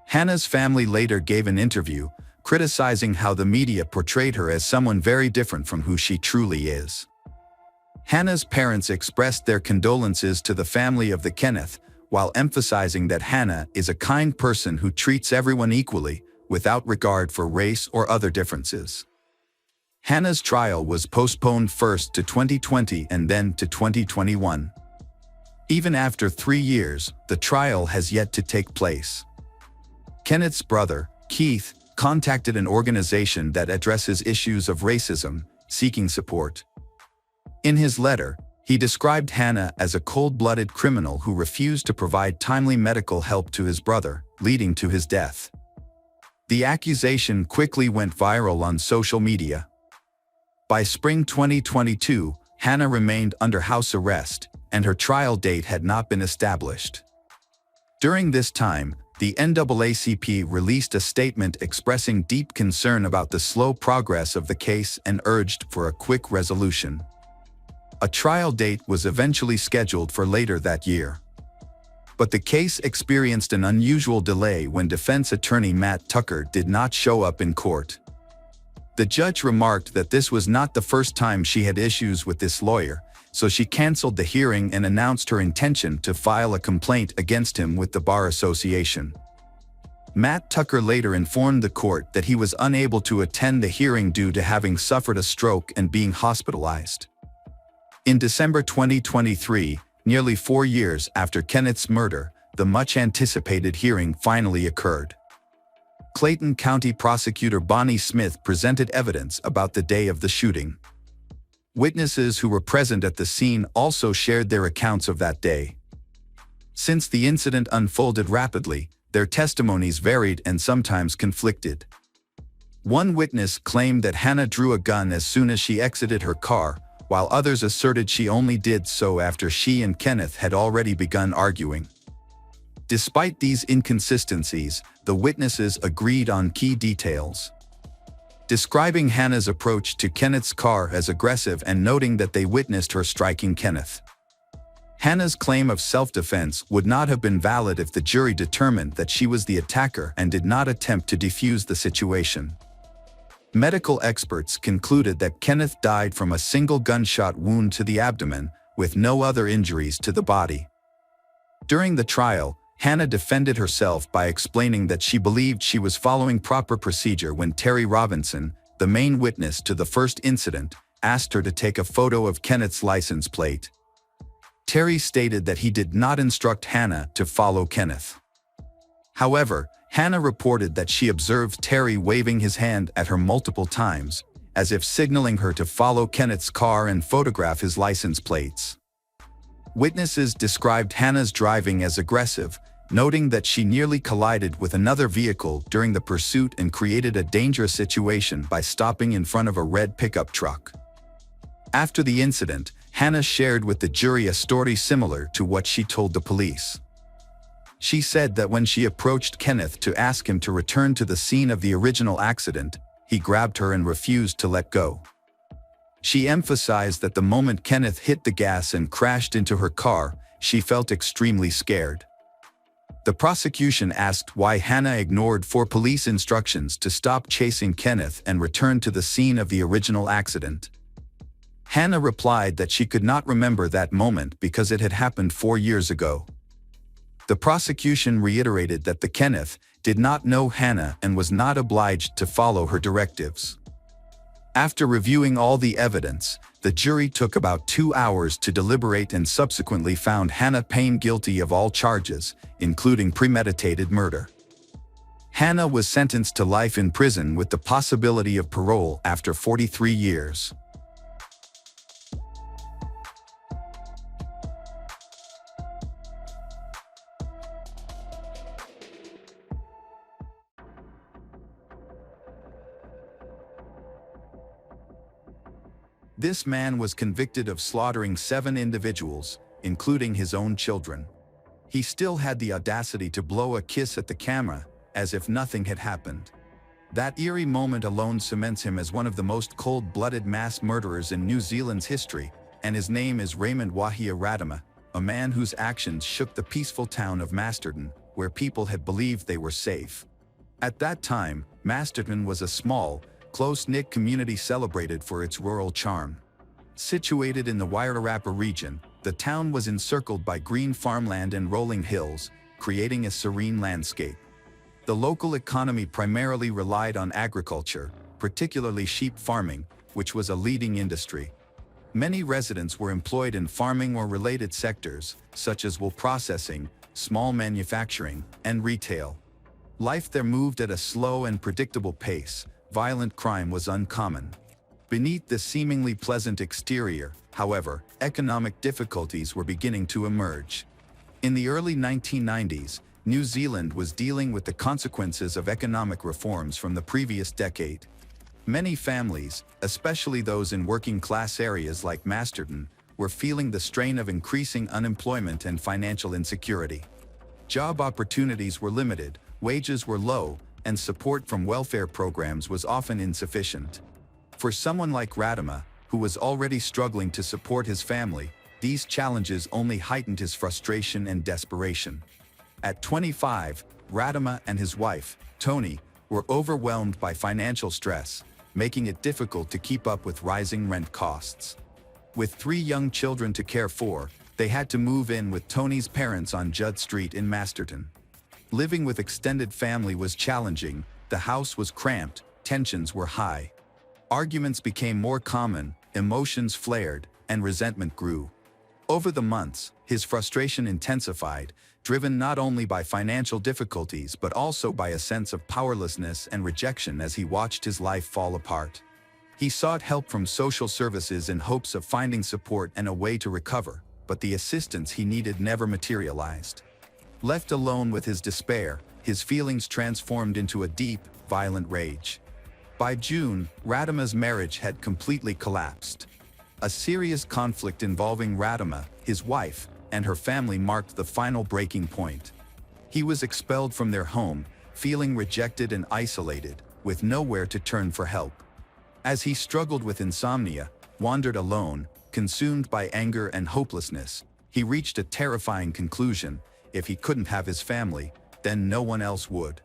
Hannah's family later gave an interview, criticizing how the media portrayed her as someone very different from who she truly is. Hannah's parents expressed their condolences to the family of the Kenneth, while emphasizing that Hannah is a kind person who treats everyone equally, without regard for race or other differences. Hannah's trial was postponed first to 2020 and then to 2021. Even after 3 years, the trial has yet to take place. Kenneth's brother, Keith, contacted an organization that addresses issues of racism, seeking support. In his letter, he described Hannah as a cold-blooded criminal who refused to provide timely medical help to his brother, leading to his death. The accusation quickly went viral on social media. By spring 2022, Hannah remained under house arrest, and her trial date had not been established. During this time, The NAACP released a statement expressing deep concern about the slow progress of the case and urged for a quick resolution. A trial date was eventually scheduled for later that year. But the case experienced an unusual delay when defense attorney Matt Tucker did not show up in court. The judge remarked that this was not the first time she had issues with this lawyer, so she canceled the hearing and announced her intention to file a complaint against him with the Bar Association. Matt Tucker later informed the court that he was unable to attend the hearing due to having suffered a stroke and being hospitalized. In December 2023, nearly 4 years after Kenneth's murder, the much-anticipated hearing finally occurred. Clayton County Prosecutor Bonnie Smith presented evidence about the day of the shooting. Witnesses who were present at the scene also shared their accounts of that day. Since the incident unfolded rapidly, their testimonies varied and sometimes conflicted. One witness claimed that Hannah drew a gun as soon as she exited her car, while others asserted she only did so after she and Kenneth had already begun arguing. Despite these inconsistencies, the witnesses agreed on key details. Describing Hannah's approach to Kenneth's car as aggressive and noting that they witnessed her striking Kenneth. Hannah's claim of self-defense would not have been valid if the jury determined that she was the attacker and did not attempt to defuse the situation. Medical experts concluded that Kenneth died from a single gunshot wound to the abdomen, with no other injuries to the body. During the trial, Hannah defended herself by explaining that she believed she was following proper procedure when Terry Robinson, the main witness to the first incident, asked her to take a photo of Kenneth's license plate. Terry stated that he did not instruct Hannah to follow Kenneth. However, Hannah reported that she observed Terry waving his hand at her multiple times, as if signaling her to follow Kenneth's car and photograph his license plates. Witnesses described Hannah's driving as aggressive, noting that she nearly collided with another vehicle during the pursuit and created a dangerous situation by stopping in front of a red pickup truck. After the incident, Hannah shared with the jury a story similar to what she told the police. She said that when she approached Kenneth to ask him to return to the scene of the original accident, he grabbed her and refused to let go. She emphasized that the moment Kenneth hit the gas and crashed into her car, she felt extremely scared. The prosecution asked why Hannah ignored 4 police instructions to stop chasing Kenneth and return to the scene of the original accident. Hannah replied that she could not remember that moment because it had happened 4 years ago. The prosecution reiterated that the Kenneth did not know Hannah and was not obliged to follow her directives. After reviewing all the evidence, the jury took about 2 hours to deliberate and subsequently found Hannah Payne guilty of all charges, including premeditated murder. Hannah was sentenced to life in prison with the possibility of parole after 43 years. This man was convicted of slaughtering 7 individuals, including his own children. He still had the audacity to blow a kiss at the camera, as if nothing had happened. That eerie moment alone cements him as one of the most cold-blooded mass murderers in New Zealand's history, and his name is Raymond Wahia Radama, a man whose actions shook the peaceful town of Masterton, where people had believed they were safe. At that time, Masterton was a small, close-knit community celebrated for its rural charm. Situated in the Wairarapa region, the town was encircled by green farmland and rolling hills, creating a serene landscape. The local economy primarily relied on agriculture, particularly sheep farming, which was a leading industry. Many residents were employed in farming or related sectors, such as wool processing, small manufacturing, and retail. Life there moved at a slow and predictable pace. Violent crime was uncommon. Beneath the seemingly pleasant exterior, however, economic difficulties were beginning to emerge. In the early 1990s, New Zealand was dealing with the consequences of economic reforms from the previous decade. Many families, especially those in working-class areas like Masterton, were feeling the strain of increasing unemployment and financial insecurity. Job opportunities were limited, wages were low, and support from welfare programs was often insufficient. For someone like Radama, who was already struggling to support his family, these challenges only heightened his frustration and desperation. At 25, Radama and his wife, Toni, were overwhelmed by financial stress, making it difficult to keep up with rising rent costs. With 3 young children to care for, they had to move in with Toni's parents on Judd Street in Masterton. Living with extended family was challenging, the house was cramped, tensions were high. Arguments became more common, emotions flared, and resentment grew. Over the months, his frustration intensified, driven not only by financial difficulties but also by a sense of powerlessness and rejection as he watched his life fall apart. He sought help from social services in hopes of finding support and a way to recover, but the assistance he needed never materialized. Left alone with his despair, his feelings transformed into a deep, violent rage. By June, Radama's marriage had completely collapsed. A serious conflict involving Radama, his wife, and her family marked the final breaking point. He was expelled from their home, feeling rejected and isolated, with nowhere to turn for help. As he struggled with insomnia, wandered alone, consumed by anger and hopelessness, he reached a terrifying conclusion: if he couldn't have his family, then no one else would.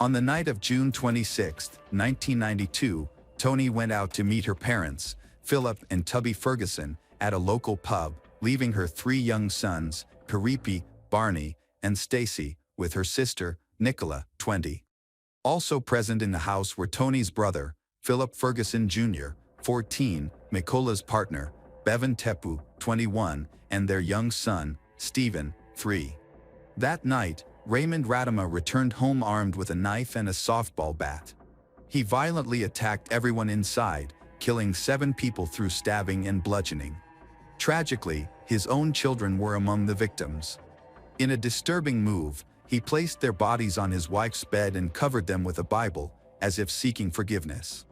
On the night of June 26, 1992, Toni went out to meet her parents, Philip and Tubby Ferguson, at a local pub, leaving her 3 young sons, Karipi, Barney, and Stacy, with her sister, Nicola, 20. Also present in the house were Toni's brother, Philip Ferguson Jr., 14, Mikola's partner, Bevan Tepu, 21, and their young son, Stephen, 3. That night, Raymond Radama returned home armed with a knife and a softball bat. He violently attacked everyone inside, killing 7 people through stabbing and bludgeoning. Tragically, his own children were among the victims. In a disturbing move, he placed their bodies on his wife's bed and covered them with a Bible, as if seeking forgiveness.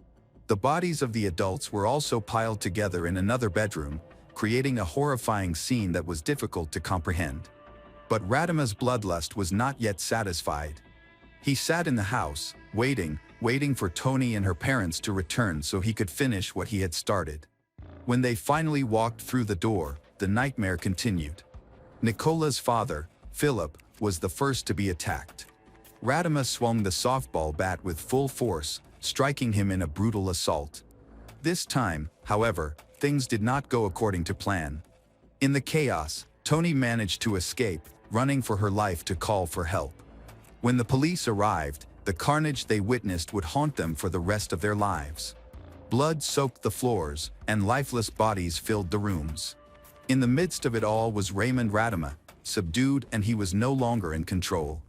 The bodies of the adults were also piled together in another bedroom, creating a horrifying scene that was difficult to comprehend. But Radama's bloodlust was not yet satisfied. He sat in the house, waiting for Toni and her parents to return so he could finish what he had started. When they finally walked through the door, the nightmare continued. Nicola's father, Philip, was the first to be attacked. Radama swung the softball bat with full force, striking him in a brutal assault. This time, however, things did not go according to plan. In the chaos, Toni managed to escape, running for her life to call for help. When the police arrived, the carnage they witnessed would haunt them for the rest of their lives. Blood soaked the floors, and lifeless bodies filled the rooms. In the midst of it all was Raymond Radama, subdued, and he was no longer in control.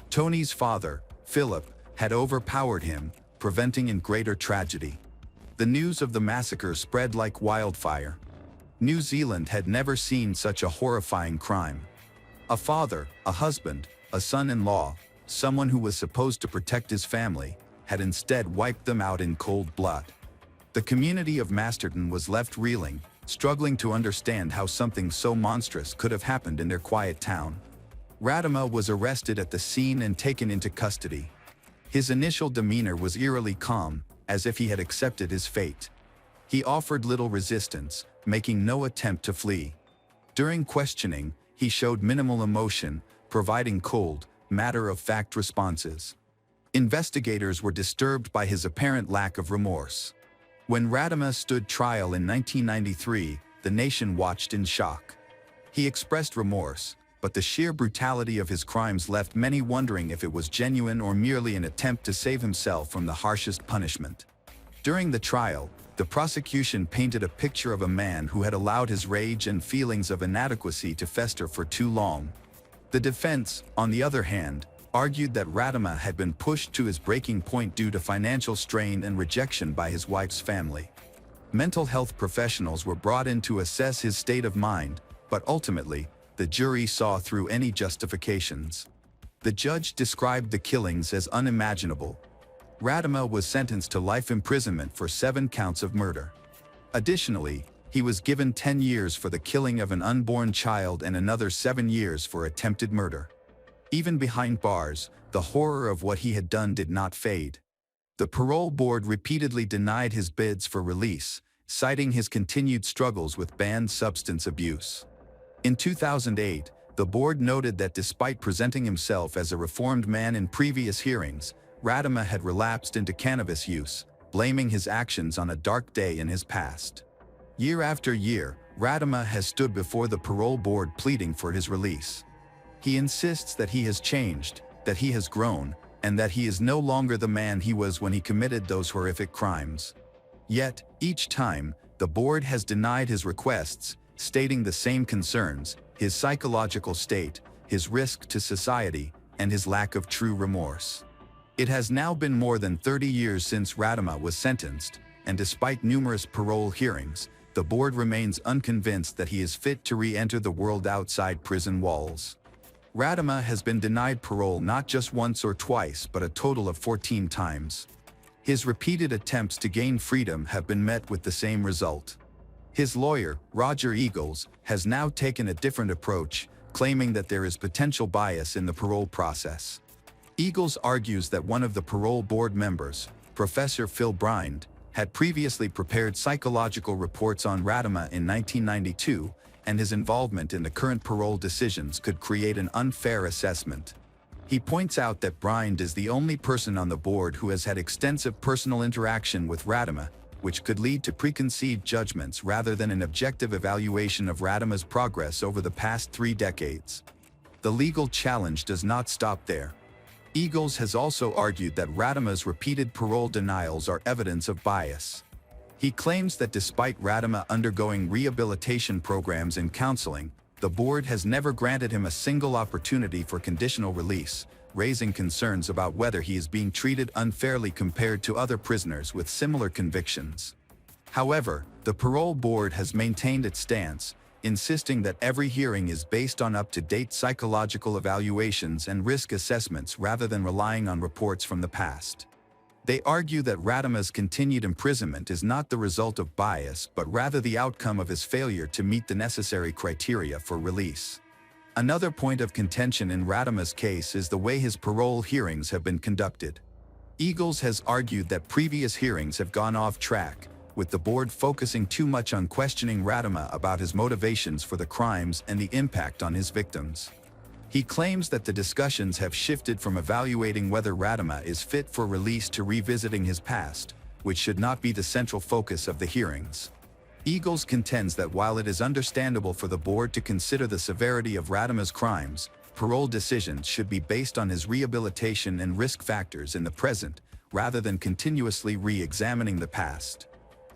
Toni's father, Philip, had overpowered him, preventing a greater tragedy. The news of the massacre spread like wildfire. New Zealand had never seen such a horrifying crime. A father, a husband, a son-in-law, someone who was supposed to protect his family, had instead wiped them out in cold blood. The community of Masterton was left reeling, struggling to understand how something so monstrous could have happened in their quiet town. Radama was arrested at the scene and taken into custody. His initial demeanor was eerily calm, as if he had accepted his fate. He offered little resistance, making no attempt to flee. During questioning, he showed minimal emotion, providing cold, matter-of-fact responses. Investigators were disturbed by his apparent lack of remorse. When Radama stood trial in 1993, the nation watched in shock. He expressed remorse, but the sheer brutality of his crimes left many wondering if it was genuine or merely an attempt to save himself from the harshest punishment. During the trial, the prosecution painted a picture of a man who had allowed his rage and feelings of inadequacy to fester for too long. The defense, on the other hand, argued that Radama had been pushed to his breaking point due to financial strain and rejection by his wife's family. Mental health professionals were brought in to assess his state of mind, but ultimately, the jury saw through any justifications. The judge described the killings as unimaginable. Radama was sentenced to life imprisonment for 7 counts of murder. Additionally, he was given 10 years for the killing of an unborn child and another 7 years for attempted murder. Even behind bars, the horror of what he had done did not fade. The parole board repeatedly denied his bids for release, citing his continued struggles with banned substance abuse. In 2008, the board noted that despite presenting himself as a reformed man in previous hearings, Radama had relapsed into cannabis use, blaming his actions on a dark day in his past. Year after year, Radama has stood before the parole board pleading for his release. He insists that he has changed, that he has grown, and that he is no longer the man he was when he committed those horrific crimes. Yet, each time, the board has denied his requests, stating the same concerns: his psychological state, his risk to society, and his lack of true remorse. It has now been more than 30 years since Radama was sentenced, and despite numerous parole hearings, the board remains unconvinced that he is fit to re-enter the world outside prison walls. Radama has been denied parole not just once or twice, but a total of 14 times. His repeated attempts to gain freedom have been met with the same result. His lawyer, Roger Eagles, has now taken a different approach, claiming that there is potential bias in the parole process. Eagles argues that one of the parole board members, Professor Phil Brynd, had previously prepared psychological reports on Radama in 1992, and his involvement in the current parole decisions could create an unfair assessment. He points out that Brynd is the only person on the board who has had extensive personal interaction with Radama, which could lead to preconceived judgments rather than an objective evaluation of Radama's progress over the past 3 decades. The legal challenge does not stop there. Eagles has also argued that Radama's repeated parole denials are evidence of bias. He claims that despite Radama undergoing rehabilitation programs and counseling, the board has never granted him a single opportunity for conditional release, raising concerns about whether he is being treated unfairly compared to other prisoners with similar convictions. However, the parole board has maintained its stance, insisting that every hearing is based on up-to-date psychological evaluations and risk assessments rather than relying on reports from the past. They argue that Radama's continued imprisonment is not the result of bias but rather the outcome of his failure to meet the necessary criteria for release. Another point of contention in Radama's case is the way his parole hearings have been conducted. Eagles has argued that previous hearings have gone off track, with the board focusing too much on questioning Radama about his motivations for the crimes and the impact on his victims. He claims that the discussions have shifted from evaluating whether Radama is fit for release to revisiting his past, which should not be the central focus of the hearings. Eagles contends that while it is understandable for the board to consider the severity of Radama's crimes, parole decisions should be based on his rehabilitation and risk factors in the present, rather than continuously re-examining the past.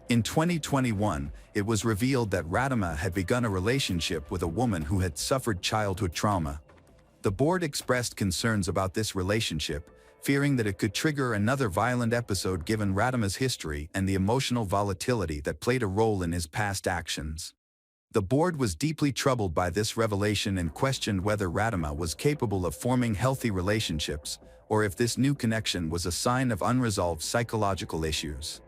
In 2021, it was revealed that Radama had begun a relationship with a woman who had suffered childhood trauma. The board expressed concerns about this relationship, fearing that it could trigger another violent episode given Radama's history and the emotional volatility that played a role in his past actions. The board was deeply troubled by this revelation and questioned whether Radama was capable of forming healthy relationships, or if this new connection was a sign of unresolved psychological issues.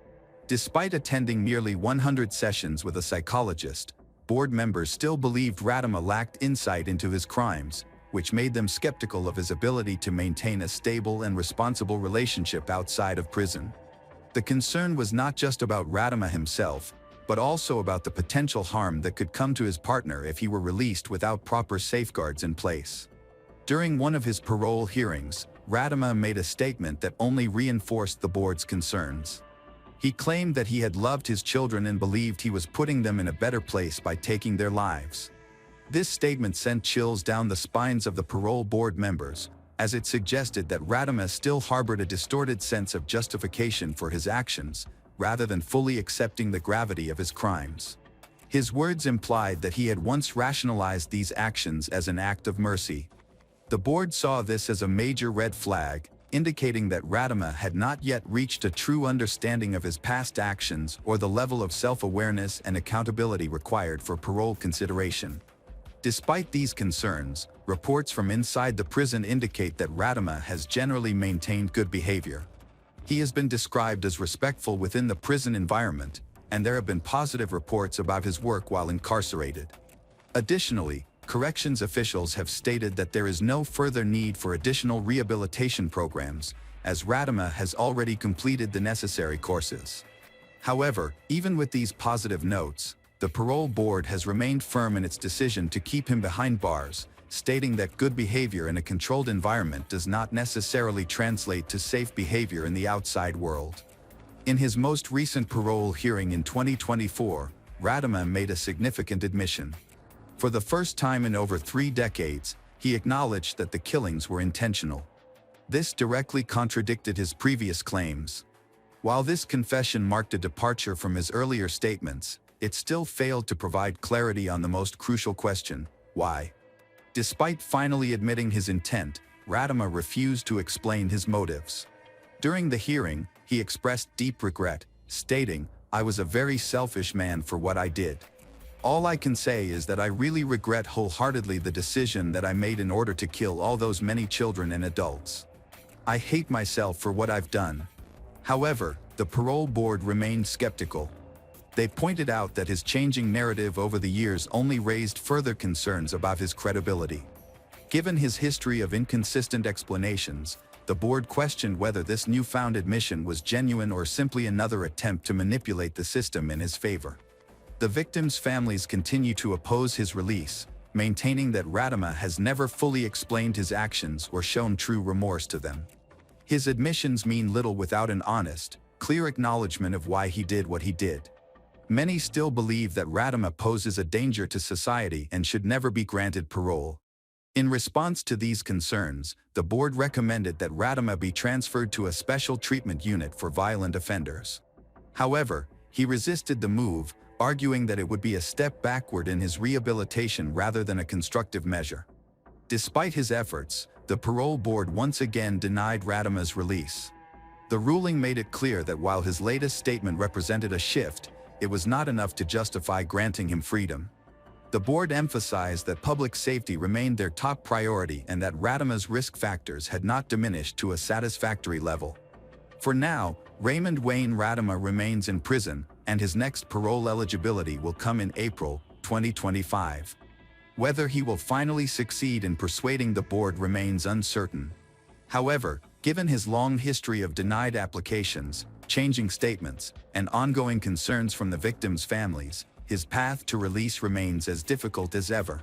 Despite attending nearly 100 sessions with a psychologist, board members still believed Radama lacked insight into his crimes, which made them skeptical of his ability to maintain a stable and responsible relationship outside of prison. The concern was not just about Radama himself, but also about the potential harm that could come to his partner if he were released without proper safeguards in place. During one of his parole hearings, Radama made a statement that only reinforced the board's concerns. He claimed that he had loved his children and believed he was putting them in a better place by taking their lives. This statement sent chills down the spines of the parole board members, as it suggested that Radama still harbored a distorted sense of justification for his actions, rather than fully accepting the gravity of his crimes. His words implied that he had once rationalized these actions as an act of mercy. The board saw this as a major red flag, indicating that Radama had not yet reached a true understanding of his past actions or the level of self-awareness and accountability required for parole consideration. Despite these concerns, reports from inside the prison indicate that Radama has generally maintained good behavior. He has been described as respectful within the prison environment, and there have been positive reports about his work while incarcerated. Additionally, Corrections officials have stated that there is no further need for additional rehabilitation programs, as Radama has already completed the necessary courses. However, even with these positive notes, the parole board has remained firm in its decision to keep him behind bars, stating that good behavior in a controlled environment does not necessarily translate to safe behavior in the outside world. In his most recent parole hearing in 2024, Radama made a significant admission. For the first time in over 3 decades, he acknowledged that the killings were intentional. This directly contradicted his previous claims. While this confession marked a departure from his earlier statements, it still failed to provide clarity on the most crucial question: why? Despite finally admitting his intent, Radama refused to explain his motives. During the hearing, he expressed deep regret, stating, "I was a very selfish man for what I did. All I can say is that I really regret wholeheartedly the decision that I made in order to kill all those many children and adults. I hate myself for what I've done." However, the parole board remained skeptical. They pointed out that his changing narrative over the years only raised further concerns about his credibility. Given his history of inconsistent explanations, the board questioned whether this newfound admission was genuine or simply another attempt to manipulate the system in his favor. The victims' families continue to oppose his release, maintaining that Radama has never fully explained his actions or shown true remorse to them. His admissions mean little without an honest, clear acknowledgement of why he did what he did. Many still believe that Radama poses a danger to society and should never be granted parole. In response to these concerns, the board recommended that Radama be transferred to a special treatment unit for violent offenders. However, he resisted the move, arguing that it would be a step backward in his rehabilitation rather than a constructive measure. Despite his efforts, the parole board once again denied Radama's release. The ruling made it clear that while his latest statement represented a shift, it was not enough to justify granting him freedom. The board emphasized that public safety remained their top priority and that Radama's risk factors had not diminished to a satisfactory level. For now, Raymond Wayne Radama remains in prison, and his next parole eligibility will come in April 2025. Whether he will finally succeed in persuading the board remains uncertain. However, given his long history of denied applications, changing statements, and ongoing concerns from the victims' families, his path to release remains as difficult as ever.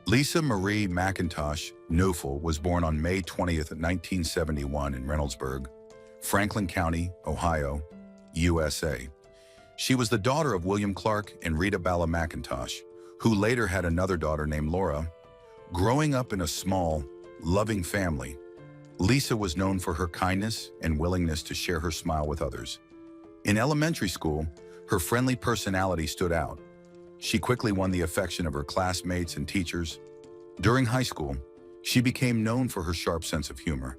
Lisa Marie McIntosh Neufel was born on May 20th, 1971 in Reynoldsburg, Franklin County, Ohio, USA. She was the daughter of William Clark and Rita Bala McIntosh, who later had another daughter named Laura. Growing up in a small, loving family, Lisa was known for her kindness and willingness to share her smile with others. In elementary school, her friendly personality stood out. She quickly won the affection of her classmates and teachers. During high school, she became known for her sharp sense of humor.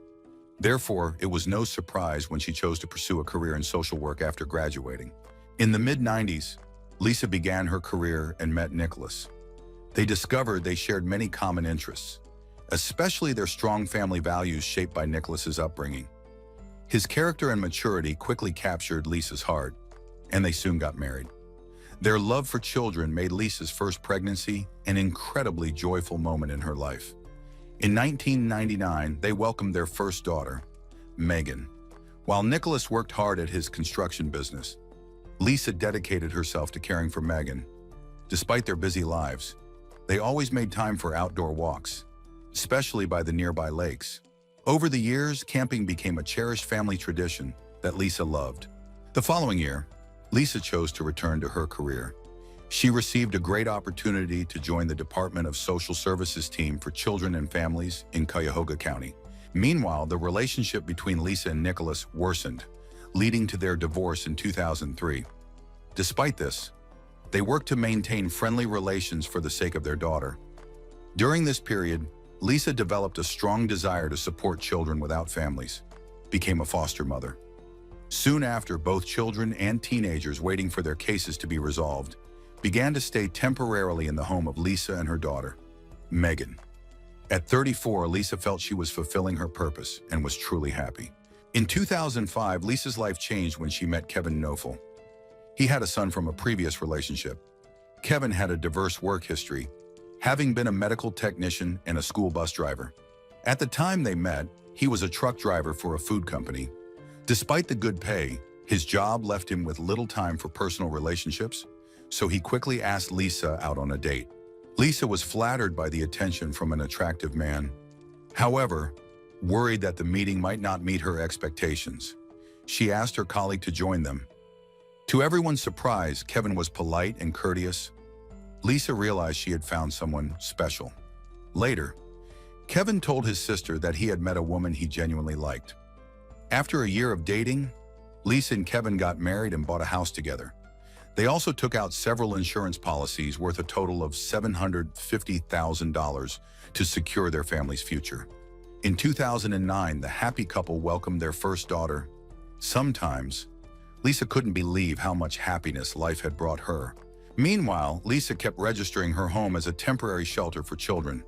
Therefore, it was no surprise when she chose to pursue a career in social work after graduating. In the mid-90s, Lisa began her career and met Nicholas. They discovered they shared many common interests, especially their strong family values shaped by Nicholas's upbringing. His character and maturity quickly captured Lisa's heart, and they soon got married. Their love for children made Lisa's first pregnancy an incredibly joyful moment in her life. In 1999, they welcomed their first daughter, Megan. While Nicholas worked hard at his construction business, Lisa dedicated herself to caring for Megan. Despite their busy lives, they always made time for outdoor walks, especially by the nearby lakes. Over the years, camping became a cherished family tradition that Lisa loved. The following year, Lisa chose to return to her career. She received a great opportunity to join the Department of Social Services team for children and families in Cuyahoga County. Meanwhile, the relationship between Lisa and Nicholas worsened, leading to their divorce in 2003. Despite this, they worked to maintain friendly relations for the sake of their daughter. During this period, Lisa developed a strong desire to support children without families, became a foster mother. Soon after, both children and teenagers waiting for their cases to be resolved began to stay temporarily in the home of Lisa and her daughter. Megan. At 34, Lisa felt she was fulfilling her purpose and was truly happy. In 2005, Lisa's life changed when she met Kevin Knofel. He had a son from a previous relationship. Kevin had a diverse work history, having been a medical technician and a school bus driver. At the time they met, he was a truck driver for a food company. Despite the good pay, his job left him with little time for personal relationships, so he quickly asked Lisa out on a date. Lisa was flattered by the attention from an attractive man. However, worried that the meeting might not meet her expectations, she asked her colleague to join them. To everyone's surprise, Kevin was polite and courteous. Lisa realized she had found someone special. Later, Kevin told his sister that he had met a woman he genuinely liked. After a year of dating, Lisa and Kevin got married and bought a house together. They also took out several insurance policies worth a total of $750,000 to secure their family's future. In 2009, the happy couple welcomed their first daughter. Sometimes, Lisa couldn't believe how much happiness life had brought her. Meanwhile, Lisa kept registering her home as a temporary shelter for children.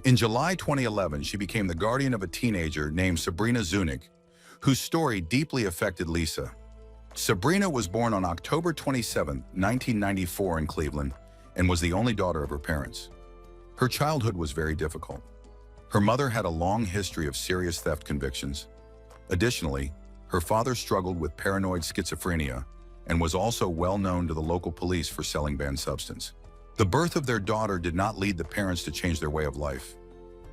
In July 2011, she became the guardian of a teenager named Sabrina Zunick, whose story deeply affected Lisa. Sabrina was born on October 27, 1994 in Cleveland, and was the only daughter of her parents. Her childhood was very difficult. Her mother had a long history of serious theft convictions. Additionally, her father struggled with paranoid schizophrenia and was also well known to the local police for selling banned substance. The birth of their daughter did not lead the parents to change their way of life.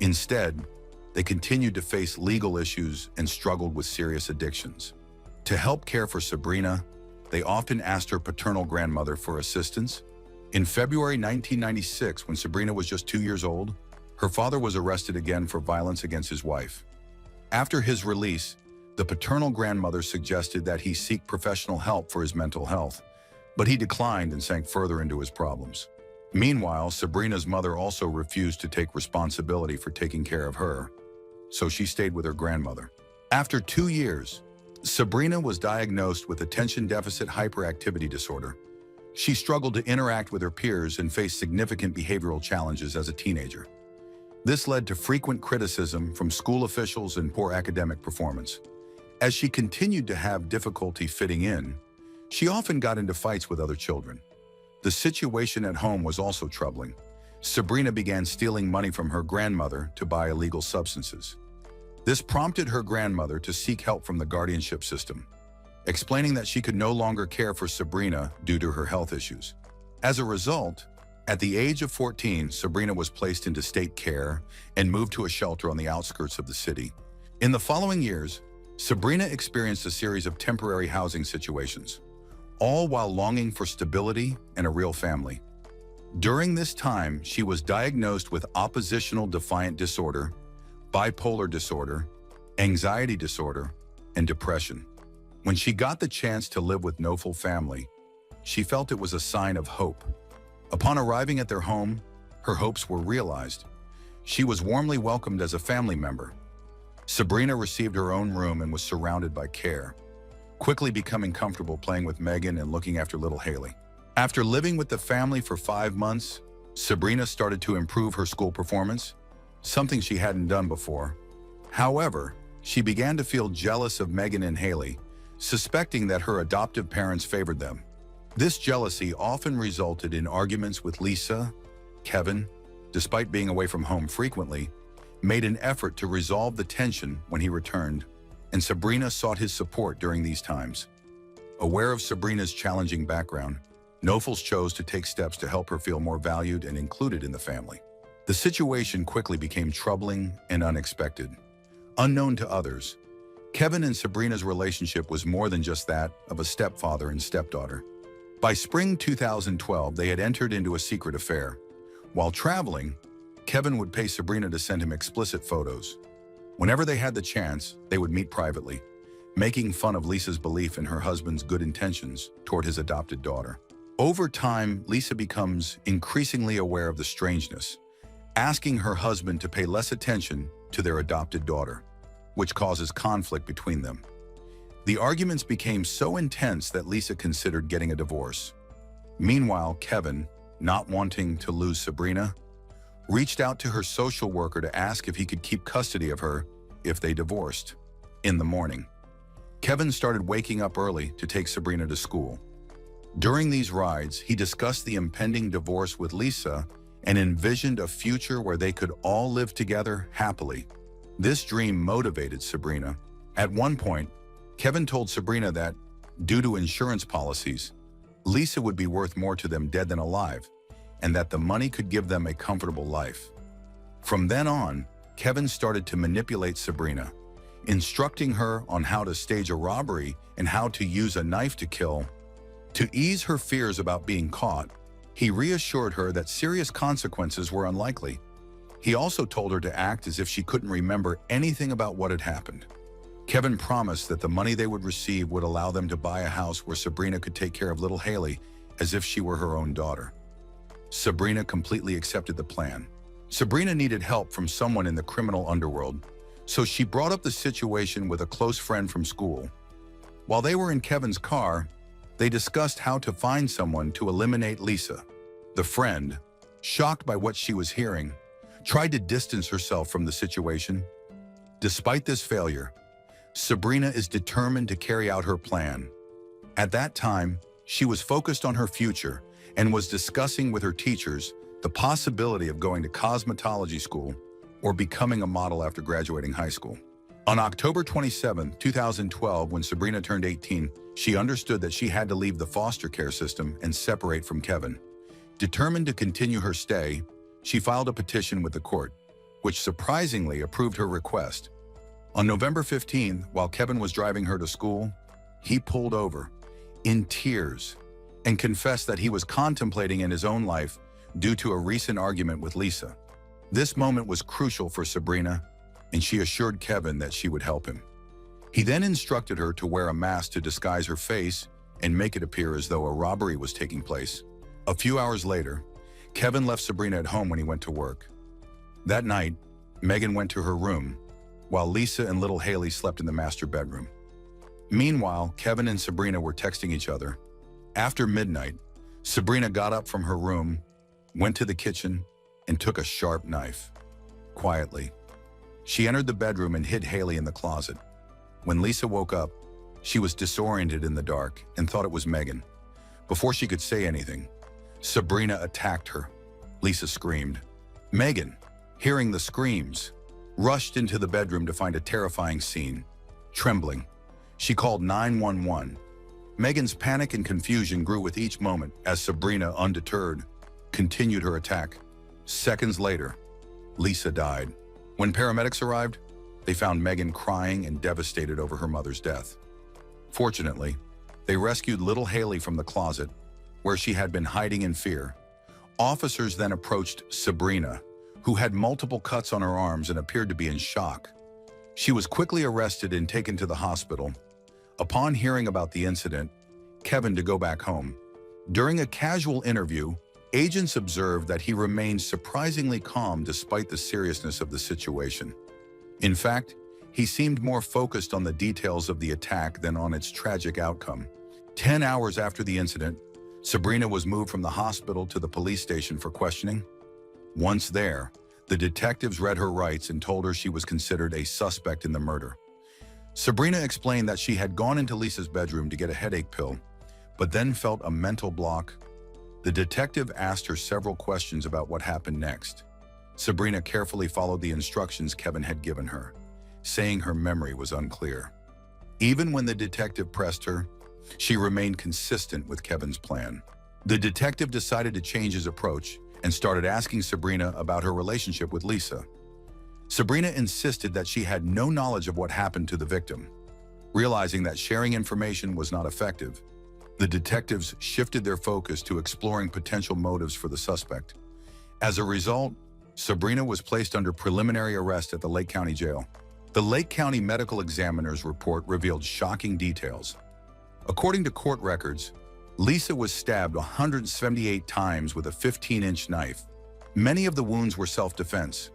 Instead, they continued to face legal issues and struggled with serious addictions. To help care for Sabrina, they often asked her paternal grandmother for assistance. In February 1996, when Sabrina was just 2 years old, her father was arrested again for violence against his wife. After his release, the paternal grandmother suggested that he seek professional help for his mental health, but he declined and sank further into his problems. Meanwhile, Sabrina's mother also refused to take responsibility for taking care of her, so she stayed with her grandmother. After 2 years, Sabrina was diagnosed with attention deficit hyperactivity disorder. She struggled to interact with her peers and faced significant behavioral challenges as a teenager. This led to frequent criticism from school officials and poor academic performance. As she continued to have difficulty fitting in, she often got into fights with other children. The situation at home was also troubling. Sabrina began stealing money from her grandmother to buy illegal substances. This prompted her grandmother to seek help from the guardianship system, explaining that she could no longer care for Sabrina due to her health issues. As a result, at the age of 14, Sabrina was placed into state care and moved to a shelter on the outskirts of the city. In the following years, Sabrina experienced a series of temporary housing situations, all while longing for stability and a real family. During this time, she was diagnosed with oppositional defiant disorder, bipolar disorder, anxiety disorder, and depression. When she got the chance to live with Knofel family, she felt it was a sign of hope. Upon arriving at their home, her hopes were realized. She was warmly welcomed as a family member. Sabrina received her own room and was surrounded by care, quickly becoming comfortable playing with Megan and looking after little Haley. After living with the family for 5 months, Sabrina started to improve her school performance, something she hadn't done before. However, she began to feel jealous of Megan and Haley, suspecting that her adoptive parents favored them. This jealousy often resulted in arguments with Lisa. Kevin, despite being away from home frequently, made an effort to resolve the tension when he returned, and Sabrina sought his support during these times. Aware of Sabrina's challenging background, Knofels chose to take steps to help her feel more valued and included in the family. The situation quickly became troubling and unexpected. Unknown to others, Kevin and Sabrina's relationship was more than just that of a stepfather and stepdaughter. By spring 2012, they had entered into a secret affair. While traveling, Kevin would pay Sabrina to send him explicit photos. Whenever they had the chance, they would meet privately, making fun of Lisa's belief in her husband's good intentions toward his adopted daughter. Over time, Lisa becomes increasingly aware of the strangeness, asking her husband to pay less attention to their adopted daughter, which causes conflict between them. The arguments became so intense that Lisa considered getting a divorce. Meanwhile, Kevin, not wanting to lose Sabrina, reached out to her social worker to ask if he could keep custody of her if they divorced. In the morning, Kevin started waking up early to take Sabrina to school. During these rides, he discussed the impending divorce with Lisa and envisioned a future where they could all live together happily. This dream motivated Sabrina. At one point, Kevin told Sabrina that, due to insurance policies, Lisa would be worth more to them dead than alive, and that the money could give them a comfortable life. From then on, Kevin started to manipulate Sabrina, instructing her on how to stage a robbery and how to use a knife to kill. To ease her fears about being caught, he reassured her that serious consequences were unlikely. He also told her to act as if she couldn't remember anything about what had happened. Kevin promised that the money they would receive would allow them to buy a house where Sabrina could take care of little Haley as if she were her own daughter. Sabrina completely accepted the plan. Sabrina needed help from someone in the criminal underworld, so she brought up the situation with a close friend from school. While they were in Kevin's car, they discussed how to find someone to eliminate Lisa. The friend, shocked by what she was hearing, tried to distance herself from the situation. Despite this failure, Sabrina is determined to carry out her plan. At that time, she was focused on her future and was discussing with her teachers the possibility of going to cosmetology school or becoming a model after graduating high school. On October 27, 2012, when Sabrina turned 18, she understood that she had to leave the foster care system and separate from Kevin. Determined to continue her stay, she filed a petition with the court, which surprisingly approved her request. On November 15, while Kevin was driving her to school, he pulled over, in tears, and confessed that he was contemplating in his own life due to a recent argument with Lisa. This moment was crucial for Sabrina, and she assured Kevin that she would help him. He then instructed her to wear a mask to disguise her face and make it appear as though a robbery was taking place. A few hours later, Kevin left Sabrina at home when he went to work. That night, Megan went to her room, while Lisa and little Haley slept in the master bedroom. Meanwhile, Kevin and Sabrina were texting each other. After midnight, Sabrina got up from her room, went to the kitchen, and took a sharp knife. Quietly, she entered the bedroom and hid Haley in the closet. When Lisa woke up, she was disoriented in the dark and thought it was Megan. Before she could say anything, Sabrina attacked her. Lisa screamed. Megan, hearing the screams, rushed into the bedroom to find a terrifying scene. Trembling, she called 911. Megan's panic and confusion grew with each moment as Sabrina, undeterred, continued her attack. Seconds later, Lisa died. When paramedics arrived, they found Megan crying and devastated over her mother's death. Fortunately, they rescued little Haley from the closet, where she had been hiding in fear. Officers then approached Sabrina, who had multiple cuts on her arms and appeared to be in shock. She was quickly arrested and taken to the hospital. Upon hearing about the incident, Kevin to go back home. During a casual interview, agents observed that he remained surprisingly calm despite the seriousness of the situation. In fact, he seemed more focused on the details of the attack than on its tragic outcome. 10 hours after the incident, Sabrina was moved from the hospital to the police station for questioning. Once there, the detectives read her rights and told her she was considered a suspect in the murder. Sabrina explained that she had gone into Lisa's bedroom to get a headache pill, but then felt a mental block. The detective asked her several questions about what happened next. Sabrina carefully followed the instructions Kevin had given her, saying her memory was unclear. Even when the detective pressed her, she remained consistent with Kevin's plan. The detective decided to change his approach and started asking Sabrina about her relationship with Lisa. Sabrina insisted that she had no knowledge of what happened to the victim. Realizing that sharing information was not effective, the detectives shifted their focus to exploring potential motives for the suspect. As a result, Sabrina was placed under preliminary arrest at the Lake County Jail. The Lake County Medical Examiner's report revealed shocking details. According to court records, Lisa was stabbed 178 times with a 15-inch knife. Many of the wounds were self-defense.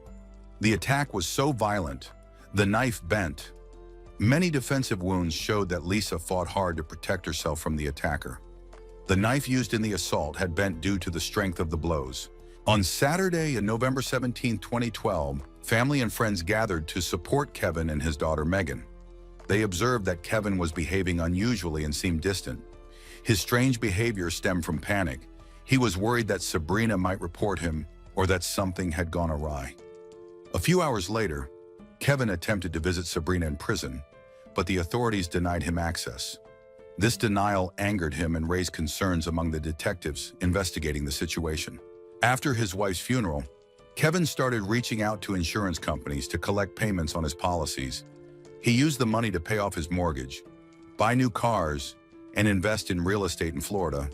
The attack was so violent, the knife bent. Many defensive wounds showed that Lisa fought hard to protect herself from the attacker. The knife used in the assault had bent due to the strength of the blows. On Saturday, November 17, 2012, family and friends gathered to support Kevin and his daughter Megan. They observed that Kevin was behaving unusually and seemed distant. His strange behavior stemmed from panic. He was worried that Sabrina might report him or that something had gone awry. A few hours later, Kevin attempted to visit Sabrina in prison, but the authorities denied him access. This denial angered him and raised concerns among the detectives investigating the situation. After his wife's funeral, Kevin started reaching out to insurance companies to collect payments on his policies. He used the money to pay off his mortgage, buy new cars, and invest in real estate in Florida.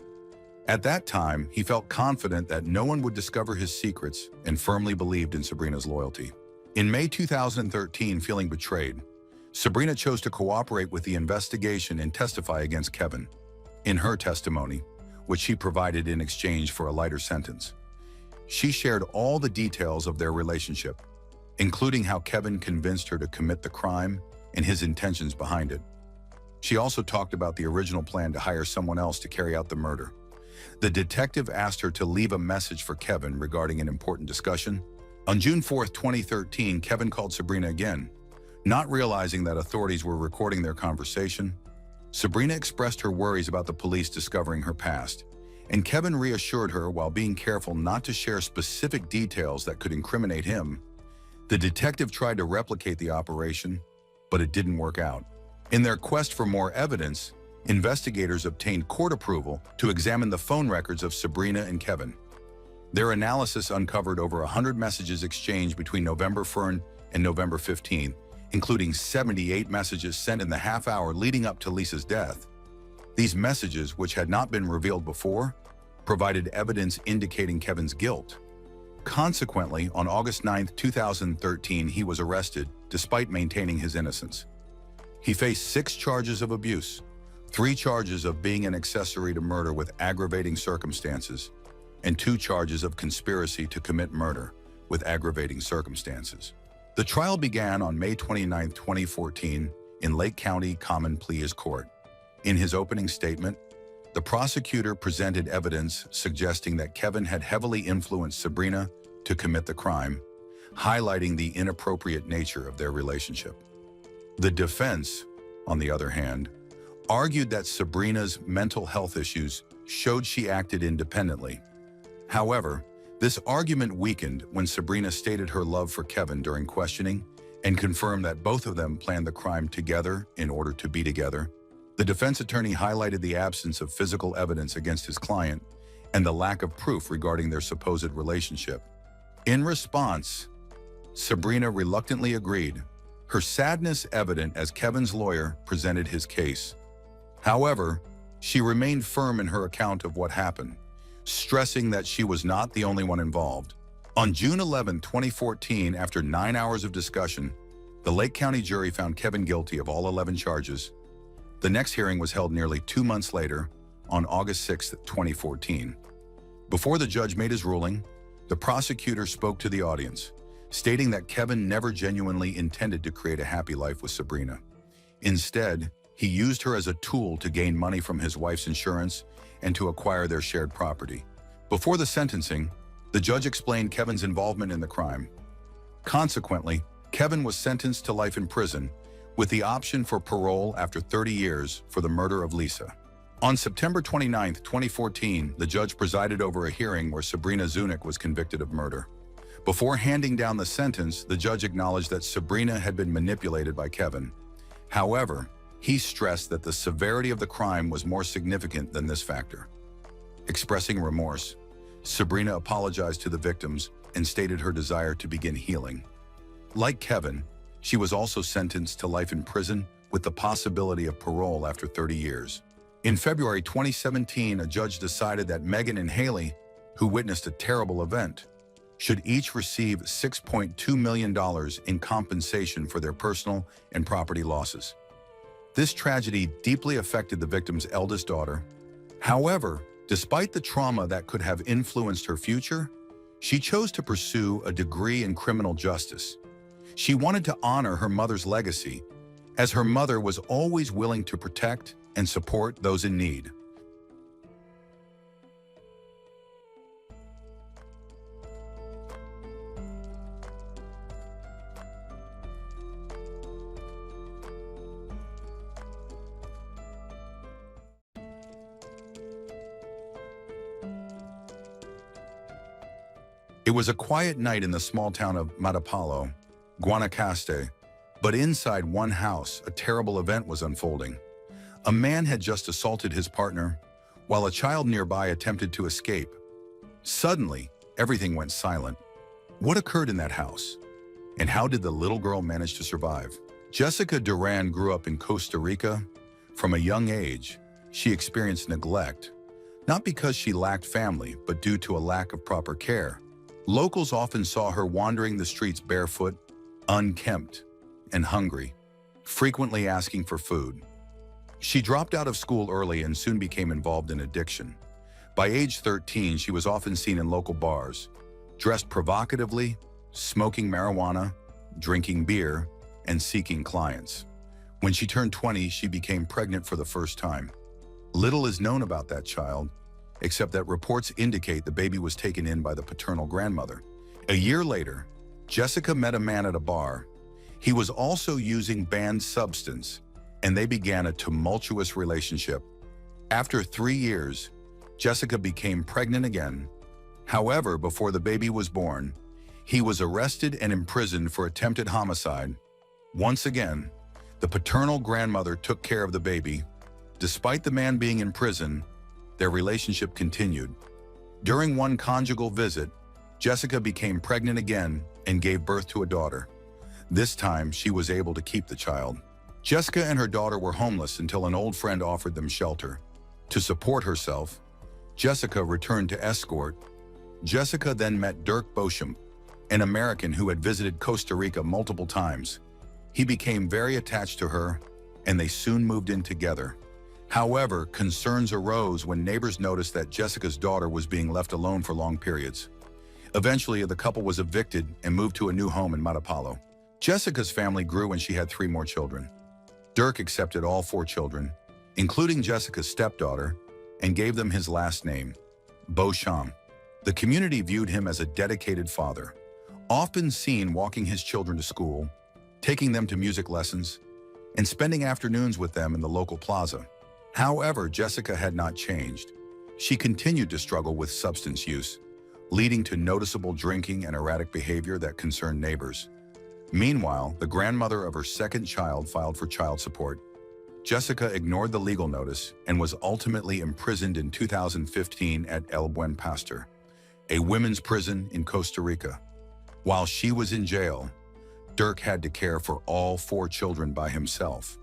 At that time, he felt confident that no one would discover his secrets and firmly believed in Sabrina's loyalty. In May 2013, feeling betrayed, Sabrina chose to cooperate with the investigation and testify against Kevin. In her testimony, which she provided in exchange for a lighter sentence, she shared all the details of their relationship, including how Kevin convinced her to commit the crime and his intentions behind it. She also talked about the original plan to hire someone else to carry out the murder. The detective asked her to leave a message for Kevin regarding an important discussion. On June 4, 2013, Kevin called Sabrina again. Not realizing that authorities were recording their conversation, Sabrina expressed her worries about the police discovering her past, and Kevin reassured her while being careful not to share specific details that could incriminate him. The detective tried to replicate the operation, but it didn't work out. In their quest for more evidence, investigators obtained court approval to examine the phone records of Sabrina and Kevin. Their analysis uncovered over 100 messages exchanged between November 1 and November 15, including 78 messages sent in the half hour leading up to Lisa's death. These messages, which had not been revealed before, provided evidence indicating Kevin's guilt. Consequently, on August 9, 2013, he was arrested despite maintaining his innocence. He faced 6 charges of abuse, 3 charges of being an accessory to murder with aggravating circumstances, and 2 charges of conspiracy to commit murder with aggravating circumstances. The trial began on May 29, 2014, in Lake County Common Pleas Court. In his opening statement, the prosecutor presented evidence suggesting that Kevin had heavily influenced Sabrina to commit the crime, highlighting the inappropriate nature of their relationship. The defense, on the other hand, argued that Sabrina's mental health issues showed she acted independently. However, this argument weakened when Sabrina stated her love for Kevin during questioning and confirmed that both of them planned the crime together in order to be together. The defense attorney highlighted the absence of physical evidence against his client and the lack of proof regarding their supposed relationship. In response, Sabrina reluctantly agreed, her sadness evident as Kevin's lawyer presented his case. However, she remained firm in her account of what happened, stressing that she was not the only one involved. On June 11, 2014, after 9 hours of discussion, the Lake County jury found Kevin guilty of all 11 charges. The next hearing was held nearly 2 months later, on August 6, 2014. Before the judge made his ruling, the prosecutor spoke to the audience, stating that Kevin never genuinely intended to create a happy life with Sabrina. Instead, he used her as a tool to gain money from his wife's insurance and to acquire their shared property. Before the sentencing, the judge explained Kevin's involvement in the crime. Consequently, Kevin was sentenced to life in prison, with the option for parole after 30 years for the murder of Lisa. On September 29, 2014, the judge presided over a hearing where Sabrina Zunick was convicted of murder. Before handing down the sentence, the judge acknowledged that Sabrina had been manipulated by Kevin. However, he stressed that the severity of the crime was more significant than this factor. Expressing remorse, Sabrina apologized to the victims and stated her desire to begin healing. Like Kevin, she was also sentenced to life in prison with the possibility of parole after 30 years. In February 2017, a judge decided that Megan and Haley, who witnessed a terrible event, should each receive $6.2 million in compensation for their personal and property losses. This tragedy deeply affected the victim's eldest daughter. However, despite the trauma that could have influenced her future, she chose to pursue a degree in criminal justice. She wanted to honor her mother's legacy, as her mother was always willing to protect and support those in need. It was a quiet night in the small town of Matapalo, Guanacaste, but inside one house, a terrible event was unfolding. A man had just assaulted his partner, while a child nearby attempted to escape. Suddenly, everything went silent. What occurred in that house? And how did the little girl manage to survive? Jessica Duran grew up in Costa Rica. From a young age, she experienced neglect, not because she lacked family, but due to a lack of proper care. Locals often saw her wandering the streets barefoot, unkempt, and hungry, frequently asking for food. She dropped out of school early and soon became involved in addiction. By age 13, she was often seen in local bars, dressed provocatively, smoking marijuana, drinking beer, and seeking clients. When she turned 20, she became pregnant for the first time. Little is known about that child, except that reports indicate the baby was taken in by the paternal grandmother. A year later, Jessica met a man at a bar. He was also using banned substance, and they began a tumultuous relationship. After 3 years, Jessica became pregnant again. However, before the baby was born, he was arrested and imprisoned for attempted homicide. Once again, the paternal grandmother took care of the baby. Despite the man being in prison, their relationship continued. During one conjugal visit, Jessica became pregnant again and gave birth to a daughter. This time, she was able to keep the child. Jessica and her daughter were homeless until an old friend offered them shelter. To support herself, Jessica returned to escort. Jessica then met Dirk Beauchamp, an American who had visited Costa Rica multiple times. He became very attached to her, and they soon moved in together. However, concerns arose when neighbors noticed that Jessica's daughter was being left alone for long periods. Eventually, the couple was evicted and moved to a new home in Matapalo. Jessica's family grew and she had 3 more children. Dirk accepted all 4 children, including Jessica's stepdaughter, and gave them his last name, Beauchamp. The community viewed him as a dedicated father, often seen walking his children to school, taking them to music lessons, and spending afternoons with them in the local plaza. However, Jessica had not changed. She continued to struggle with substance use, leading to noticeable drinking and erratic behavior that concerned neighbors. Meanwhile, the grandmother of her second child filed for child support. Jessica ignored the legal notice and was ultimately imprisoned in 2015 at El Buen Pastor, a women's prison in Costa Rica. While she was in jail, Dirk had to care for all 4 children by himself.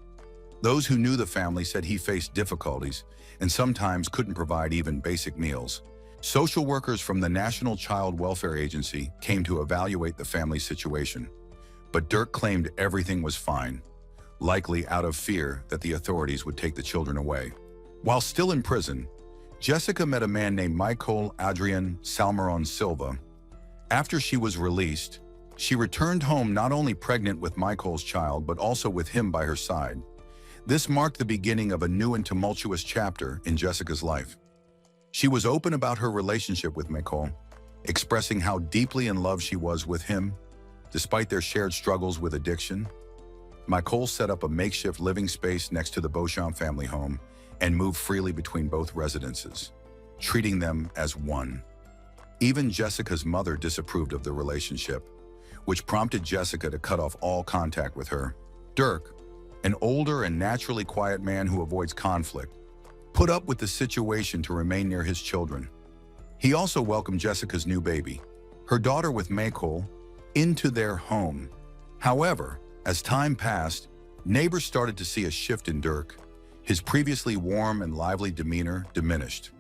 Those who knew the family said he faced difficulties and sometimes couldn't provide even basic meals. Social workers from the National Child Welfare Agency came to evaluate the family's situation, but Dirk claimed everything was fine, likely out of fear that the authorities would take the children away. While still in prison, Jessica met a man named Michael Adrian Salmeron Silva. After she was released, she returned home not only pregnant with Michael's child, but also with him by her side. This marked the beginning of a new and tumultuous chapter in Jessica's life. She was open about her relationship with Michael, expressing how deeply in love she was with him, despite their shared struggles with addiction. Michael set up a makeshift living space next to the Beauchamp family home and moved freely between both residences, treating them as one. Even Jessica's mother disapproved of the relationship, which prompted Jessica to cut off all contact with her. Dirk, an older and naturally quiet man who avoids conflict, put up with the situation to remain near his children. He also welcomed Jessica's new baby, her daughter with Michael, into their home. However, as time passed, neighbors started to see a shift in Dirk. His previously warm and lively demeanor diminished.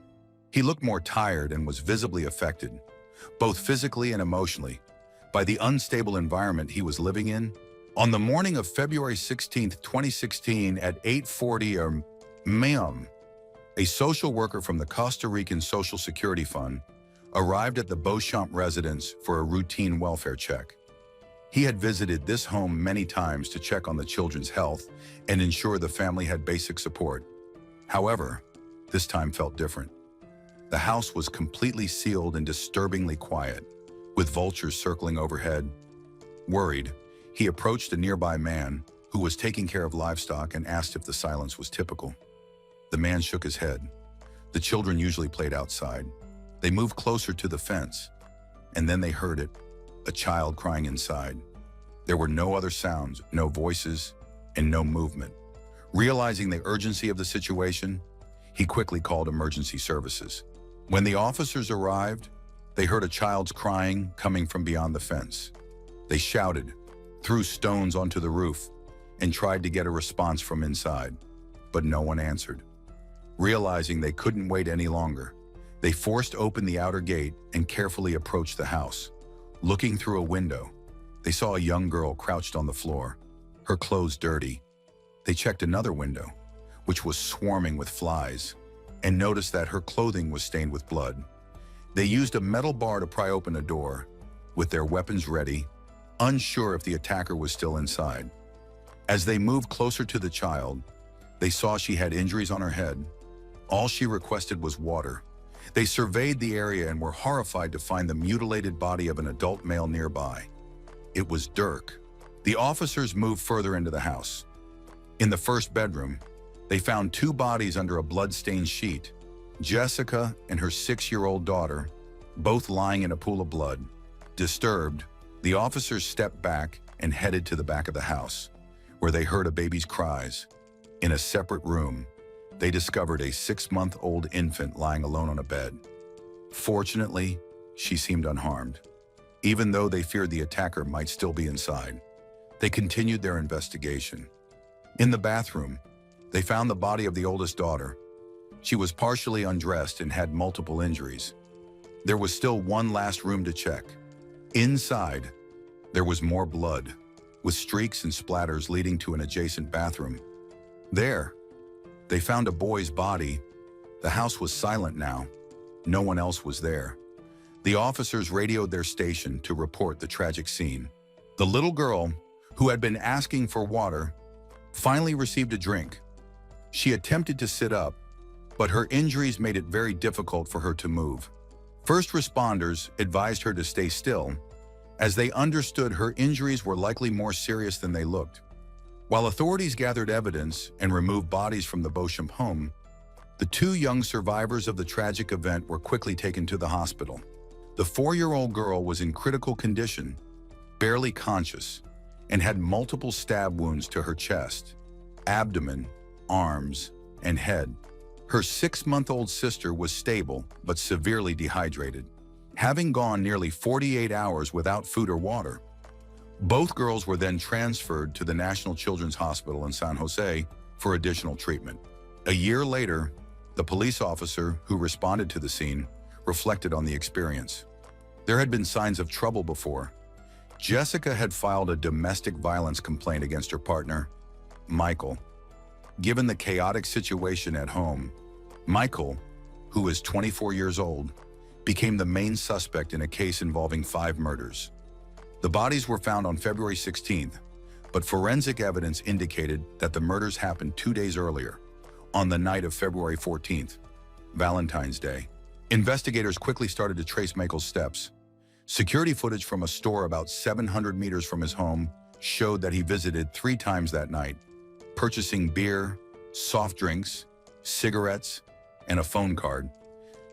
He looked more tired and was visibly affected, both physically and emotionally, by the unstable environment he was living in. On the morning of February 16, 2016 at 8:40 a.m., a social worker from the Costa Rican Social Security Fund arrived at the Beauchamp residence for a routine welfare check. He had visited this home many times to check on the children's health and ensure the family had basic support. However, this time felt different. The house was completely sealed and disturbingly quiet, with vultures circling overhead. Worried, he approached a nearby man who was taking care of livestock and asked if the silence was typical. The man shook his head. The children usually played outside. They moved closer to the fence. and then they heard it, a child crying inside. There were no other sounds, no voices, and no movement. Realizing the urgency of the situation, he quickly called emergency services. When the officers arrived, they heard a child's crying coming from beyond the fence. They shouted, threw stones onto the roof, and tried to get a response from inside, but no one answered. Realizing they couldn't wait any longer, they forced open the outer gate and carefully approached the house. Looking through a window, they saw a young girl crouched on the floor, her clothes dirty. They checked another window, which was swarming with flies, and noticed that her clothing was stained with blood. They used a metal bar to pry open a door, with their weapons ready, unsure if the attacker was still inside. As they moved closer to the child, they saw she had injuries on her head. All she requested was water. They surveyed the area and were horrified to find the mutilated body of an adult male nearby. It was Dirk. The officers moved further into the house. In the first bedroom, they found two bodies under a blood-stained sheet, Jessica and her 6-year-old daughter, both lying in a pool of blood. Disturbed, the officers stepped back and headed to the back of the house, where they heard a baby's cries. In a separate room, they discovered a 6-month-old infant lying alone on a bed. Fortunately, she seemed unharmed, even though they feared the attacker might still be inside. They continued their investigation. In the bathroom, they found the body of the oldest daughter. She was partially undressed and had multiple injuries. There was still one last room to check. Inside, there was more blood, with streaks and splatters leading to an adjacent bathroom. There, they found a boy's body. The house was silent now. No one else was there. The officers radioed their station to report the tragic scene. The little girl, who had been asking for water, finally received a drink. She attempted to sit up, but her injuries made it very difficult for her to move. First responders advised her to stay still, as they understood her injuries were likely more serious than they looked. While authorities gathered evidence and removed bodies from the Beauchamp home, the two young survivors of the tragic event were quickly taken to the hospital. The 4-year-old girl was in critical condition, barely conscious, and had multiple stab wounds to her chest, abdomen, arms, and head. Her 6-month-old sister was stable but severely dehydrated, having gone nearly 48 hours without food or water. Both girls were then transferred to the National Children's Hospital in San Jose for additional treatment. A year later, the police officer who responded to the scene reflected on the experience. There had been signs of trouble before. Jessica had filed a domestic violence complaint against her partner, Michael. Given the chaotic situation at home, Michael, who was 24 years old, became the main suspect in a case involving 5 murders. The bodies were found on February 16th, but forensic evidence indicated that the murders happened 2 days earlier, on the night of February 14th, Valentine's Day. Investigators quickly started to trace Michael's steps. Security footage from a store about 700 meters from his home showed that he visited 3 times that night, purchasing beer, soft drinks, cigarettes, and a phone card.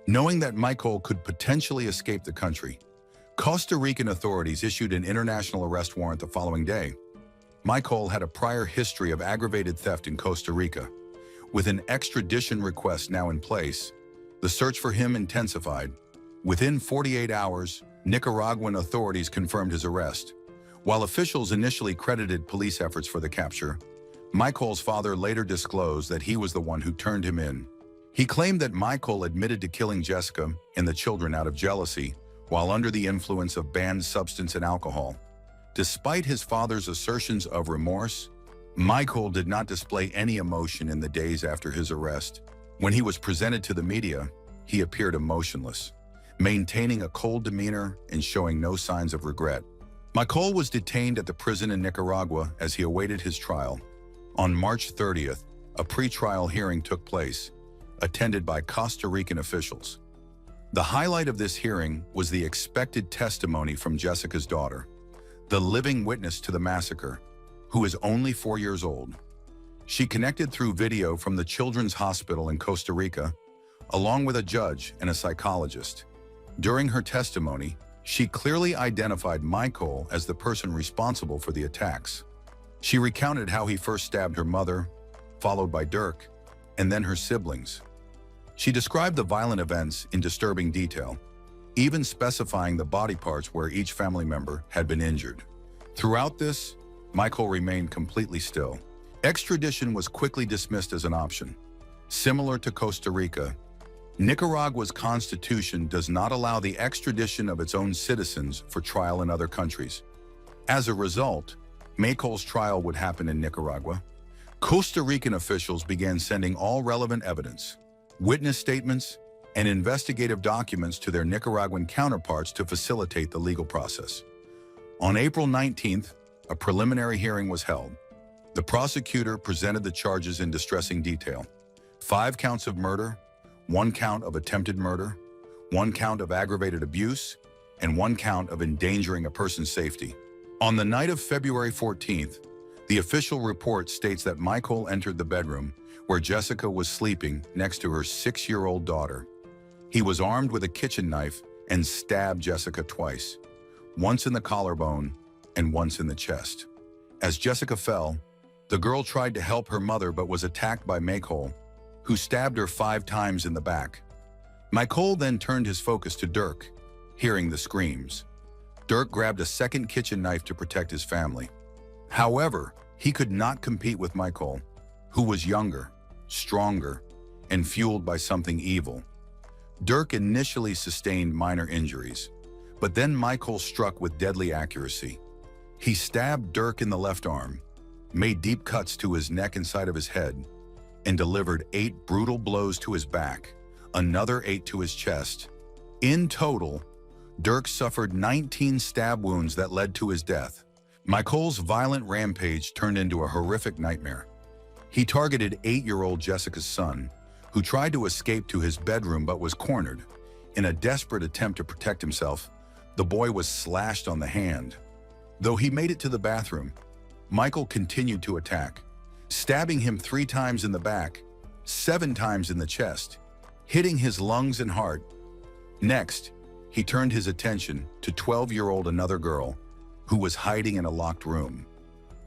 Knowing that Michael could potentially escape the country, Costa Rican authorities issued an international arrest warrant the following day. Michael had a prior history of aggravated theft in Costa Rica. With an extradition request now in place, the search for him intensified. Within 48 hours, Nicaraguan authorities confirmed his arrest. While officials initially credited police efforts for the capture, Michael's father later disclosed that he was the one who turned him in. He claimed that Michael admitted to killing Jessica and the children out of jealousy while under the influence of banned substance and alcohol. Despite his father's assertions of remorse, Michael did not display any emotion in the days after his arrest. When he was presented to the media, he appeared emotionless, maintaining a cold demeanor and showing no signs of regret. Michael was detained at the prison in Nicaragua as he awaited his trial. On March 30th, a pre-trial hearing took place, attended by Costa Rican officials. The highlight of this hearing was the expected testimony from Jessica's daughter, the living witness to the massacre, who is only 4 years old. She connected through video from the Children's Hospital in Costa Rica, along with a judge and a psychologist. During her testimony, She clearly identified Michael as the person responsible for the attacks. She recounted how he first stabbed her mother, followed by Dirk, and then her siblings. She described the violent events in disturbing detail, even specifying the body parts where each family member had been injured. Throughout this, Michael remained completely still. Extradition was quickly dismissed as an option. Similar to Costa Rica, Nicaragua's constitution does not allow the extradition of its own citizens for trial in other countries. As a result, Michael's trial would happen in Nicaragua. Costa Rican officials began sending all relevant evidence, witness statements, and investigative documents to their Nicaraguan counterparts to facilitate the legal process. On April 19th, a preliminary hearing was held. The prosecutor presented the charges in distressing detail: 5 counts of murder, 1 count of attempted murder, 1 count of aggravated abuse, and 1 count of endangering a person's safety. On the night of February 14th, the official report states that Michael entered the bedroom where Jessica was sleeping next to her 6-year-old daughter. He was armed with a kitchen knife and stabbed Jessica twice, once in the collarbone and once in the chest. As Jessica fell, the girl tried to help her mother but was attacked by Michael, who stabbed her 5 times in the back. Michael then turned his focus to Dirk, hearing the screams. Dirk grabbed a second kitchen knife to protect his family. However, he could not compete with Michael, who was younger, stronger, and fueled by something evil. Dirk initially sustained minor injuries, but then Michael struck with deadly accuracy. He stabbed Dirk in the left arm, made deep cuts to his neck and side of his head, and delivered 8 brutal blows to his back, another 8 to his chest. In total, Dirk suffered 19 stab wounds that led to his death. Michael's violent rampage turned into a horrific nightmare. He targeted 8-year-old Jessica's son, who tried to escape to his bedroom but was cornered. In a desperate attempt to protect himself, the boy was slashed on the hand. Though he made it to the bathroom, Michael continued to attack, stabbing him 3 times in the back, 7 times in the chest, hitting his lungs and heart. Next, he turned his attention to 12-year-old another girl, who was hiding in a locked room.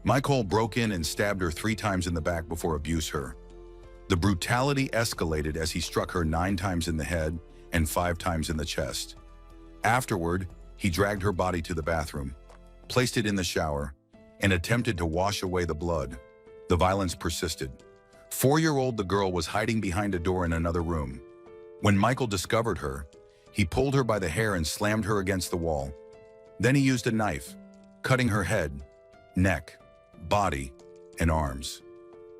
Michael broke in and stabbed her 3 times in the back before abusing her. The brutality escalated as he struck her 9 times in the head and 5 times in the chest. Afterward, he dragged her body to the bathroom, placed it in the shower, and attempted to wash away the blood. The violence persisted. 4-year-old the girl was hiding behind a door in another room. When Michael discovered her, he pulled her by the hair and slammed her against the wall. Then he used a knife, cutting her head, neck, body, and arms.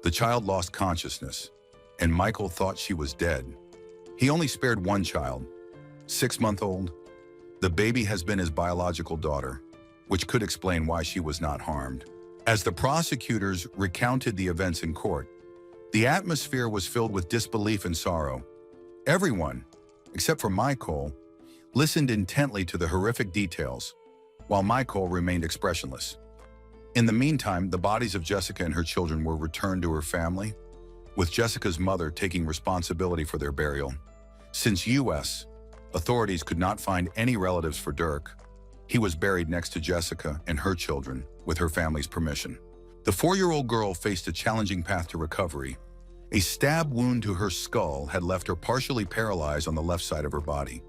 The child lost consciousness, and Michael thought she was dead. He only spared 1 child, 6-month-old. The baby has been his biological daughter, which could explain why she was not harmed. As the prosecutors recounted the events in court, the atmosphere was filled with disbelief and sorrow. Everyone, except for Michael, listened intently to the horrific details, while Michael remained expressionless. In the meantime, the bodies of Jessica and her children were returned to her family, with Jessica's mother taking responsibility for their burial. Since U.S. authorities could not find any relatives for Dirk, he was buried next to Jessica and her children with her family's permission. The 4-year-old girl faced a challenging path to recovery. A stab wound to her skull had left her partially paralyzed on the left side of her body.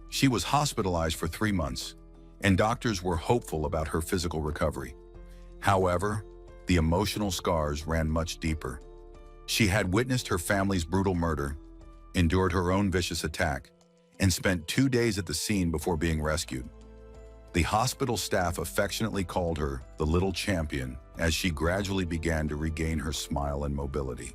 She was hospitalized for 3 months, and doctors were hopeful about her physical recovery. However, the emotional scars ran much deeper. She had witnessed her family's brutal murder, endured her own vicious attack, and spent 2 days at the scene before being rescued. The hospital staff affectionately called her the Little Champion as she gradually began to regain her smile and mobility.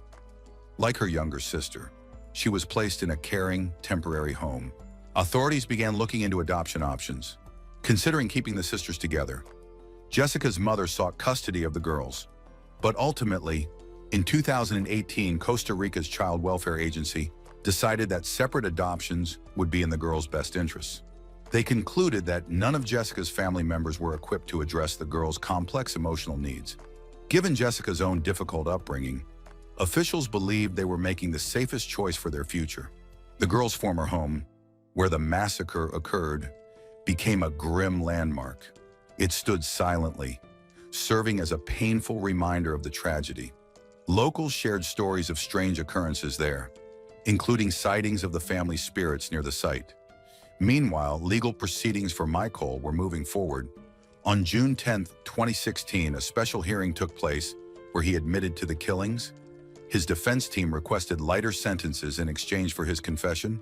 Like her younger sister, she was placed in a caring, temporary home. Authorities began looking into adoption options, considering keeping the sisters together. Jessica's mother sought custody of the girls, but ultimately, in 2018, Costa Rica's Child Welfare Agency decided that separate adoptions would be in the girls' best interests. They concluded that none of Jessica's family members were equipped to address the girls' complex emotional needs. Given Jessica's own difficult upbringing, officials believed they were making the safest choice for their future. The girls' former home, where the massacre occurred, became a grim landmark. It stood silently, serving as a painful reminder of the tragedy. Locals shared stories of strange occurrences there, including sightings of the family's spirits near the site. Meanwhile, legal proceedings for Michael were moving forward. On June 10, 2016, a special hearing took place where he admitted to the killings. His defense team requested lighter sentences in exchange for his confession,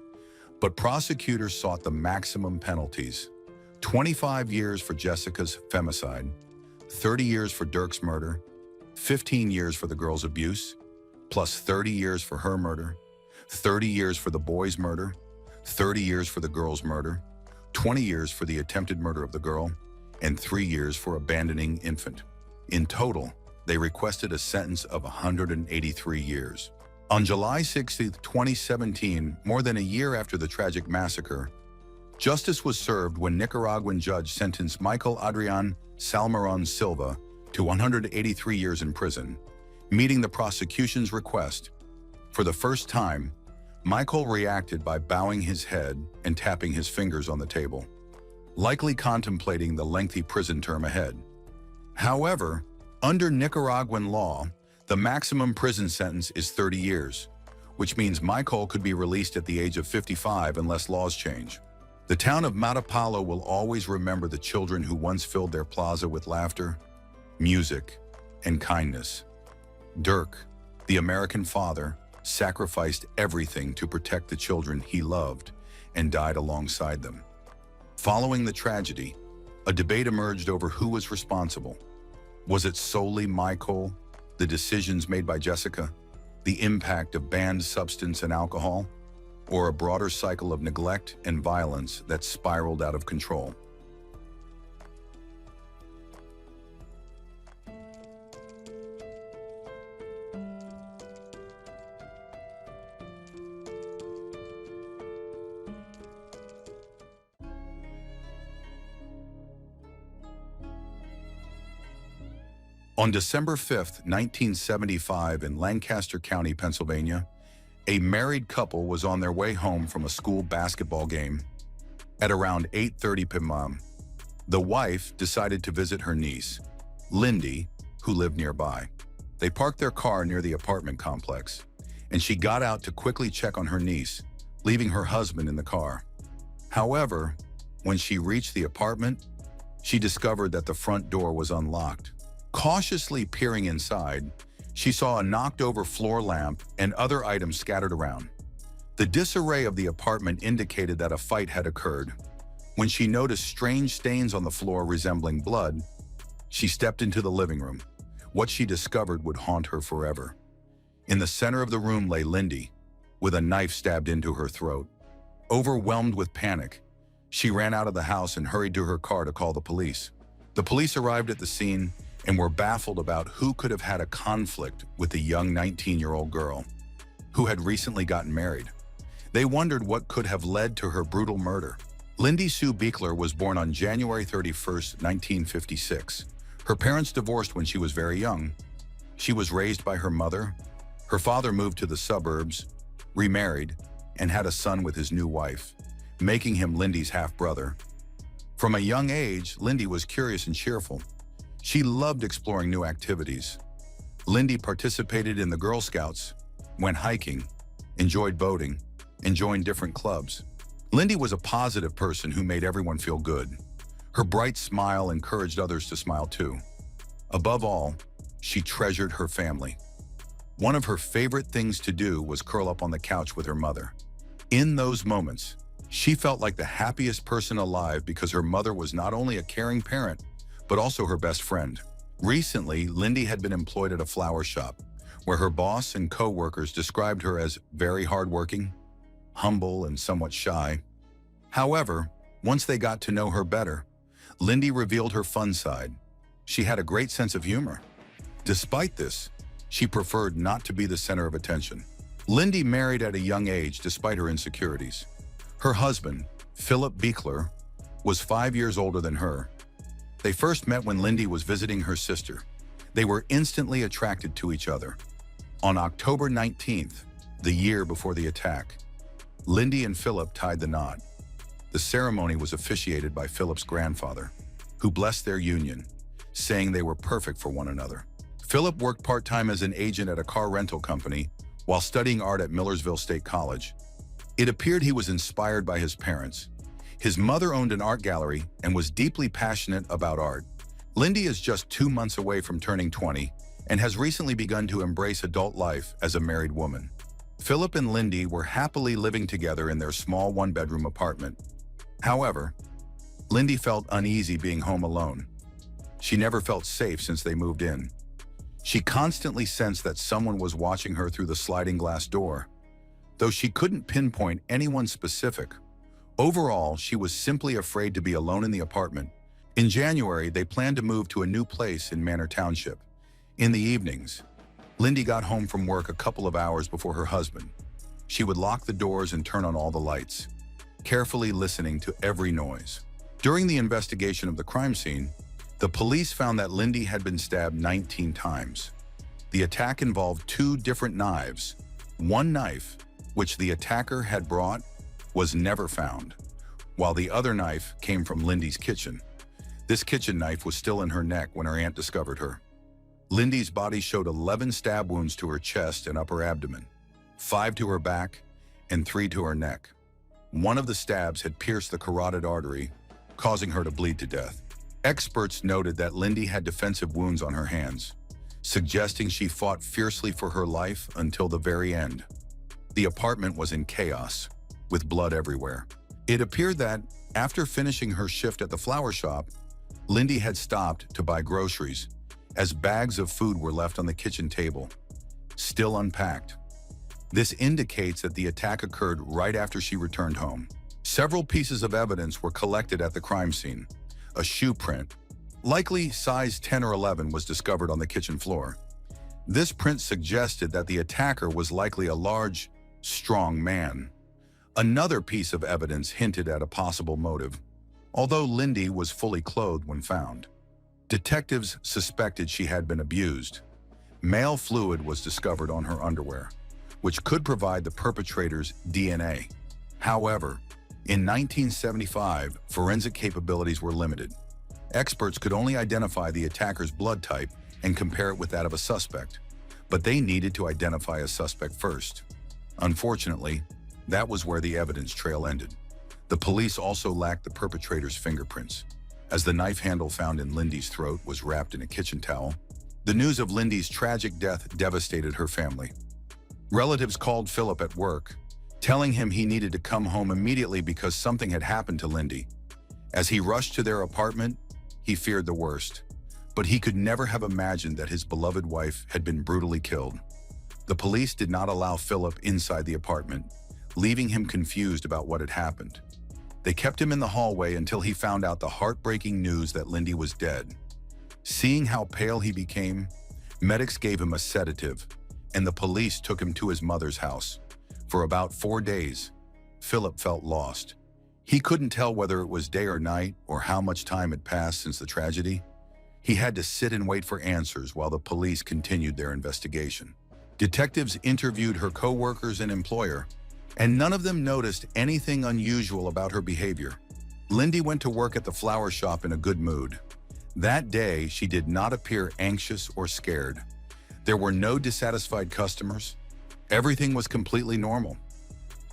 but prosecutors sought the maximum penalties: 25 years for Jessica's femicide, 30 years for Dirk's murder, 15 years for the girl's abuse, plus 30 years for her murder, 30 years for the boy's murder, 30 years for the girl's murder, 20 years for the attempted murder of the girl, and 3 years for abandoning infant. In total, they requested a sentence of 183 years. On July 16, 2017, more than a year after the tragic massacre, justice was served when Nicaraguan judge sentenced Michael Adrian Salmeron Silva to 183 years in prison, meeting the prosecution's request. For the first time, Michael reacted by bowing his head and tapping his fingers on the table, likely contemplating the lengthy prison term ahead. However, under Nicaraguan law, the maximum prison sentence is 30 years, which means Michael could be released at the age of 55 unless laws change. The town of Matapalo will always remember the children who once filled their plaza with laughter, music, and kindness. Dirk, the American father, sacrificed everything to protect the children he loved and died alongside them. Following the tragedy, a debate emerged over who was responsible. Was it solely Michael, the decisions made by Jessica, the impact of banned substance and alcohol, or a broader cycle of neglect and violence that spiraled out of control? On December 5, 1975, in Lancaster County, Pennsylvania, a married couple was on their way home from a school basketball game. At around 8:30 p.m., the wife decided to visit her niece, Lindy, who lived nearby. They parked their car near the apartment complex, and she got out to quickly check on her niece, leaving her husband in the car. However, when she reached the apartment, she discovered that the front door was unlocked. Cautiously peering inside, she saw a knocked-over floor lamp and other items scattered around. The disarray of the apartment indicated that a fight had occurred. When she noticed strange stains on the floor resembling blood, she stepped into the living room. What she discovered would haunt her forever. In the center of the room lay Lindy, with a knife stabbed into her throat. Overwhelmed with panic, she ran out of the house and hurried to her car to call the police. The police arrived at the scene and were baffled about who could have had a conflict with the young 19-year-old girl, who had recently gotten married. They wondered what could have led to her brutal murder. Lindy Sue Beekler was born on January 31, 1956. Her parents divorced when she was very young. She was raised by her mother. Her father moved to the suburbs, remarried, and had a son with his new wife, making him Lindy's half-brother. From a young age, Lindy was curious and cheerful. She loved exploring new activities. Lindy participated in the Girl Scouts, went hiking, enjoyed boating, and joined different clubs. Lindy was a positive person who made everyone feel good. Her bright smile encouraged others to smile too. Above all, she treasured her family. One of her favorite things to do was curl up on the couch with her mother. In those moments, she felt like the happiest person alive because her mother was not only a caring parent, but also her best friend. Recently, Lindy had been employed at a flower shop, where her boss and co-workers described her as very hardworking, humble, and somewhat shy. However, once they got to know her better, Lindy revealed her fun side. She had a great sense of humor. Despite this, she preferred not to be the center of attention. Lindy married at a young age despite her insecurities. Her husband, Philip Beekler, was 5 years older than her. They first met when Lindy was visiting her sister. They were instantly attracted to each other. On October 19th, the year before the attack, Lindy and Philip tied the knot. The ceremony was officiated by Philip's grandfather, who blessed their union, saying they were perfect for one another. Philip worked part-time as an agent at a car rental company while studying art at Millersville State College. It appeared he was inspired by his parents. His mother owned an art gallery and was deeply passionate about art. Lindy is just 2 months away from turning 20 and has recently begun to embrace adult life as a married woman. Philip and Lindy were happily living together in their small one-bedroom apartment. However, Lindy felt uneasy being home alone. She never felt safe since they moved in. She constantly sensed that someone was watching her through the sliding glass door, though she couldn't pinpoint anyone specific. Overall, she was simply afraid to be alone in the apartment. In January, they planned to move to a new place in Manor Township. In the evenings, Lindy got home from work a couple of hours before her husband. She would lock the doors and turn on all the lights, carefully listening to every noise. During the investigation of the crime scene, the police found that Lindy had been stabbed 19 times. The attack involved 2 different knives. One knife, which the attacker had brought, was never found, while the other knife came from Lindy's kitchen. This kitchen knife was still in her neck when her aunt discovered her. Lindy's body showed 11 stab wounds to her chest and upper abdomen, 5 to her back, and 3 to her neck. One of the stabs had pierced the carotid artery, causing her to bleed to death. Experts noted that Lindy had defensive wounds on her hands, suggesting she fought fiercely for her life until the very end. The apartment was in chaos, with blood everywhere. It appeared that, after finishing her shift at the flower shop, Lindy had stopped to buy groceries, as bags of food were left on the kitchen table, still unpacked. This indicates that the attack occurred right after she returned home. Several pieces of evidence were collected at the crime scene. A shoe print, likely size 10 or 11, was discovered on the kitchen floor. This print suggested that the attacker was likely a large, strong man. Another piece of evidence hinted at a possible motive, although Lindy was fully clothed when found. Detectives suspected she had been abused. Male fluid was discovered on her underwear, which could provide the perpetrator's DNA. However, in 1975, forensic capabilities were limited. Experts could only identify the attacker's blood type and compare it with that of a suspect, but they needed to identify a suspect first. Unfortunately, that was where the evidence trail ended. The police also lacked the perpetrator's fingerprints, as the knife handle found in Lindy's throat was wrapped in a kitchen towel. The news of Lindy's tragic death devastated her family. Relatives called Philip at work, telling him he needed to come home immediately because something had happened to Lindy. As he rushed to their apartment, he feared the worst, but he could never have imagined that his beloved wife had been brutally killed. The police did not allow Philip inside the apartment, leaving him confused about what had happened. They kept him in the hallway until he found out the heartbreaking news that Lindy was dead. Seeing how pale he became, medics gave him a sedative, and the police took him to his mother's house. For about 4 days, Philip felt lost. He couldn't tell whether it was day or night or how much time had passed since the tragedy. He had to sit and wait for answers while the police continued their investigation. Detectives interviewed her co-workers and employer, and none of them noticed anything unusual about her behavior. Lindy went to work at the flower shop in a good mood. That day, she did not appear anxious or scared. There were no dissatisfied customers. Everything was completely normal.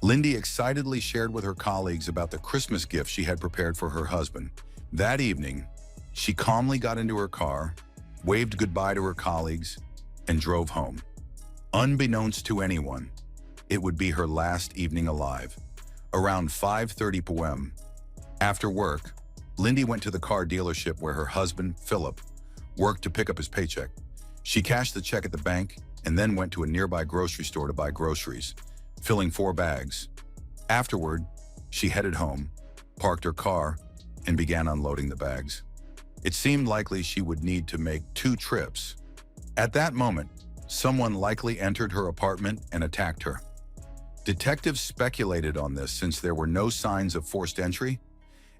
Lindy excitedly shared with her colleagues about the Christmas gift she had prepared for her husband. That evening, she calmly got into her car, waved goodbye to her colleagues, and drove home. Unbeknownst to anyone, it would be her last evening alive. Around 5:30 p.m. After work, Lindy went to the car dealership where her husband, Philip, worked to pick up his paycheck. She cashed the check at the bank and then went to a nearby grocery store to buy groceries, filling 4 bags. Afterward, she headed home, parked her car, and began unloading the bags. It seemed likely she would need to make 2 trips. At that moment, someone likely entered her apartment and attacked her. Detectives speculated on this since there were no signs of forced entry,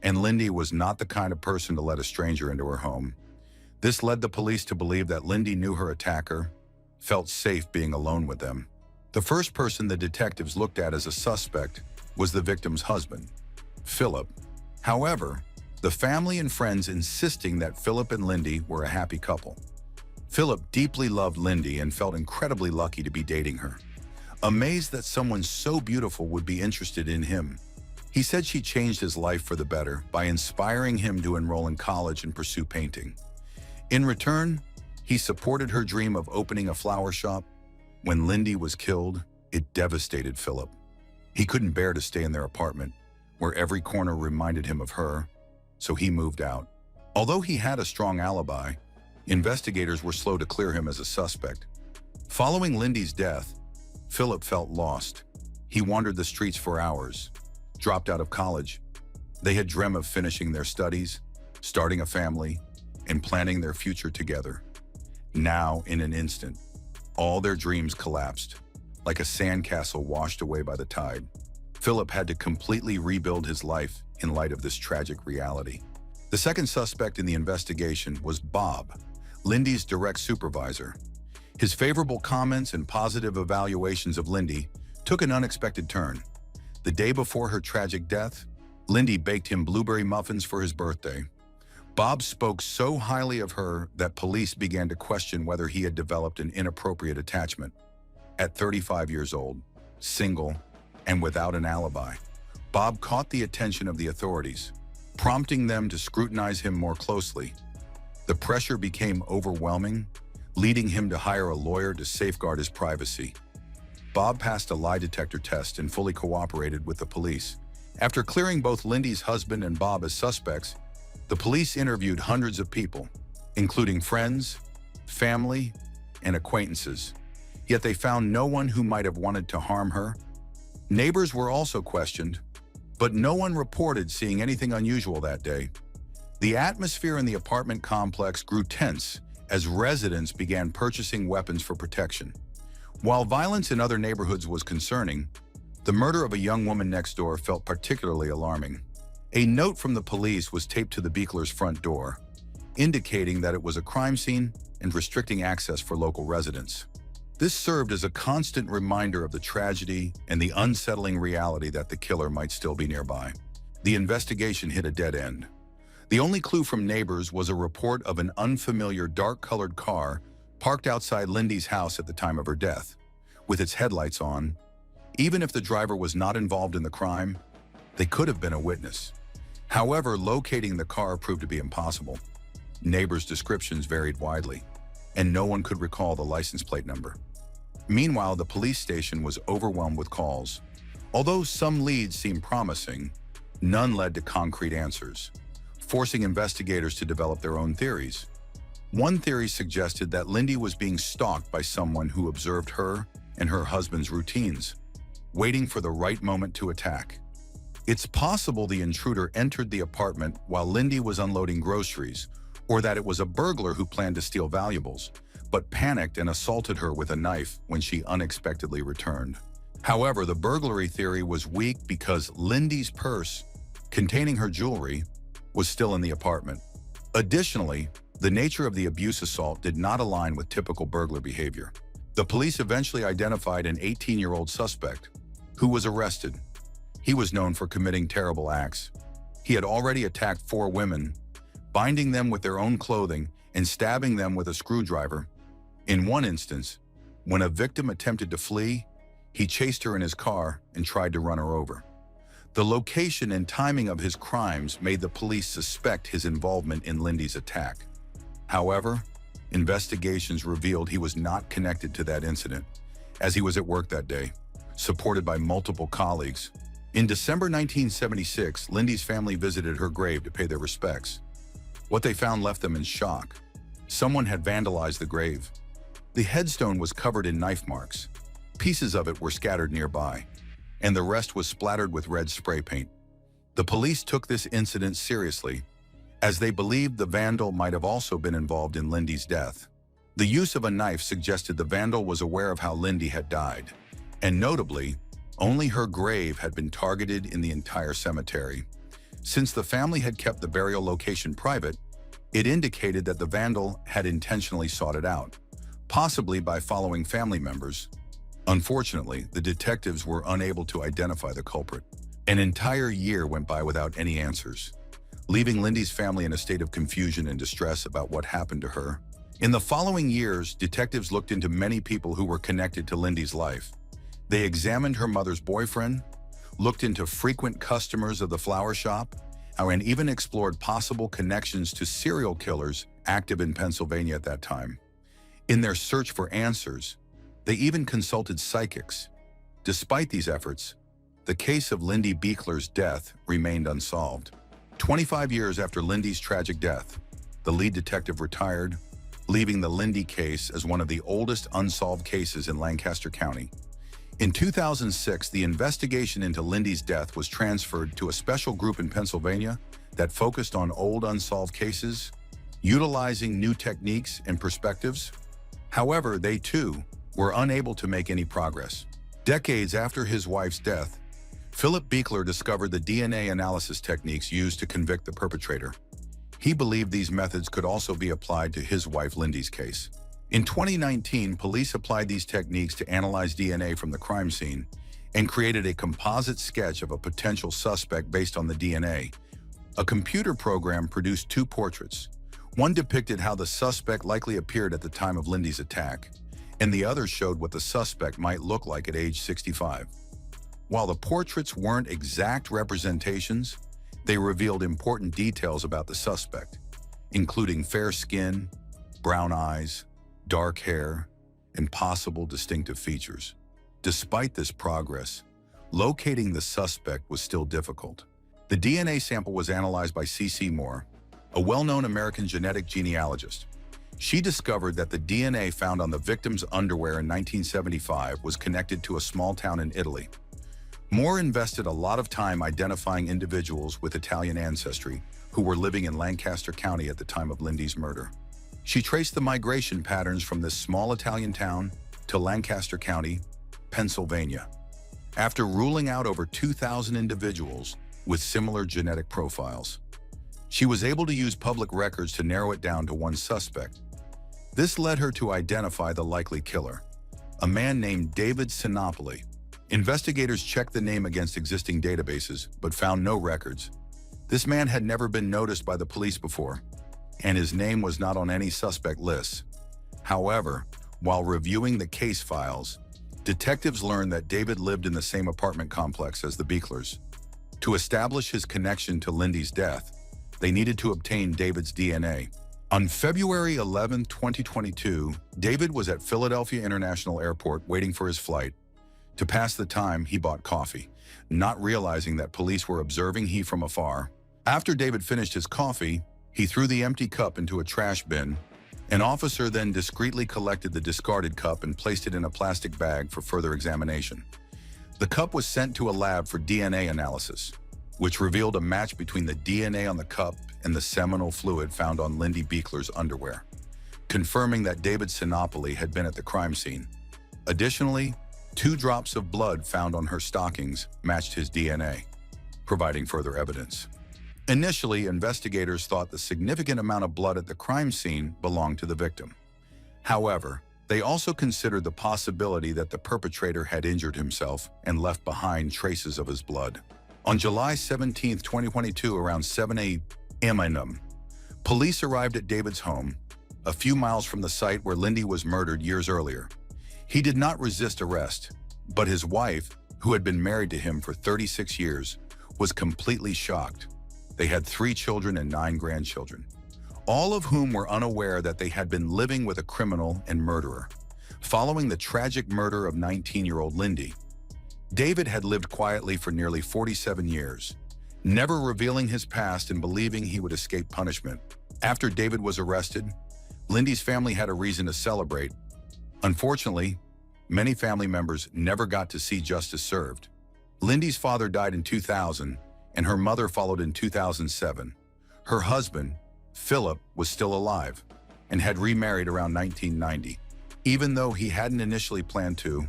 and Lindy was not the kind of person to let a stranger into her home. This led the police to believe that Lindy knew her attacker, felt safe being alone with them. The first person the detectives looked at as a suspect was the victim's husband, Philip. However, the family and friends insisting that Philip and Lindy were a happy couple. Philip deeply loved Lindy and felt incredibly lucky to be dating her. Amazed that someone so beautiful would be interested in him, he said she changed his life for the better by inspiring him to enroll in college and pursue painting. In return, he supported her dream of opening a flower shop. When Lindy was killed, it devastated Philip. He couldn't bear to stay in their apartment, where every corner reminded him of her, so he moved out. Although he had a strong alibi, investigators were slow to clear him as a suspect. Following Lindy's death, Philip felt lost. He wandered the streets for hours, dropped out of college. They had dreamt of finishing their studies, starting a family, and planning their future together. Now, in an instant, all their dreams collapsed, like a sandcastle washed away by the tide. Philip had to completely rebuild his life in light of this tragic reality. The second suspect in the investigation was Bob, Lindy's direct supervisor. His favorable comments and positive evaluations of Lindy took an unexpected turn. The day before her tragic death, Lindy baked him blueberry muffins for his birthday. Bob spoke so highly of her that police began to question whether he had developed an inappropriate attachment. At 35 years old, single, and without an alibi, Bob caught the attention of the authorities, prompting them to scrutinize him more closely. The pressure became overwhelming, leading him to hire a lawyer to safeguard his privacy. Bob passed a lie detector test and fully cooperated with the police. After clearing both Lindy's husband and Bob as suspects, the police interviewed hundreds of people, including friends, family, and acquaintances. Yet they found no one who might have wanted to harm her. Neighbors were also questioned, but no one reported seeing anything unusual that day. The atmosphere in the apartment complex grew tense as residents began purchasing weapons for protection. While violence in other neighborhoods was concerning, the murder of a young woman next door felt particularly alarming. A note from the police was taped to the Beekler's front door, indicating that it was a crime scene and restricting access for local residents. This served as a constant reminder of the tragedy and the unsettling reality that the killer might still be nearby. The investigation hit a dead end. The only clue from neighbors was a report of an unfamiliar dark-colored car parked outside Lindy's house at the time of her death, with its headlights on. Even if the driver was not involved in the crime, they could have been a witness. However, locating the car proved to be impossible. Neighbors' descriptions varied widely, and no one could recall the license plate number. Meanwhile, the police station was overwhelmed with calls. Although some leads seemed promising, none led to concrete answers, forcing investigators to develop their own theories. One theory suggested that Lindy was being stalked by someone who observed her and her husband's routines, waiting for the right moment to attack. It's possible the intruder entered the apartment while Lindy was unloading groceries, or that it was a burglar who planned to steal valuables, but panicked and assaulted her with a knife when she unexpectedly returned. However, the burglary theory was weak because Lindy's purse, containing her jewelry, was still in the apartment. Additionally, the nature of the abuse assault did not align with typical burglar behavior. The police eventually identified an 18-year-old suspect, who was arrested. He was known for committing terrible acts. He had already attacked 4 women, binding them with their own clothing and stabbing them with a screwdriver. In one instance, when a victim attempted to flee, he chased her in his car and tried to run her over. The location and timing of his crimes made the police suspect his involvement in Lindy's attack. However, investigations revealed he was not connected to that incident, as he was at work that day, supported by multiple colleagues. In December 1976, Lindy's family visited her grave to pay their respects. What they found left them in shock. Someone had vandalized the grave. The headstone was covered in knife marks. Pieces of it were scattered nearby, and the rest was splattered with red spray paint. The police took this incident seriously, as they believed the vandal might have also been involved in Lindy's death. The use of a knife suggested the vandal was aware of how Lindy had died, and notably, only her grave had been targeted in the entire cemetery. Since the family had kept the burial location private, it indicated that the vandal had intentionally sought it out, possibly by following family members. Unfortunately, the detectives were unable to identify the culprit. An entire year went by without any answers, leaving Lindy's family in a state of confusion and distress about what happened to her. In the following years, detectives looked into many people who were connected to Lindy's life. They examined her mother's boyfriend, looked into frequent customers of the flower shop, and even explored possible connections to serial killers active in Pennsylvania at that time. In their search for answers, they even consulted psychics. Despite these efforts, the case of Lindy Beekler's death remained unsolved. 25 years after Lindy's tragic death, the lead detective retired, leaving the Lindy case as one of the oldest unsolved cases in Lancaster County. In 2006, the investigation into Lindy's death was transferred to a special group in Pennsylvania that focused on old unsolved cases, utilizing new techniques and perspectives. However, they too were unable to make any progress. Decades after his wife's death, Philip Beekler discovered the DNA analysis techniques used to convict the perpetrator. He believed these methods could also be applied to his wife Lindy's case. In 2019, police applied these techniques to analyze DNA from the crime scene and created a composite sketch of a potential suspect based on the DNA. A computer program produced two portraits. One depicted how the suspect likely appeared at the time of Lindy's attack, and the other showed what the suspect might look like at age 65. While the portraits weren't exact representations, they revealed important details about the suspect, including fair skin, brown eyes, dark hair, and possible distinctive features. Despite this progress, locating the suspect was still difficult. The DNA sample was analyzed by C.C. Moore, a well-known American genetic genealogist. She discovered that the DNA found on the victim's underwear in 1975 was connected to a small town in Italy. Moore invested a lot of time identifying individuals with Italian ancestry who were living in Lancaster County at the time of Lindy's murder. She traced the migration patterns from this small Italian town to Lancaster County, Pennsylvania. After ruling out over 2,000 individuals with similar genetic profiles, she was able to use public records to narrow it down to one suspect. This led her to identify the likely killer, a man named David Sinopoli. Investigators checked the name against existing databases, but found no records. This man had never been noticed by the police before, and his name was not on any suspect lists. However, while reviewing the case files, detectives learned that David lived in the same apartment complex as the Beeklers. To establish his connection to Lindy's death, they needed to obtain David's DNA. On February 11, 2022, David was at Philadelphia International Airport waiting for his flight. To pass the time, he bought coffee, not realizing that police were observing him from afar. After David finished his coffee, he threw the empty cup into a trash bin. An officer then discreetly collected the discarded cup and placed it in a plastic bag for further examination. The cup was sent to a lab for DNA analysis, which revealed a match between the DNA on the cup and the seminal fluid found on Lindy Beekler's underwear, confirming that David Sinopoli had been at the crime scene. Additionally, 2 drops of blood found on her stockings matched his DNA, providing further evidence. Initially, investigators thought the significant amount of blood at the crime scene belonged to the victim. However, they also considered the possibility that the perpetrator had injured himself and left behind traces of his blood. On July 17, 2022, around 7 a.m., police arrived at David's home, a few miles from the site where Lindy was murdered years earlier. He did not resist arrest, but his wife, who had been married to him for 36 years, was completely shocked. They had 3 children and 9 grandchildren, all of whom were unaware that they had been living with a criminal and murderer. Following the tragic murder of 19-year-old Lindy, David had lived quietly for nearly 47 years, never revealing his past and believing he would escape punishment. After David was arrested, Lindy's family had a reason to celebrate. Unfortunately, many family members never got to see justice served. Lindy's father died in 2000, and her mother followed in 2007. Her husband, Philip, was still alive and had remarried around 1990. Even though he hadn't initially planned to,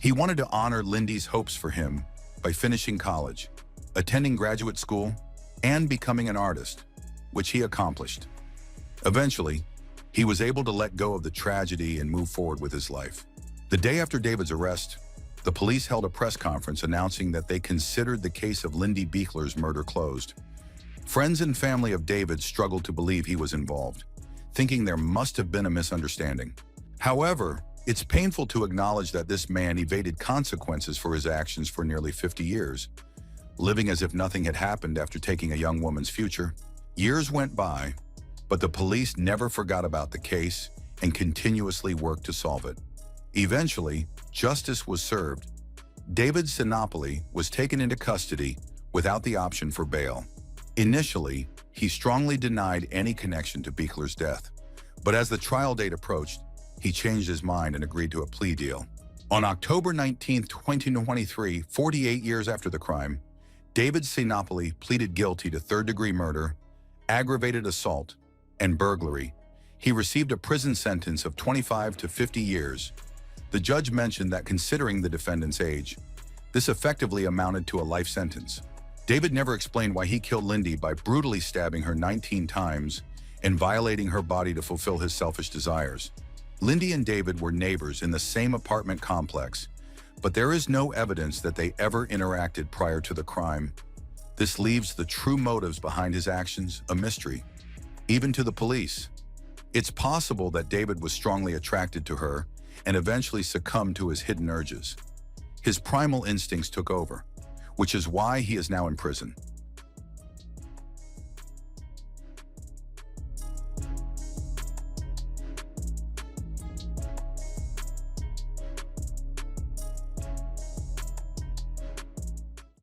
he wanted to honor Lindy's hopes for him by finishing college, attending graduate school, and becoming an artist, which he accomplished. Eventually, he was able to let go of the tragedy and move forward with his life. The day after David's arrest, The police held a press conference announcing that they considered the case of Lindy Beekler's murder closed. Friends and family of David struggled to believe he was involved, thinking there must have been a misunderstanding. However, it's painful to acknowledge that this man evaded consequences for his actions for nearly 50 years, living as if nothing had happened after taking a young woman's future. Years went by, but the police never forgot about the case and continuously worked to solve it. Eventually, justice was served. David Sinopoli was taken into custody without the option for bail. Initially, he strongly denied any connection to Beekler's death, but as the trial date approached, he changed his mind and agreed to a plea deal. On October 19, 2023, 48 years after the crime, David Sinopoli pleaded guilty to third-degree murder, aggravated assault, and burglary. He received a prison sentence of 25 to 50 years. The judge mentioned that considering the defendant's age, this effectively amounted to a life sentence. David never explained why he killed Lindy by brutally stabbing her 19 times and violating her body to fulfill his selfish desires. Lindy and David were neighbors in the same apartment complex, but there is no evidence that they ever interacted prior to the crime. This leaves the true motives behind his actions a mystery, even to the police. It's possible that David was strongly attracted to her and eventually succumbed to his hidden urges. His primal instincts took over, which is why he is now in prison.